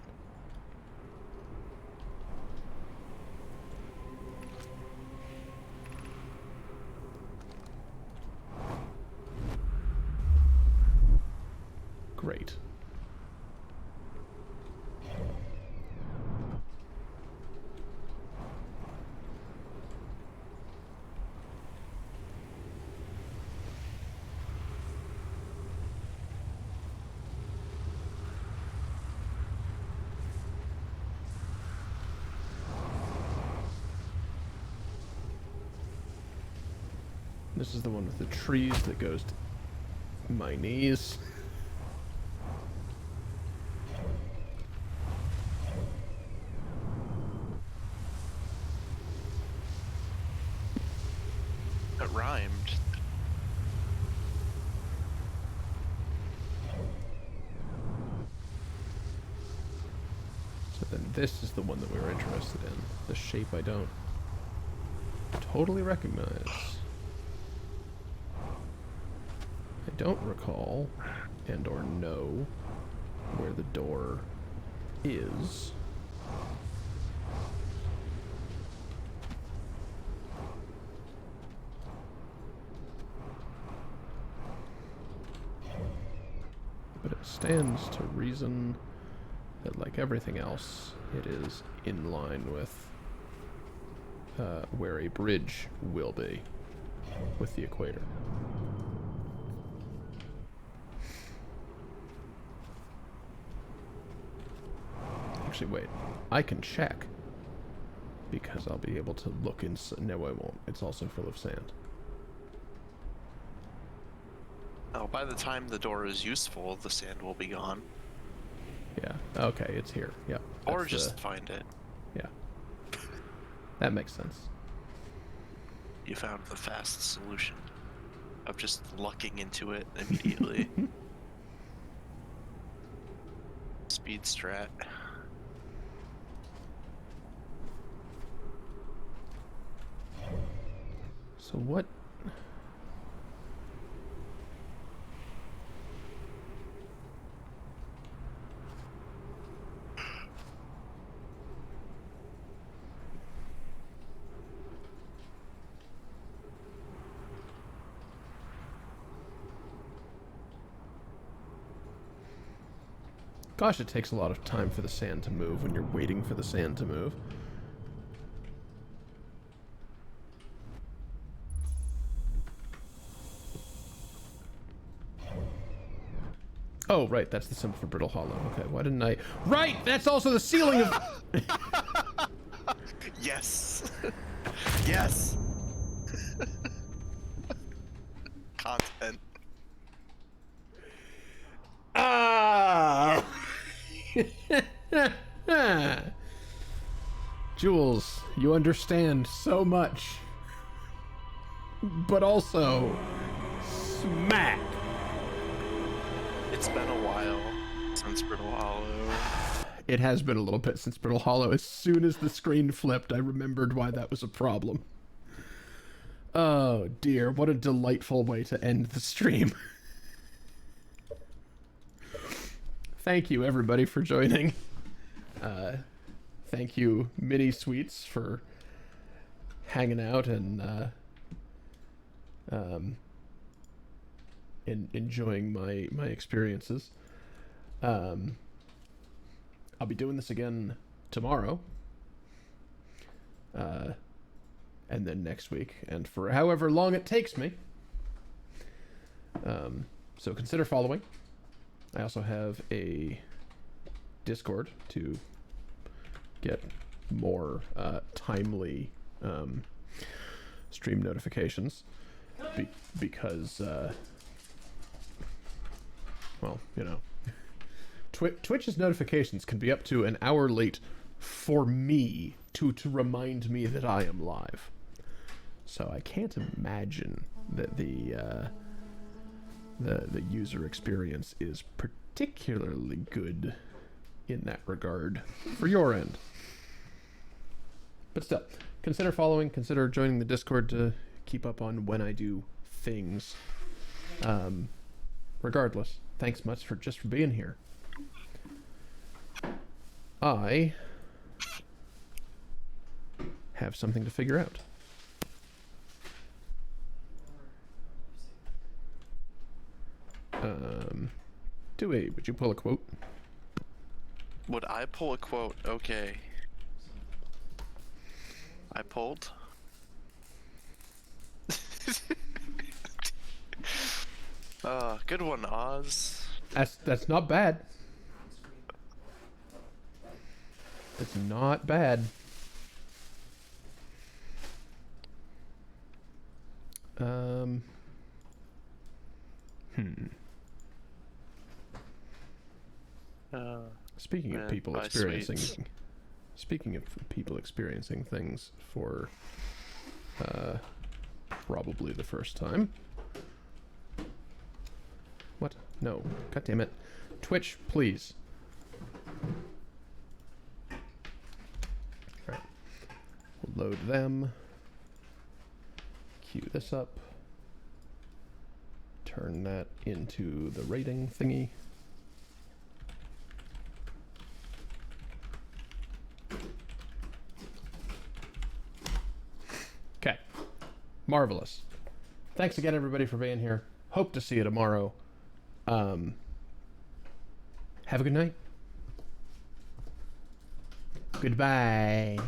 Great. This is the one with the trees that goes to my knees. It rhymed. So then this is the one that we were interested in. The shape I don't totally recognize. I don't recall and or know where the door is. But it stands to reason that, like everything else, it is in line with where a bridge will be with the equator. Actually, wait. I can check. Because I'll be able to look inside. No, I won't. It's also full of sand. Oh, by the time the door is useful, the sand will be gone. Yeah. Okay, it's here. Yeah. Or that's just find it. Yeah. That makes sense. You found the fast solution of just lucking into it immediately. Speed strat. So what? Gosh, it takes a lot of time for the sand to move when you're waiting for the sand to move. Oh, right, that's the symbol for Brittle Hollow. Okay, why didn't I... Right! That's also the ceiling of... Yes. Yes. Content. Ah! Jules, you understand so much. But also... Smack! It's been a while since Brittle Hollow. It has been a little bit since Brittle Hollow. As soon as the screen flipped, I remembered why that was a problem. Oh dear, what a delightful way to end the stream. Thank you everybody for joining. Thank you Mini Sweets for hanging out and enjoying my experiences. I'll be doing this again tomorrow, and then next week, and for however long it takes me. So consider following. I also have a Discord to get more timely stream notifications, because well, you know, Twitch's notifications can be up to an hour late for me to remind me that I am live. So I can't imagine that the user experience is particularly good in that regard for your end. But still, consider following, consider joining the Discord to keep up on when I do things. Regardless, thanks much for being here. I have something to figure out. Dewey, would you pull a quote? Would I pull a quote? Okay. I pulled. Good one, Oz. That's not bad. That's not bad. Speaking of people experiencing, speaking of people experiencing things for probably the first time. What? No. God damn it. Twitch, please. Alright. We'll load them. Queue this up. Turn that into the rating thingy. Okay. Marvelous. Thanks again, everybody, for being here. Hope to see you tomorrow. Have a good night. Goodbye.